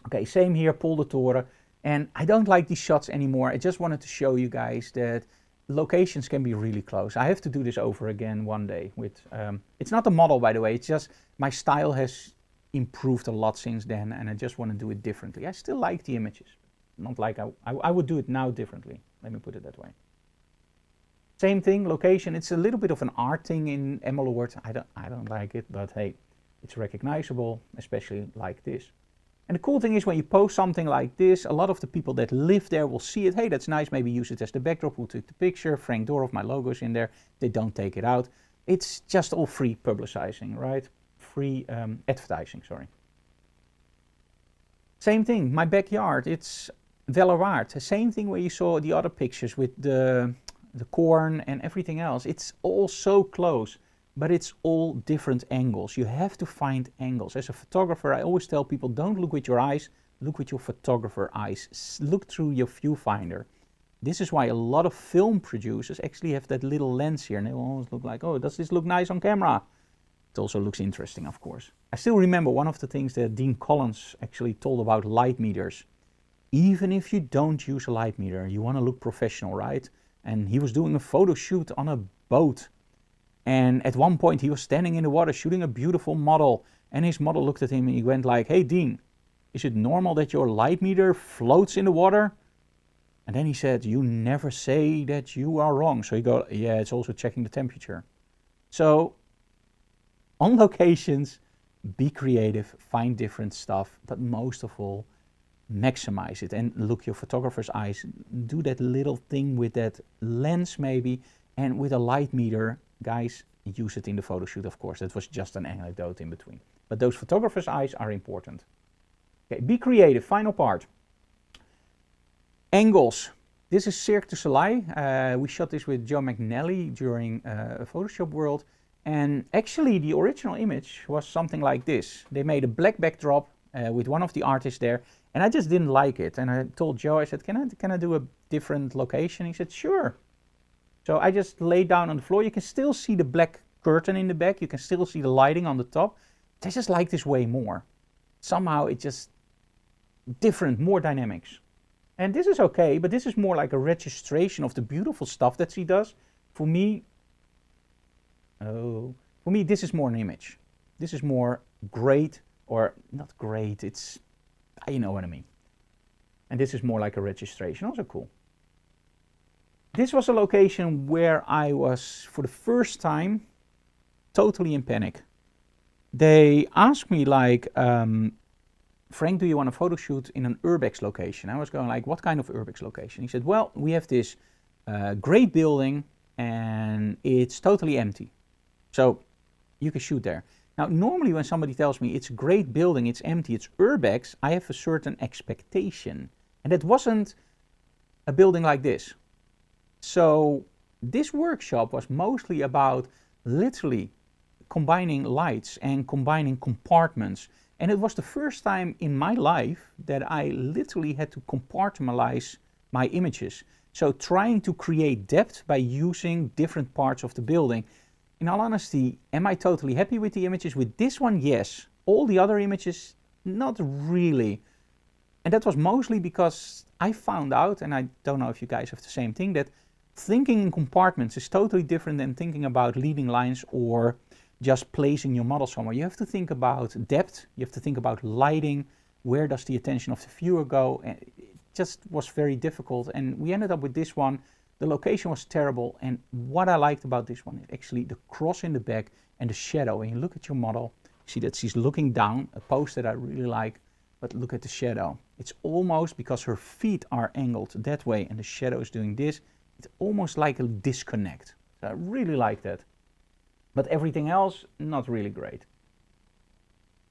Okay, same here, Pol de Toren. And I don't like these shots anymore. I just wanted to show you guys that locations can be really close. I have to do this over again one day with, it's not a model, by the way, it's just my style has improved a lot since then, and I just want to do it differently. I still like the images, not like I would do it now differently. Let me put it that way. Same thing, location. It's a little bit of an art thing in Emmeloord. I don't like it, but hey, it's recognizable, especially like this. And the cool thing is when you post something like this, a lot of the people that live there will see it. Hey, that's nice. Maybe use it as the backdrop. Who took the picture? Frank Dorff, my logo's in there. They don't take it out. It's just all free publicizing, right? Free advertising, sorry. Same thing, my backyard. It's Wellerwaard. The same thing where you saw the other pictures with the corn and everything else. It's all so close. But it's all different angles. You have to find angles. As a photographer, I always tell people, don't look with your eyes, look with your photographer eyes. Look through your viewfinder. This is why a lot of film producers actually have that little lens here, and they will always look like, oh, does this look nice on camera? It also looks interesting, of course. I still remember one of the things that Dean Collins actually told about light meters. Even if you don't use a light meter, you want to look professional, right? And he was doing a photo shoot on a boat. And at one point he was standing in the water shooting a beautiful model, and his model looked at him and he went like, hey Dean, is it normal that your light meter floats in the water? And then he said, you never say that you are wrong. So he go, yeah, it's also checking the temperature. So on locations, be creative, find different stuff, but most of all, maximize it and look your photographer's eyes. Do that little thing with that lens maybe, and with a light meter, guys, use it in the photo shoot, of course. That was just an anecdote in between. But those photographer's eyes are important. Okay, be creative, final part. Angles. This is Cirque du Soleil. We shot this with Joe McNally during a Photoshop World. And actually the original image was something like this. They made a black backdrop with one of the artists there. And I just didn't like it. And I told Joe, I said, can I do a different location? He said, sure. So I just laid down on the floor. You can still see the black curtain in the back. You can still see the lighting on the top. I just like this way more. Somehow it's just different, more dynamics. And this is okay, but this is more like a registration of the beautiful stuff that she does. For me, this is more an image. This is more great, or not great, it's, you know what I mean. And this is more like a registration, also cool. This was a location where I was, for the first time, totally in panic. They asked me like, Frank, do you want a photo shoot in an urbex location? I was going like, what kind of urbex location? He said, well, we have this great building and it's totally empty. So you can shoot there. Now, normally when somebody tells me it's a great building, it's empty, it's urbex, I have a certain expectation. And it wasn't a building like this. So this workshop was mostly about literally combining lights and combining compartments. And it was the first time in my life that I literally had to compartmentalize my images. So trying to create depth by using different parts of the building. In all honesty, am I totally happy with the images? With this one, yes. All the other images, not really. And that was mostly because I found out, and I don't know if you guys have the same thing, that thinking in compartments is totally different than thinking about leading lines or just placing your model somewhere. You have to think about depth, you have to think about lighting, where does the attention of the viewer go. And it just was very difficult, and we ended up with this one. The location was terrible, and what I liked about this one is actually the cross in the back and the shadow. When you look at your model, you see that she's looking down, a pose that I really like, but look at the shadow. It's almost, because her feet are angled that way and the shadow is doing this, it's almost like a disconnect. So I really like that. But everything else, not really great.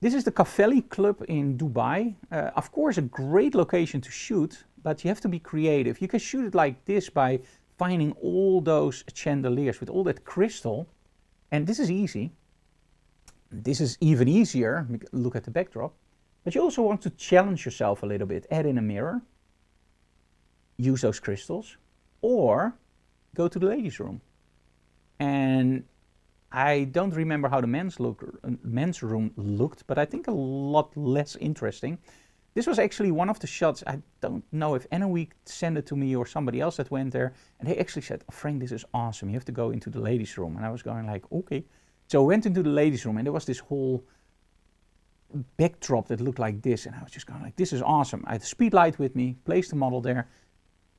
This is the Cavelli Club in Dubai. Of course, a great location to shoot, but you have to be creative. You can shoot it like this by finding all those chandeliers with all that crystal. And this is easy. This is even easier. Look at the backdrop. But you also want to challenge yourself a little bit. Add in a mirror. Use those crystals. Or go to the ladies' room. And I don't remember how the men's room looked, but I think a lot less interesting. This was actually one of the shots. I don't know if Emmeloord sent it to me or somebody else that went there. And they actually said, oh, Frank, this is awesome. You have to go into the ladies' room. And I was going like, okay. So I went into the ladies' room and there was this whole backdrop that looked like this. And I was just going like, this is awesome. I had the speed light with me, placed the model there,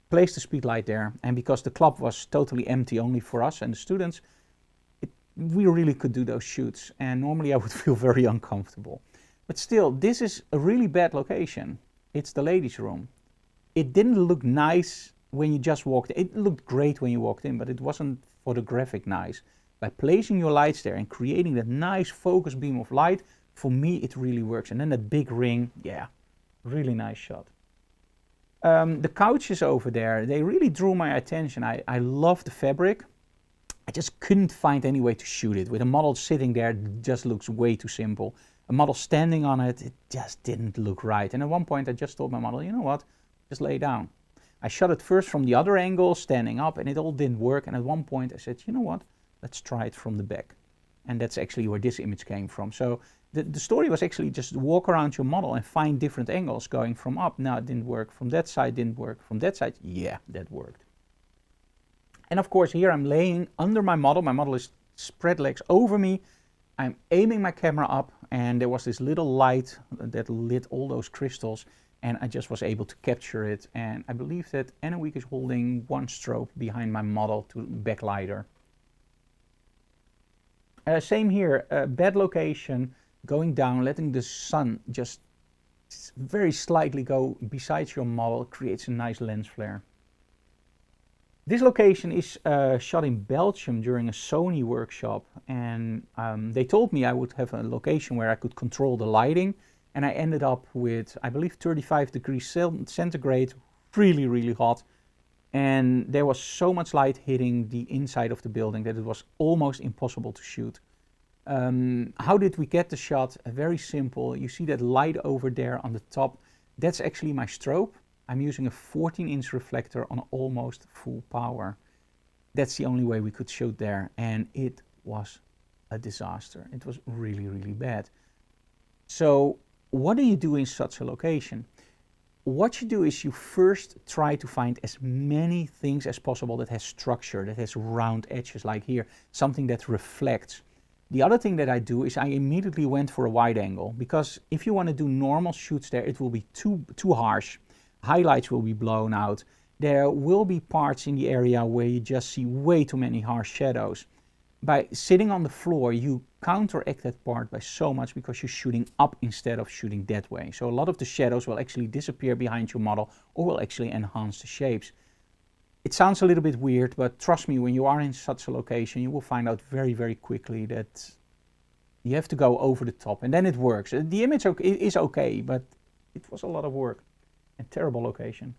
placed the speed light there. And because the club was totally empty only for us and the students, we really could do those shoots. And normally I would feel very uncomfortable. But still, this is a really bad location. It's the ladies' room. It didn't look nice when you just walked in. It looked great when you walked in, but it wasn't photographic nice. By placing your lights there and creating that nice focus beam of light, for me it really works. And then that big ring, yeah, really nice shot. The couches over there, they really drew my attention. I love the fabric. I just couldn't find any way to shoot it. With a model sitting there, it just looks way too simple. A model standing on it, it just didn't look right. And at one point I just told my model, you know what, just lay down. I shot it first from the other angle, standing up, and it all didn't work. And at one point I said, you know what, let's try it from the back. And that's actually where this image came from. So the story was actually just walk around your model and find different angles going from up. Now it didn't work, from that side didn't work, from that side, yeah, that worked. And of course here I'm laying under my model is spread legs over me. I'm aiming my camera up and there was this little light that lit all those crystals and I just was able to capture it. And I believe that Emmeloord is holding one strobe behind my model to backlight her. Same here, bad location, going down, letting the sun just very slightly go beside your model creates a nice lens flare. This location is shot in Belgium during a Sony workshop, and they told me I would have a location where I could control the lighting, and I ended up with, I believe, 35 degrees centigrade, really, really hot, and there was so much light hitting the inside of the building that it was almost impossible to shoot. How did we get the shot? Very simple. You see that light over there on the top? That's actually my strobe. I'm using a 14-inch reflector on almost full power. That's the only way we could shoot there, and it was a disaster. It was really, really bad. So what do you do in such a location? What you do is you first try to find as many things as possible that has structure, that has round edges, like here, something that reflects. The other thing that I do is I immediately went for a wide angle, because if you want to do normal shoots there, it will be too harsh. Highlights will be blown out. There will be parts in the area where you just see way too many harsh shadows. By sitting on the floor, you counteract that part by so much because you're shooting up instead of shooting that way. So a lot of the shadows will actually disappear behind your model or will actually enhance the shapes. It sounds a little bit weird, but trust me, when you are in such a location, you will find out very, very quickly that you have to go over the top, and then it works. The image is okay, but it was a lot of work. A terrible location.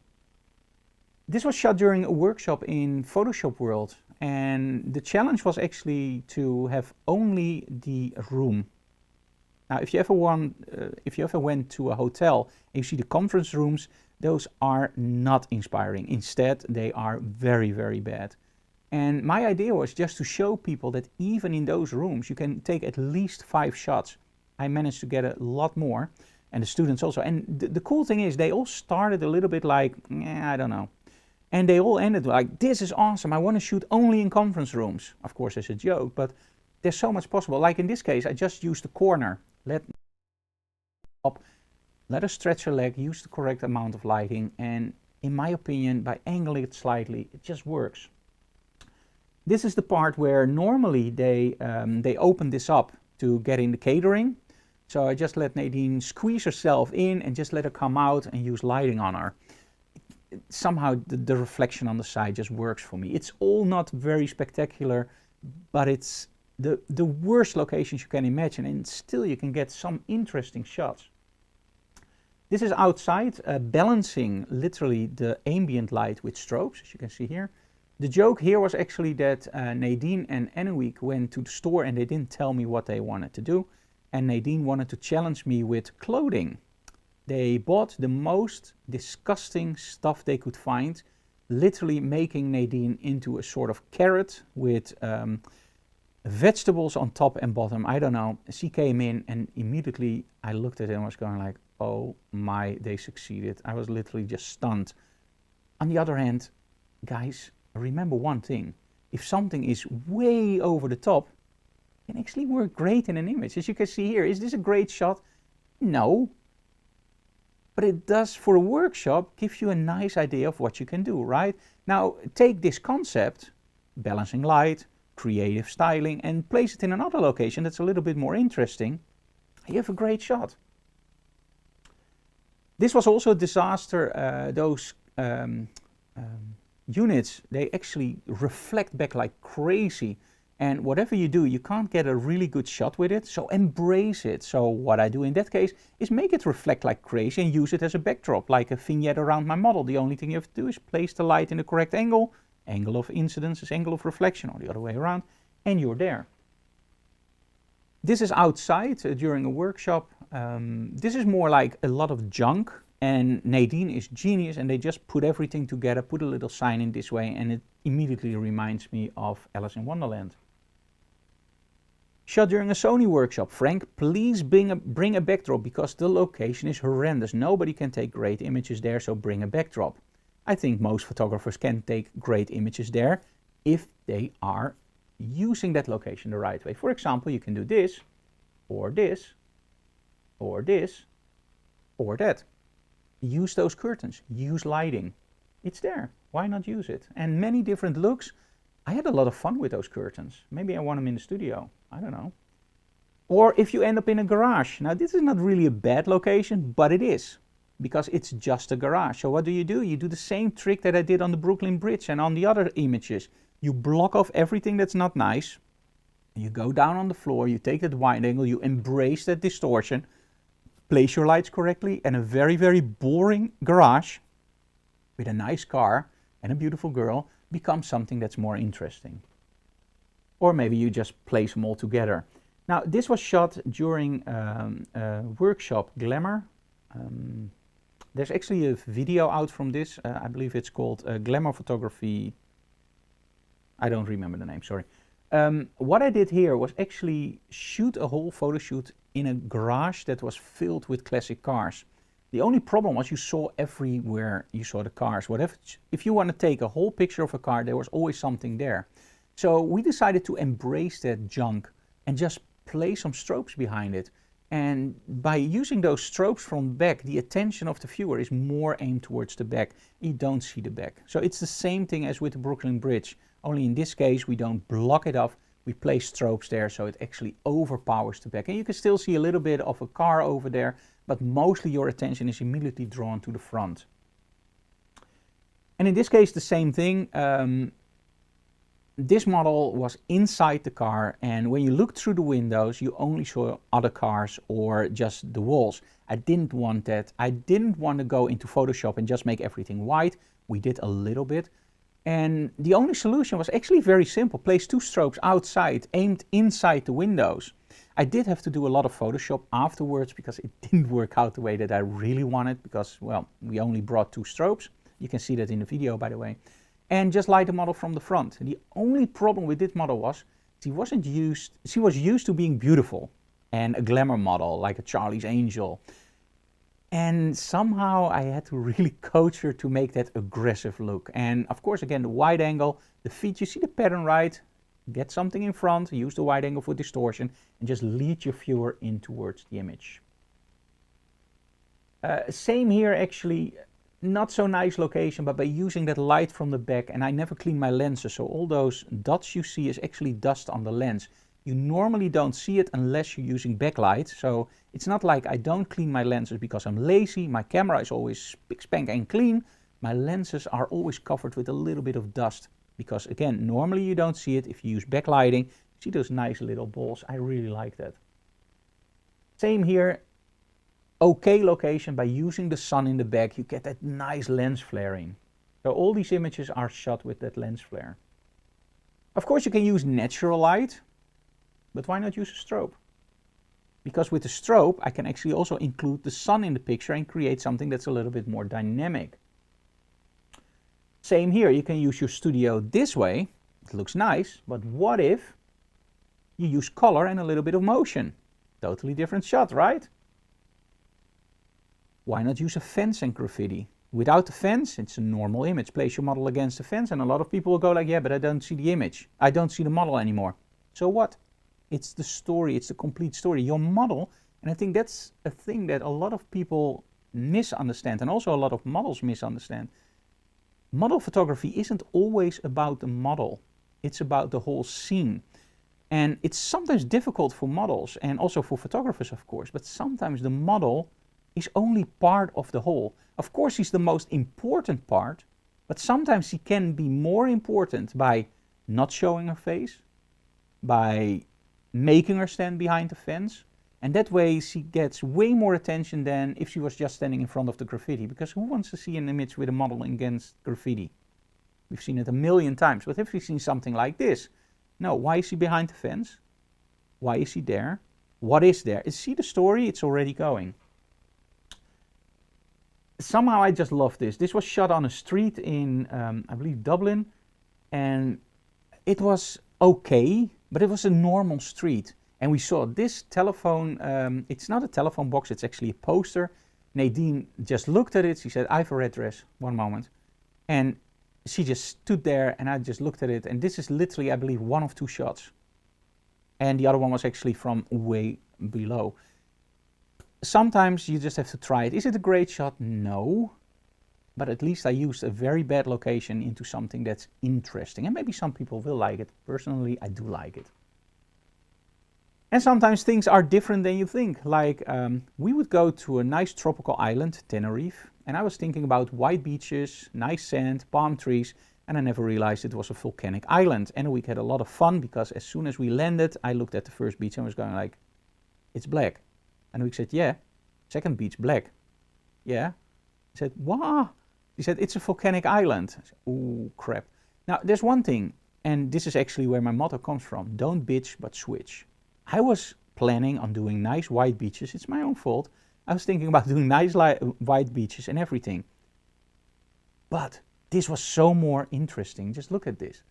This was shot during a workshop in Photoshop World, and the challenge was actually to have only the room. Now, if you ever went to a hotel and you see the conference rooms, those are not inspiring. Instead, they are very, very bad. And my idea was just to show people that even in those rooms, you can take at least 5 shots. I managed to get a lot more. And the students also. And the cool thing is they all started a little bit like, I don't know. And they all ended like, this is awesome. I want to shoot only in conference rooms. Of course, it's a joke, but there's so much possible. Like in this case, I just used the corner. Let her stretch her leg, use the correct amount of lighting. And in my opinion, by angling it slightly, it just works. This is the part where normally they open this up to get in the catering. So I just let Nadine squeeze herself in and just let her come out and use lighting on her. Somehow the reflection on the side just works for me. It's all not very spectacular, but it's the worst locations you can imagine, and still you can get some interesting shots. This is outside, balancing literally the ambient light with strobes, as you can see here. The joke here was actually that Nadine and Emmeloord went to the store and they didn't tell me what they wanted to do. And Nadine wanted to challenge me with clothing. They bought the most disgusting stuff they could find, literally making Nadine into a sort of carrot with vegetables on top and bottom. I don't know. She came in and immediately I looked at it and was going like, oh my, they succeeded. I was literally just stunned. On the other hand, guys, remember one thing. If something is way over the top, it can actually work great in an image. As you can see here, is this a great shot? No. But it does, for a workshop, gives you a nice idea of what you can do, right? Now, take this concept, balancing light, creative styling, and place it in another location that's a little bit more interesting. You have a great shot. This was also a disaster. Those units, they actually reflect back like crazy. And whatever you do, you can't get a really good shot with it, so embrace it. So what I do in that case is make it reflect like crazy and use it as a backdrop, like a vignette around my model. The only thing you have to do is place the light in the correct angle, angle of incidence is angle of reflection, or the other way around, and you're there. This is outside during a workshop. This is more like a lot of junk, and Nadine is genius, and they just put everything together, put a little sign in this way, and it immediately reminds me of Alice in Wonderland. Shot during a Sony workshop. Frank, please bring a backdrop because the location is horrendous. Nobody can take great images there, so bring a backdrop. I think most photographers can take great images there if they are using that location the right way. For example, you can do this, or this, or this, or that. Use those curtains, use lighting. It's there, why not use it? And many different looks. I had a lot of fun with those curtains. Maybe I want them in the studio, I don't know. Or if you end up in a garage. Now this is not really a bad location, but it is, because it's just a garage. So what do? You do the same trick that I did on the Brooklyn Bridge and on the other images. You block off everything that's not nice. You go down on the floor, you take that wide angle, you embrace that distortion, place your lights correctly, and a very, very boring garage with a nice car and a beautiful girl becomes something that's more interesting. Or maybe you just place them all together. Now, this was shot during a workshop, Glamour. There's actually a video out from this. I believe it's called Glamour Photography. I don't remember the name, sorry. What I did here was actually shoot a whole photo shoot in a garage that was filled with classic cars. The only problem was you saw everywhere, you saw the cars. If you want to take a whole picture of a car, there was always something there. So we decided to embrace that junk and just place some strobes behind it. And by using those strobes from back, the attention of the viewer is more aimed towards the back. You don't see the back. So it's the same thing as with the Brooklyn Bridge. Only in this case, we don't block it off. We place strobes there so it actually overpowers the back. And you can still see a little bit of a car over there, but mostly your attention is immediately drawn to the front. And in this case, the same thing. This model was inside the car, and when you looked through the windows, you only saw other cars or just the walls. I didn't want that. I didn't want to go into Photoshop and just make everything white. We did a little bit. And the only solution was actually very simple. Place two strobes outside, aimed inside the windows. I did have to do a lot of Photoshop afterwards because it didn't work out the way that I really wanted because, well, we only brought two strobes. You can see that in the video, by the way. And just light the model from the front. The only problem with this model was she was used to being beautiful and a glamour model, like a Charlie's Angel. And somehow I had to really coach her to make that aggressive look. And of course, again, the wide angle, the feet, you see the pattern right? Get something in front, use the wide angle for distortion, and just lead your viewer in towards the image. Same here, actually. Not so nice location, but by using that light from the back, and I never clean my lenses, so all those dots you see is actually dust on the lens. You normally don't see it unless you're using backlight, so it's not like I don't clean my lenses because I'm lazy. My camera is always spick, spank and clean. My lenses are always covered with a little bit of dust because, again, normally you don't see it. If you use backlighting, see those nice little balls. I really like that. Same here. Okay location, by using the sun in the back, you get that nice lens flaring. So all these images are shot with that lens flare. Of course, you can use natural light, but why not use a strobe? Because with the strobe, I can actually also include the sun in the picture and create something that's a little bit more dynamic. Same here, you can use your studio this way. It looks nice, but what if you use color and a little bit of motion? Totally different shot, right? Why not use a fence and graffiti? Without the fence, it's a normal image. Place your model against the fence and a lot of people will go like, yeah, but I don't see the image. I don't see the model anymore. So what? It's the story, it's the complete story. Your model, and I think that's a thing that a lot of people misunderstand and also a lot of models misunderstand. Model photography isn't always about the model. It's about the whole scene. And it's sometimes difficult for models and also for photographers, of course, but sometimes the model is only part of the whole. Of course, he's the most important part, but sometimes he can be more important by not showing her face, by making her stand behind the fence, and that way she gets way more attention than if she was just standing in front of the graffiti, because who wants to see an image with a model against graffiti? We've seen it a million times, but if we've seen something like this, no, why is she behind the fence? Why is she there? What is there? See the story? It's already going. Somehow I just love this. This was shot on a street in, I believe, Dublin, and it was okay, but it was a normal street. And we saw this telephone, it's not a telephone box, it's actually a poster. Nadine just looked at it, she said, I have a red dress, one moment. And she just stood there and I just looked at it, and this is literally, I believe, one of two shots. And the other one was actually from way below. Sometimes you just have to try it. Is it a great shot? No. But at least I used a very bad location into something that's interesting. And maybe some people will like it. Personally, I do like it. And sometimes things are different than you think. Like we would go to a nice tropical island, Tenerife. And I was thinking about white beaches, nice sand, palm trees. And I never realized it was a volcanic island. And we had a lot of fun because as soon as we landed, I looked at the first beach and was going like, it's black. And we said, yeah. Second beach, black. Yeah. I said, wow. He said, it's a volcanic island. I said, ooh, crap. Now, there's one thing, and this is actually where my motto comes from. Don't bitch, but switch. I was planning on doing nice white beaches. It's my own fault. I was thinking about doing nice white beaches and everything. But this was so more interesting. Just look at this.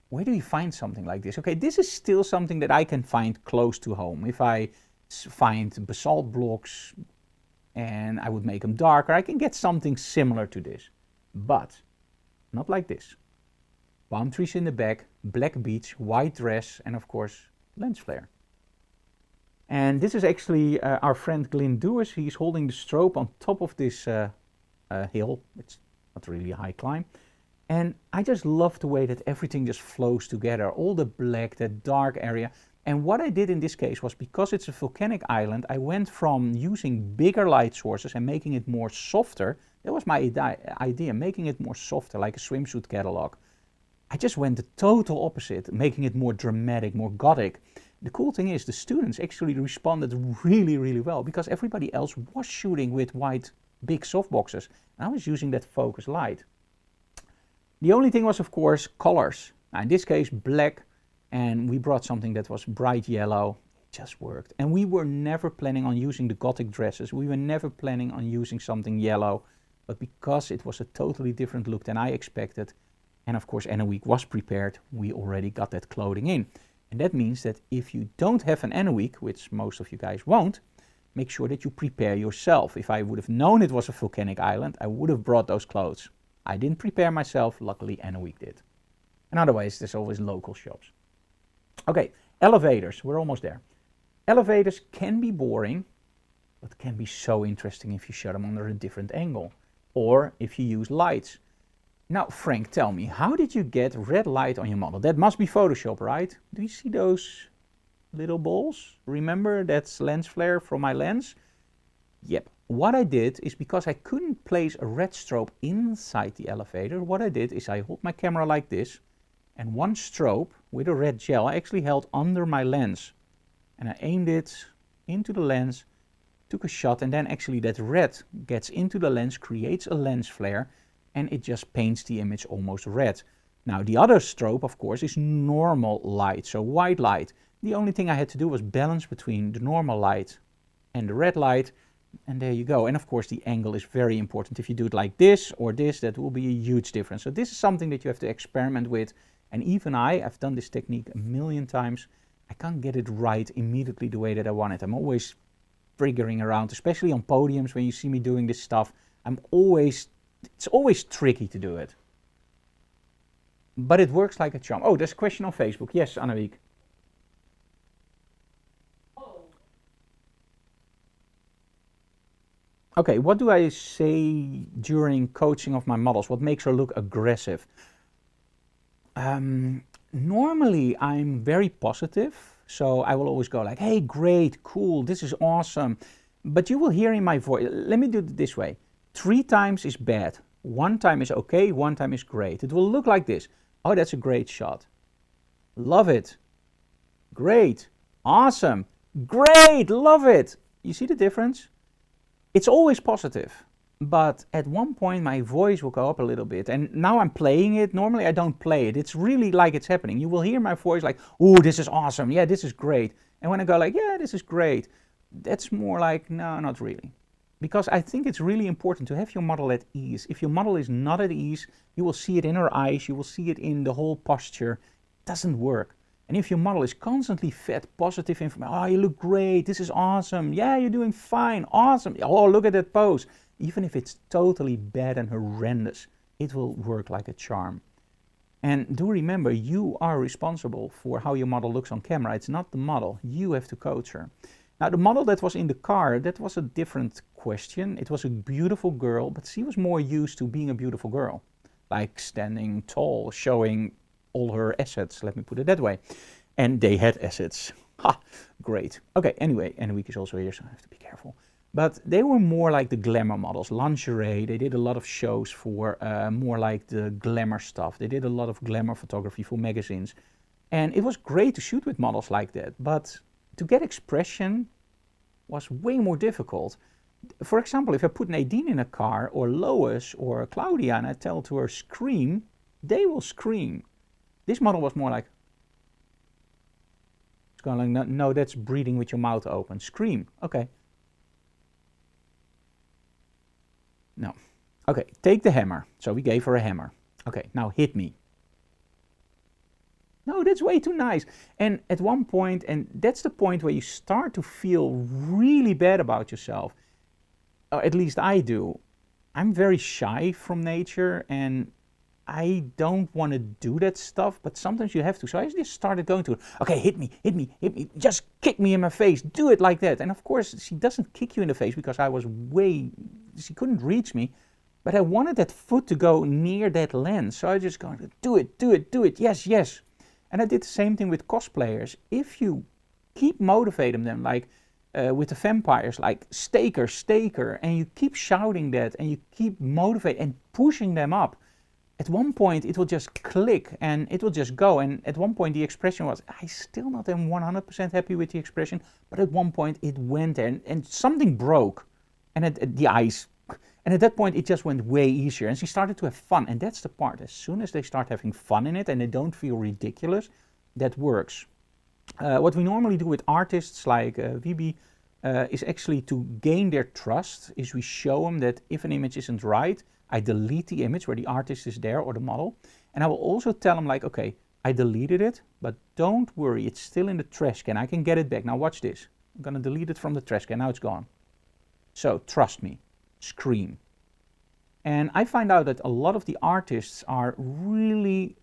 Where do you find something like this? Okay, this is still something that I can find close to home. If I find basalt blocks and I would make them darker, I can get something similar to this, but not like this. Palm trees in the back, black beach, white dress, and of course lens flare. And this is actually our friend Glyn Dewis. He's holding the strobe on top of this hill. It's not really a high climb. And I just love the way that everything just flows together, all the black, that dark area. And what I did in this case was, because it's a volcanic island, I went from using bigger light sources and making it more softer. That was my idea, making it more softer, like a swimsuit catalog. I just went the total opposite, making it more dramatic, more gothic. The cool thing is the students actually responded really, really well, because everybody else was shooting with white big softboxes. And I was using that focus light. The only thing was, of course, colors. Now, in this case, black. And we brought something that was bright yellow. It just worked. And we were never planning on using the gothic dresses. We were never planning on using something yellow. But because it was a totally different look than I expected, and of course Anna-Week was prepared, we already got that clothing in. And that means that if you don't have an Anna-Week, which most of you guys won't, make sure that you prepare yourself. If I would have known it was a volcanic island, I would have brought those clothes. I didn't prepare myself. Luckily Anna-Week did. And otherwise there's always local shops. Okay, elevators, we're almost there. Elevators can be boring, but can be so interesting if you shot them under a different angle, or if you use lights. Now, Frank, tell me, how did you get red light on your model? That must be Photoshop, right? Do you see those little balls? Remember, that's lens flare from my lens? Yep. What I did is, because I couldn't place a red strobe inside the elevator, what I did is I hold my camera like this, and one strobe with a red gel I actually held under my lens. And I aimed it into the lens, took a shot, and then actually that red gets into the lens, creates a lens flare, and it just paints the image almost red. Now the other strobe, of course, is normal light, so white light. The only thing I had to do was balance between the normal light and the red light, and there you go. And of course the angle is very important. If you do it like this or this, that will be a huge difference. So this is something that you have to experiment with. And even I've done this technique a million times. I can't get it right immediately the way that I want it. I'm always figuring around, especially on podiums when you see me doing this stuff. It's always tricky to do it. But it works like a charm. Oh, there's a question on Facebook. Yes, Annawiek. Okay, what do I say during coaching of my models? What makes her look aggressive? Normally, I'm very positive. So I will always go like, hey, great, cool, this is awesome. But you will hear in my voice, let me do it this way. 3 times is bad. 1 time is okay, 1 time is great. It will look like this. Oh, that's a great shot. Love it. Great. Awesome. Great. Love it. You see the difference? It's always positive. But at one point my voice will go up a little bit. And now I'm playing it. Normally I don't play it. It's really like it's happening. You will hear my voice like, oh, this is awesome. Yeah, this is great. And when I go like, yeah, this is great, that's more like, no, not really. Because I think it's really important to have your model at ease. If your model is not at ease, you will see it in her eyes, you will see it in the whole posture. It doesn't work. And if your model is constantly fed positive information, oh, you look great, this is awesome, yeah, you're doing fine, awesome, oh, look at that pose. Even if it's totally bad and horrendous, it will work like a charm. And do remember, you are responsible for how your model looks on camera. It's not the model. You have to coach her. Now, the model that was in the car, that was a different question. It was a beautiful girl, but she was more used to being a beautiful girl. Like standing tall, showing all her assets, let me put it that way. And they had assets. Ha, great. Okay, anyway, Annawiek is also here, so I have to be careful. But they were more like the glamour models, lingerie. They did a lot of shows for more like the glamour stuff. They did a lot of glamour photography for magazines. And it was great to shoot with models like that. But to get expression was way more difficult. For example, if I put Nadine in a car, or Lois, or Claudia, and I tell to her scream, they will scream. This model was more like, it's going like, no, no, that's breathing with your mouth open. Scream, okay. No. Okay, take the hammer. So we gave her a hammer. Okay, now hit me. No, that's way too nice. And at one point, and that's the point where you start to feel really bad about yourself. Or at least I do. I'm very shy from nature and I don't want to do that stuff, but sometimes you have to. So I just started going to her, okay, hit me, hit me, hit me, just kick me in my face, do it like that. And of course, she doesn't kick you in the face because I was she couldn't reach me, but I wanted that foot to go near that lens. So I just go, do it, do it, do it, yes, yes. And I did the same thing with cosplayers. If you keep motivating them, like with the vampires, like staker, staker, and you keep shouting that and you keep motivating and pushing them up, at one point it will just click and it will just go. And at one point the expression was, I still not am 100% happy with the expression, but at one point it went there and something broke and at the eyes. And at that point it just went way easier and she started to have fun. And that's the part, as soon as they start having fun in it and they don't feel ridiculous, that works. What we normally do with artists like Vibi is actually to gain their trust, is we show them that if an image isn't right, I delete the image where the artist is there or the model. And I will also tell them like, okay, I deleted it, but don't worry, it's still in the trash can. I can get it back. Now watch this. I'm gonna delete it from the trash can. Now it's gone. So trust me, scream. And I find out that a lot of the artists are really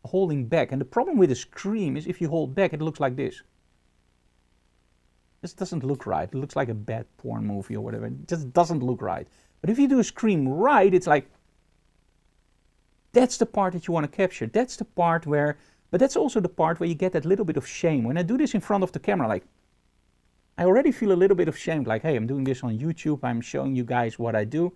holding back. And the problem with a scream is if you hold back, it looks like this. This doesn't look right. It looks like a bad porn movie or whatever. It just doesn't look right. But if you do a scream right, it's like, that's the part that you want to capture. That's the part where, but that's also the part where you get that little bit of shame. When I do this in front of the camera, like, I already feel a little bit of shame, like, hey, I'm doing this on YouTube, I'm showing you guys what I do.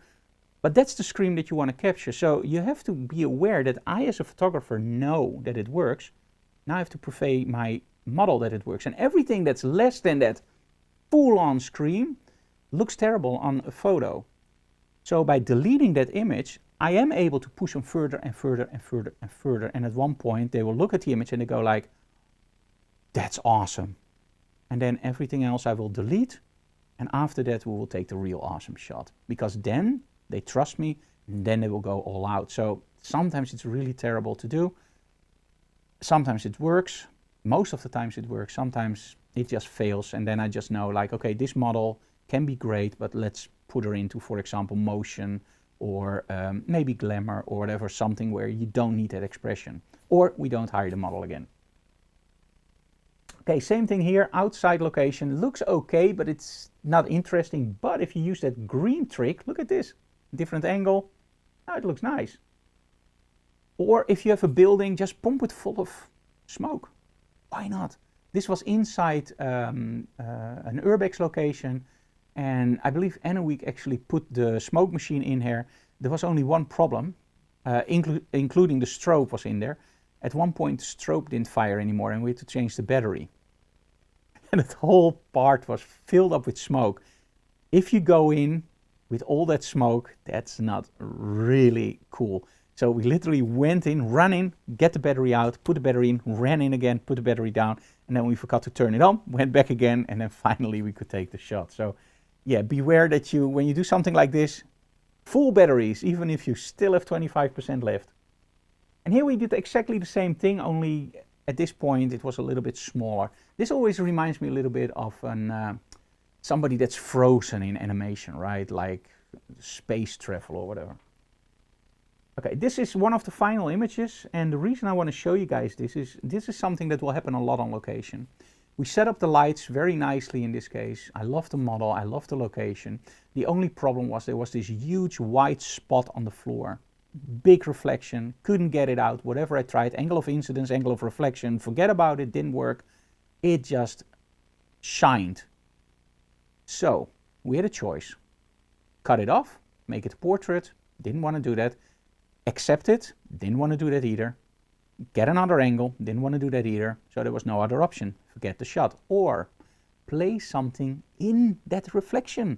But that's the scream that you want to capture. So you have to be aware that I, as a photographer, know that it works. Now I have to purvey my model that it works. And everything that's less than that full-on scream looks terrible on a photo. So by deleting that image, I am able to push them further and further and further and further. And at one point, they will look at the image and they go like, that's awesome. And then everything else I will delete. And after that, we will take the real awesome shot. Because then they trust me and then they will go all out. So sometimes it's really terrible to do. Sometimes it works. Most of the times it works. Sometimes it just fails. And then I just know like, okay, this model can be great, but let's put her into, for example, motion or maybe glamour or whatever, something where you don't need that expression. Or we don't hire the model again. Okay, same thing here, outside location, looks okay, but it's not interesting. But if you use that green trick, look at this, different angle, now it looks nice. Or if you have a building, just pump it full of smoke. Why not? This was inside an urbex location, and I believe Emmeloord actually put the smoke machine in here. There was only one problem, including the strobe was in there. At one point the strobe didn't fire anymore and we had to change the battery. And the whole part was filled up with smoke. If you go in with all that smoke, that's not really cool. So we literally went in, ran in, get the battery out, put the battery in, ran in again, put the battery down, and then we forgot to turn it on, went back again, and then finally we could take the shot. So yeah, beware that you, when you do something like this, full batteries, even if you still have 25% left. And here we did exactly the same thing, only at this point it was a little bit smaller. This always reminds me a little bit of somebody that's frozen in animation, right? Like space travel or whatever. Okay, this is one of the final images, and the reason I want to show you guys this is something that will happen a lot on location. We set up the lights very nicely in this case. I love the model, I love the location. The only problem was there was this huge white spot on the floor. Big reflection, couldn't get it out, whatever I tried, angle of incidence, angle of reflection, forget about it, didn't work. It just shined. So we had a choice. Cut it off, make it a portrait, didn't want to do that. Accept it, didn't want to do that either. Get another angle, didn't want to do that either. So there was no other option, forget the shot. Or place something in that reflection.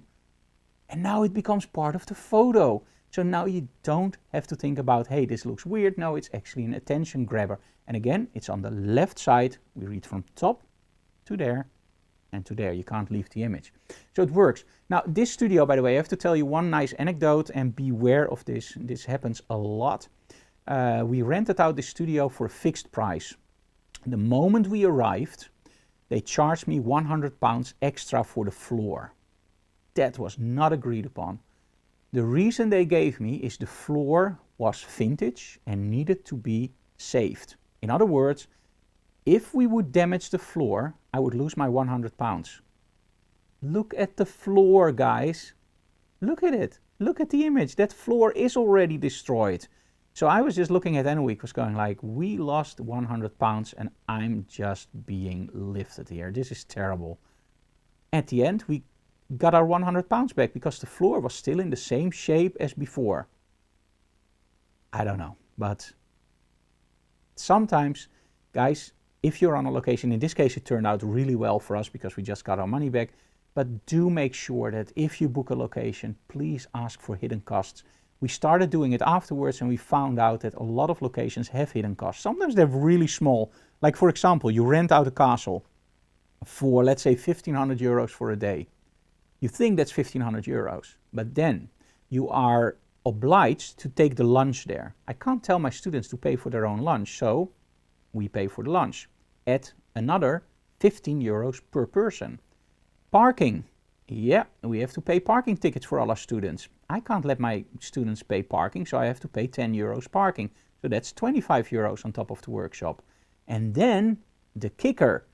And now it becomes part of the photo. So now you don't have to think about, hey, this looks weird. No, it's actually an attention grabber. And again, it's on the left side. We read from top to there and to there. You can't leave the image. So it works. Now, this studio, by the way, I have to tell you one nice anecdote, and beware of this. This happens a lot. We rented out the studio for a fixed price. The moment we arrived, they charged me £100 extra for the floor. That was not agreed upon. The reason they gave me is the floor was vintage and needed to be saved. In other words, if we would damage the floor, I would lose my £100. Look at the floor, guys. Look at it. Look at the image. That floor is already destroyed. So I was just looking at Emmeloord, was going like, we lost £100 and I'm just being lifted here. This is terrible. At the end, we got our £100 back because the floor was still in the same shape as before. I don't know, but sometimes, guys, if you're on a location, in this case it turned out really well for us because we just got our money back, but do make sure that if you book a location, please ask for hidden costs. We started doing it afterwards and we found out that a lot of locations have hidden costs. Sometimes they're really small. Like for example, you rent out a castle for, let's say, 1,500 euros for a day. You think that's 1,500 euros, but then you are obliged to take the lunch there. I can't tell my students to pay for their own lunch, so we pay for the lunch at another 15 euros per person. Parking. Yeah, we have to pay parking tickets for all our students. I can't let my students pay parking, so I have to pay 10 euros parking. So that's 25 euros on top of the workshop. And then the kicker.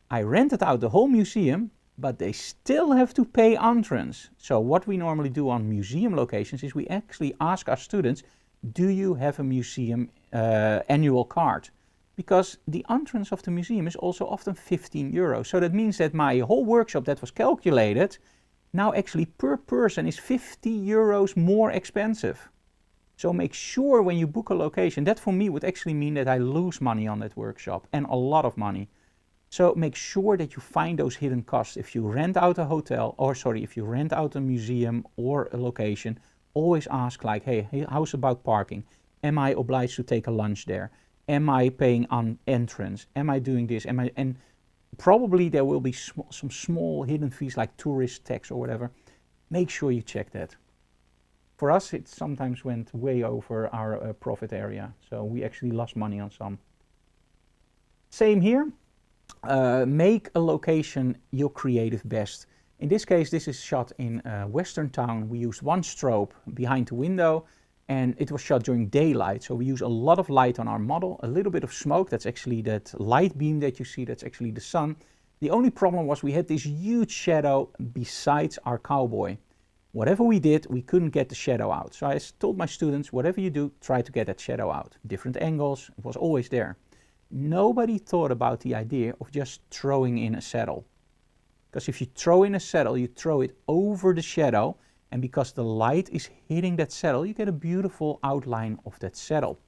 I rented out the whole museum, but they still have to pay entrance. So what we normally do on museum locations is we actually ask our students, do you have a museum annual card? Because the entrance of the museum is also often 15 euros. So that means that my whole workshop that was calculated now actually per person is 50 euros more expensive. So make sure when you book a location, that for me would actually mean that I lose money on that workshop and a lot of money. So make sure that you find those hidden costs. If you rent out a hotel, or sorry, if you rent out a museum or a location, always ask like, hey, how's about parking? Am I obliged to take a lunch there? Am I paying on entrance? Am I doing this? And probably there will be some small hidden fees like tourist tax or whatever. Make sure you check that. For us, it sometimes went way over our profit area. So we actually lost money on some. Same here. Make a location your creative best. In this case, this is shot in a western town. We used one strobe behind the window, and it was shot during daylight. So we use a lot of light on our model, a little bit of smoke. That's actually that light beam that you see, that's actually the sun. The only problem was we had this huge shadow besides our cowboy. Whatever we did, we couldn't get the shadow out. So I told my students, whatever you do, try to get that shadow out. Different angles, it was always there. Nobody thought about the idea of just throwing in a saddle. Because if you throw in a saddle, you throw it over the shadow, and because the light is hitting that saddle, you get a beautiful outline of that saddle.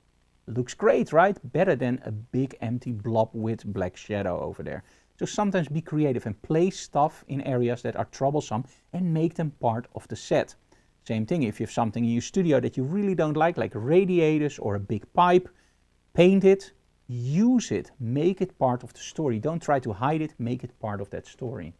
Looks great, right? Better than a big empty blob with black shadow over there. So sometimes be creative and place stuff in areas that are troublesome and make them part of the set. Same thing if you have something in your studio that you really don't like radiators or a big pipe, paint it, use it, make it part of the story. Don't try to hide it, make it part of that story.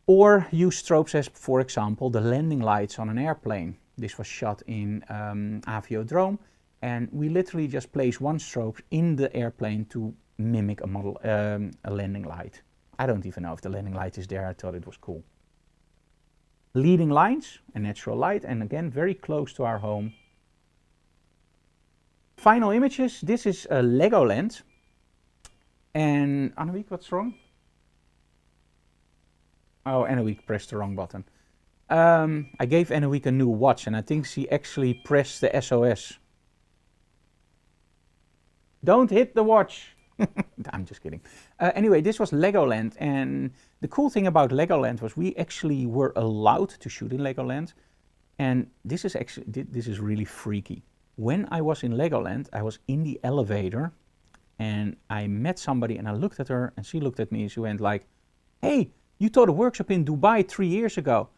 Or use strobes as, for example, the landing lights on an airplane. This was shot in Aviodrome, and we literally just place one strobe in the airplane to mimic a model, a landing light. I don't even know if the landing light is there. I thought it was cool. Leading lines, a natural light, and again very close to our home. Final images. This is a Legoland. And Annemiek, what's wrong? Oh, Annemiek pressed the wrong button. I gave Annemiek a new watch, and I think she actually pressed the SOS. Don't hit the watch. I'm just kidding. Anyway, this was Legoland, and the cool thing about Legoland was we actually were allowed to shoot in Legoland, and this is really freaky. When I was in Legoland, I was in the elevator, and I met somebody, and I looked at her, and she looked at me, and she went like, "Hey, you taught a workshop in Dubai 3 years ago."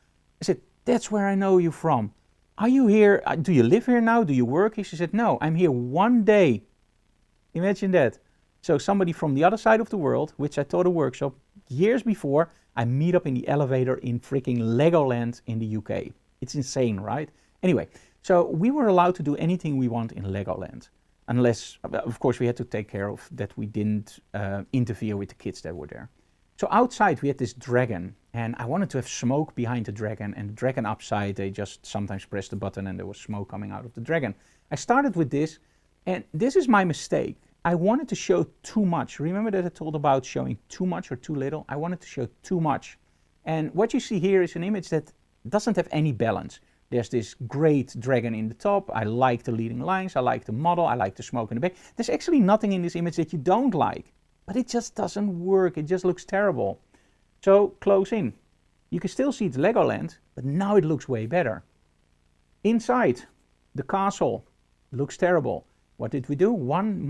I said, "That's where I know you from. Are you here? Do you live here now? Do you work here?" She said, "No, I'm here one day." Imagine that. So somebody from the other side of the world, which I taught a workshop years before, I meet up in the elevator in freaking Legoland in the UK. It's insane, right? Anyway, so we were allowed to do anything we want in Legoland. Unless, of course, we had to take care of that we didn't interfere with the kids that were there. So outside we had this dragon, and I wanted to have smoke behind the dragon, and the dragon upside, they just sometimes pressed the button and there was smoke coming out of the dragon. I started with this, and this is my mistake. I wanted to show too much. Remember that I told about showing too much or too little? I wanted to show too much. And what you see here is an image that doesn't have any balance. There's this great dragon in the top. I like the leading lines. I like the model. I like the smoke in the back. There's actually nothing in this image that you don't like. But it just doesn't work. It just looks terrible. So close in. You can still see the Legoland, but now it looks way better. Inside, the castle looks terrible. What did we do? One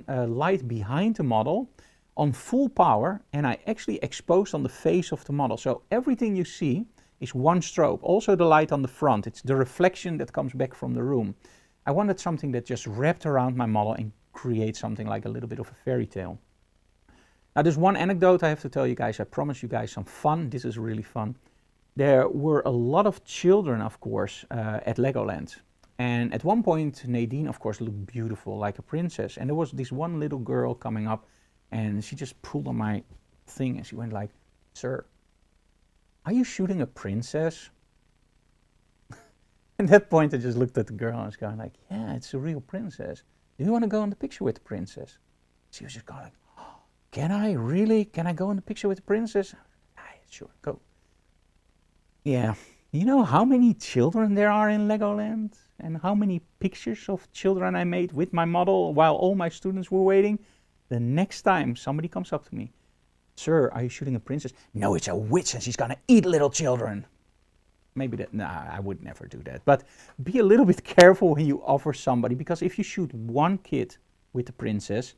light behind the model on full power, and I actually exposed on the face of the model. So everything you see is one strobe. Also the light on the front. It's the reflection that comes back from the room. I wanted something that just wrapped around my model and create something like a little bit of a fairy tale. Now there's one anecdote I have to tell you guys. I promise you guys some fun. This is really fun. There were a lot of children, of course, at Legoland. And at one point, Nadine, of course, looked beautiful, like a princess. And there was this one little girl coming up, and she just pulled on my thing, and she went like, "Sir, are you shooting a princess?" At that point, I just looked at the girl, and I was going like, "Yeah, it's a real princess. Do you want to go in the picture with the princess?" She was just going like, "Oh, can I really? Can I go in the picture with the princess?" "Ah, sure, go." Yeah, you know how many children there are in Legoland? And how many pictures of children I made with my model while all my students were waiting? The next time somebody comes up to me, "Sir, are you shooting a princess?" "No, it's a witch and she's gonna eat little children." Maybe that, nah, I would never do that. But be a little bit careful when you offer somebody, because if you shoot one kid with the princess,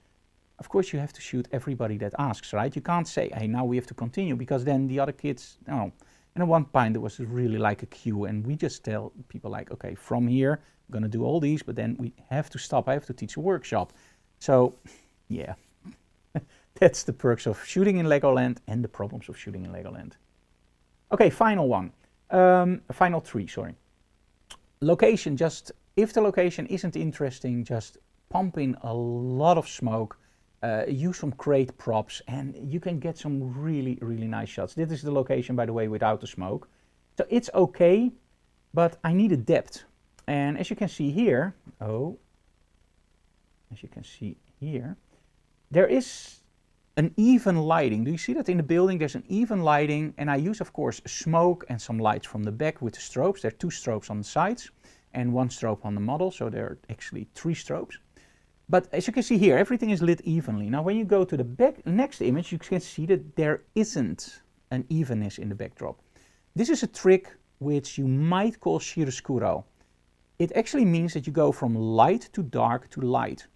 of course you have to shoot everybody that asks, right? You can't say, "Hey, now we have to continue," because then the other kids, no. And at one point there was really like a queue, and we just tell people like, "Okay, from here, I'm gonna do all these, but then we have to stop. I have to teach a workshop." So, yeah, that's the perks of shooting in Legoland and the problems of shooting in Legoland. Okay, final one. Final three, sorry. Location, just if the location isn't interesting, just pump in a lot of smoke. use some great props, and you can get some really, really nice shots. This is the location, by the way, without the smoke. So it's okay, but I need a depth. And as you can see here, there is an even lighting. Do you see that in the building? There's an even lighting, and I use, of course, smoke and some lights from the back with the strobes. There are 2 strobes on the sides and 1 strobe on the model, so there are actually 3 strobes. But as you can see here, everything is lit evenly. Now, when you go to the next image, you can see that there isn't an evenness in the backdrop. This is a trick which you might call chiaroscuro. It actually means that you go from light to dark to light.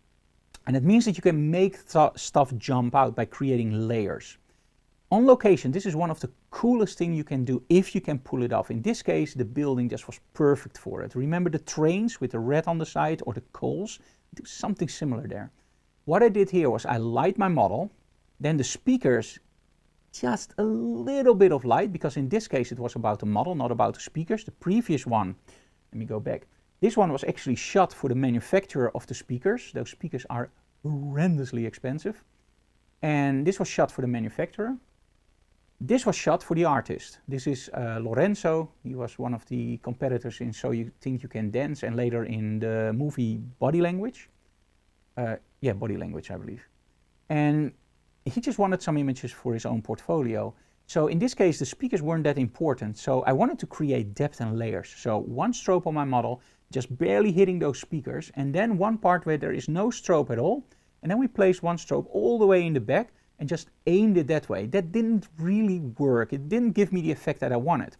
And it means that you can make stuff jump out by creating layers. On location, this is one of the coolest things you can do if you can pull it off. In this case, the building just was perfect for it. Remember the trains with the red on the side, or the coals? Do something similar there. What I did here was I light my model, then the speakers, just a little bit of light, because in this case it was about the model, not about the speakers. The previous one, let me go back. This one was actually shot for the manufacturer of the speakers. Those speakers are horrendously expensive. And this was shot for the manufacturer. This was shot for the artist. This is Lorenzo. He was one of the competitors in So You Think You Can Dance, and later in the movie Body Language. Body Language, I believe. And he just wanted some images for his own portfolio. So in this case, the speakers weren't that important. So I wanted to create depth and layers. So 1 strobe on my model, just barely hitting those speakers, and then 1 part where there is no strobe at all, and then we placed 1 strobe all the way in the back and just aimed it that way. That didn't really work. It didn't give me the effect that I wanted.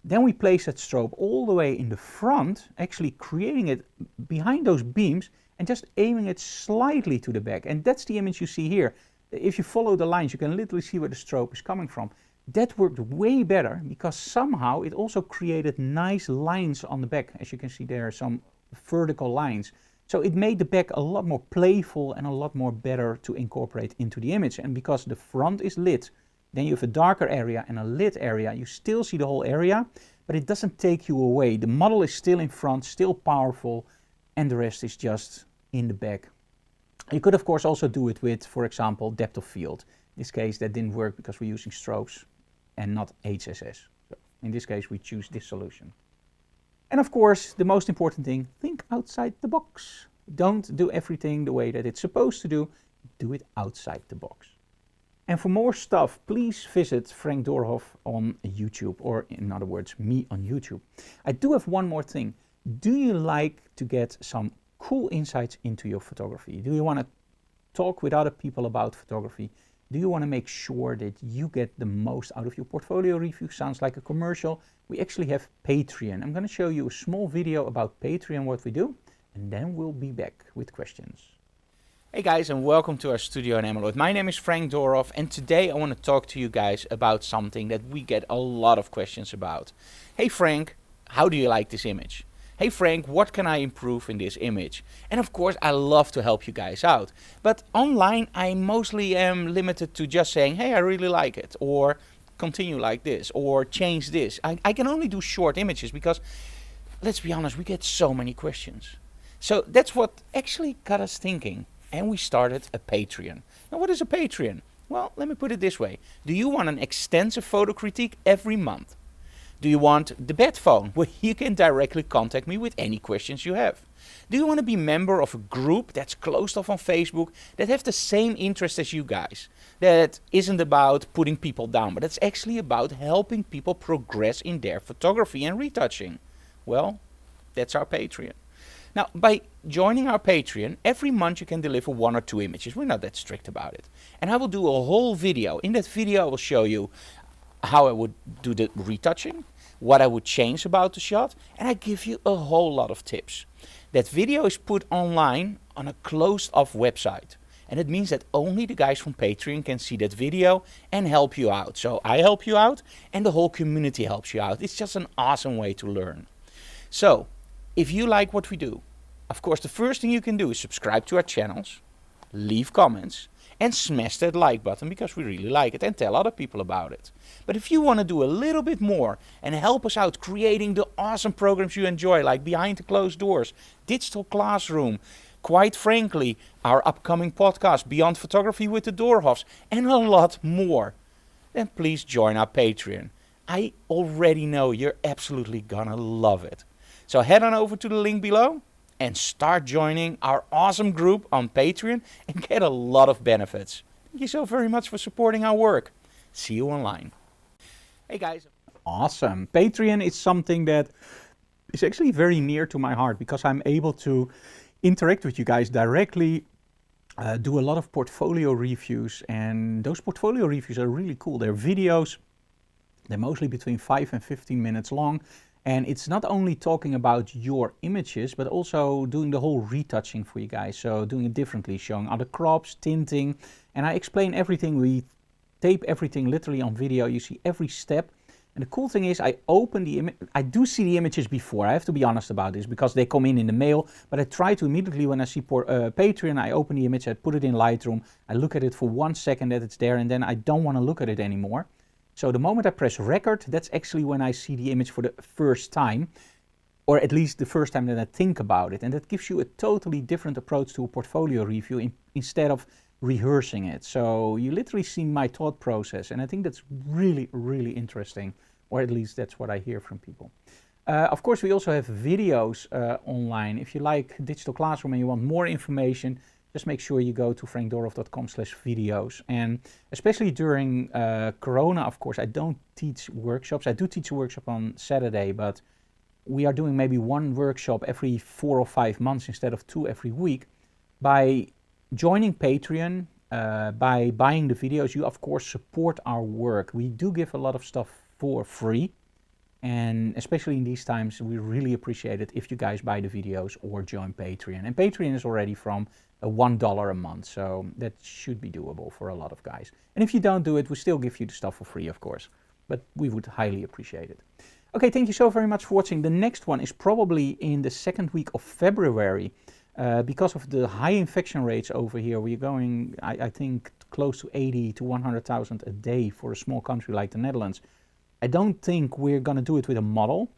Then we placed that strobe all the way in the front, actually creating it behind those beams and just aiming it slightly to the back. And that's the image you see here. If you follow the lines, you can literally see where the strobe is coming from. That worked way better because somehow it also created nice lines on the back. As you can see, there are some vertical lines. So it made the back a lot more playful and a lot more better to incorporate into the image. And because the front is lit, then you have a darker area and a lit area. You still see the whole area, but it doesn't take you away. The model is still in front, still powerful, and the rest is just in the back. You could, of course, also do it with, for example, depth of field. In this case, that didn't work because we're using strobes and not HSS. So in this case, we choose this solution. And of course, the most important thing, think outside the box. Don't do everything the way that it's supposed to do. Do it outside the box. And for more stuff, please visit Frank Doorhoff on YouTube, or in other words, me on YouTube. I do have one more thing. Do you like to get some cool insights into your photography? Do you want to talk with other people about photography? Do you want to make sure that you get the most out of your portfolio review? Sounds like a commercial. We actually have Patreon. I'm going to show you a small video about Patreon, what we do, and then we'll be back with questions. Hey guys, and welcome to our studio in Emmeloord. My name is Frank Doorhoff, and today I want to talk to you guys about something that we get a lot of questions about. Hey Frank, how do you like this image? Hey Frank, what can I improve in this image? And of course, I love to help you guys out. But online, I mostly am limited to just saying, hey, I really like it, or continue like this, or change this. I can only do short images because, let's be honest, we get so many questions. So that's what actually got us thinking. And we started a Patreon. Now, what is a Patreon? Well, let me put it this way. Do you want an extensive photo critique every month? Do you want the bed phone, where you can directly contact me with any questions you have? Do you want to be member of a group that's closed off on Facebook that have the same interest as you guys? That isn't about putting people down, but it's actually about helping people progress in their photography and retouching. Well, that's our Patreon. Now, by joining our Patreon, every month you can deliver 1 or 2 images. We're not that strict about it. And I will do a whole video. In that video, I will show you how I would do the retouching, what I would change about the shot, and I give you a whole lot of tips. That video is put online on a closed off website. And it means that only the guys from Patreon can see that video and help you out. So I help you out and the whole community helps you out. It's just an awesome way to learn. So, if you like what we do, of course the first thing you can do is subscribe to our channels, leave comments, and smash that like button because we really like it, and tell other people about it. But if you want to do a little bit more and help us out creating the awesome programs you enjoy, like Behind the Closed Doors, Digital Classroom, quite frankly, our upcoming podcast, Beyond Photography with the Doorhoffs, and a lot more, then please join our Patreon. I already know you're absolutely gonna love it. So head on over to the link below and start joining our awesome group on Patreon and get a lot of benefits. Thank you so very much for supporting our work. See you online. Hey guys. Awesome. Patreon is something that is actually very near to my heart because I'm able to interact with you guys directly, do a lot of portfolio reviews, and those portfolio reviews are really cool. They're videos, they're mostly between 5 and 15 minutes long, and it's not only talking about your images, but also doing the whole retouching for you guys. So doing it differently, showing other crops, tinting, and I explain everything. We tape everything literally on video. You see every step. And the cool thing is I open the image, I do see the images before, I have to be honest about this, because they come in the mail, but I try to immediately when I see Patreon, I open the image, I put it in Lightroom, I look at it for 1 second that it's there, and then I don't want to look at it anymore. So the moment I press record, that's actually when I see the image for the first time, or at least the first time that I think about it. And that gives you a totally different approach to a portfolio review instead of rehearsing it. So you literally see my thought process, and I think that's really, really interesting, or at least that's what I hear from people. Of course, we also have videos online. If you like Digital Classroom and you want more information, just make sure you go to frankdoorhoff.com/videos. And especially during Corona, of course, I don't teach workshops. I do teach a workshop on Saturday, but we are doing maybe 1 workshop every 4 or 5 months instead of 2 every week. By joining Patreon, by buying the videos, you of course support our work. We do give a lot of stuff for free, and especially in these times, we really appreciate it if you guys buy the videos or join Patreon. And Patreon is already from $1 a month, so that should be doable for a lot of guys. And if you don't do it, we still give you the stuff for free, of course, but we would highly appreciate it. Okay, thank you so very much for watching. The next one is probably in the 2nd week of February. Because of the high infection rates over here, we're going, I think, close to 80 to 100,000 a day for a small country like the Netherlands. I don't think we're going to do it with a model.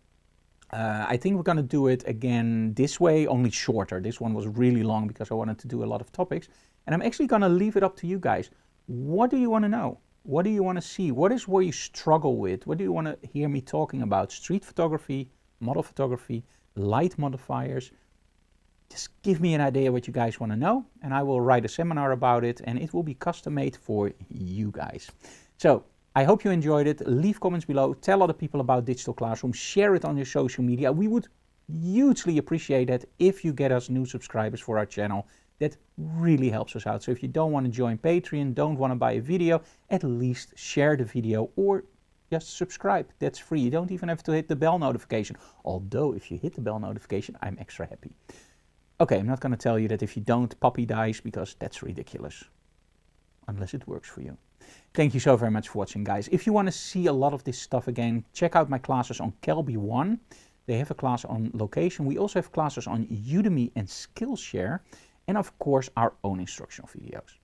I think we're going to do it again this way, only shorter. This one was really long because I wanted to do a lot of topics. And I'm actually going to leave it up to you guys. What do you want to know? What do you want to see? What is where you struggle with? What do you want to hear me talking about? Street photography, model photography, light modifiers. Just give me an idea what you guys want to know, and I will write a seminar about it, and it will be custom made for you guys. So I hope you enjoyed it. Leave comments below, tell other people about Digital Classroom, share it on your social media. We would hugely appreciate it if you get us new subscribers for our channel. That really helps us out. So if you don't want to join Patreon, don't want to buy a video, at least share the video or just subscribe. That's free. You don't even have to hit the bell notification. Although if you hit the bell notification, I'm extra happy. Okay, I'm not going to tell you that if you don't, puppy dies, because that's ridiculous. Unless it works for you. Thank you so very much for watching, guys. If you want to see a lot of this stuff again, check out my classes on Kelby 1. They have a class on location. We also have classes on Udemy and Skillshare. And of course, our own instructional videos.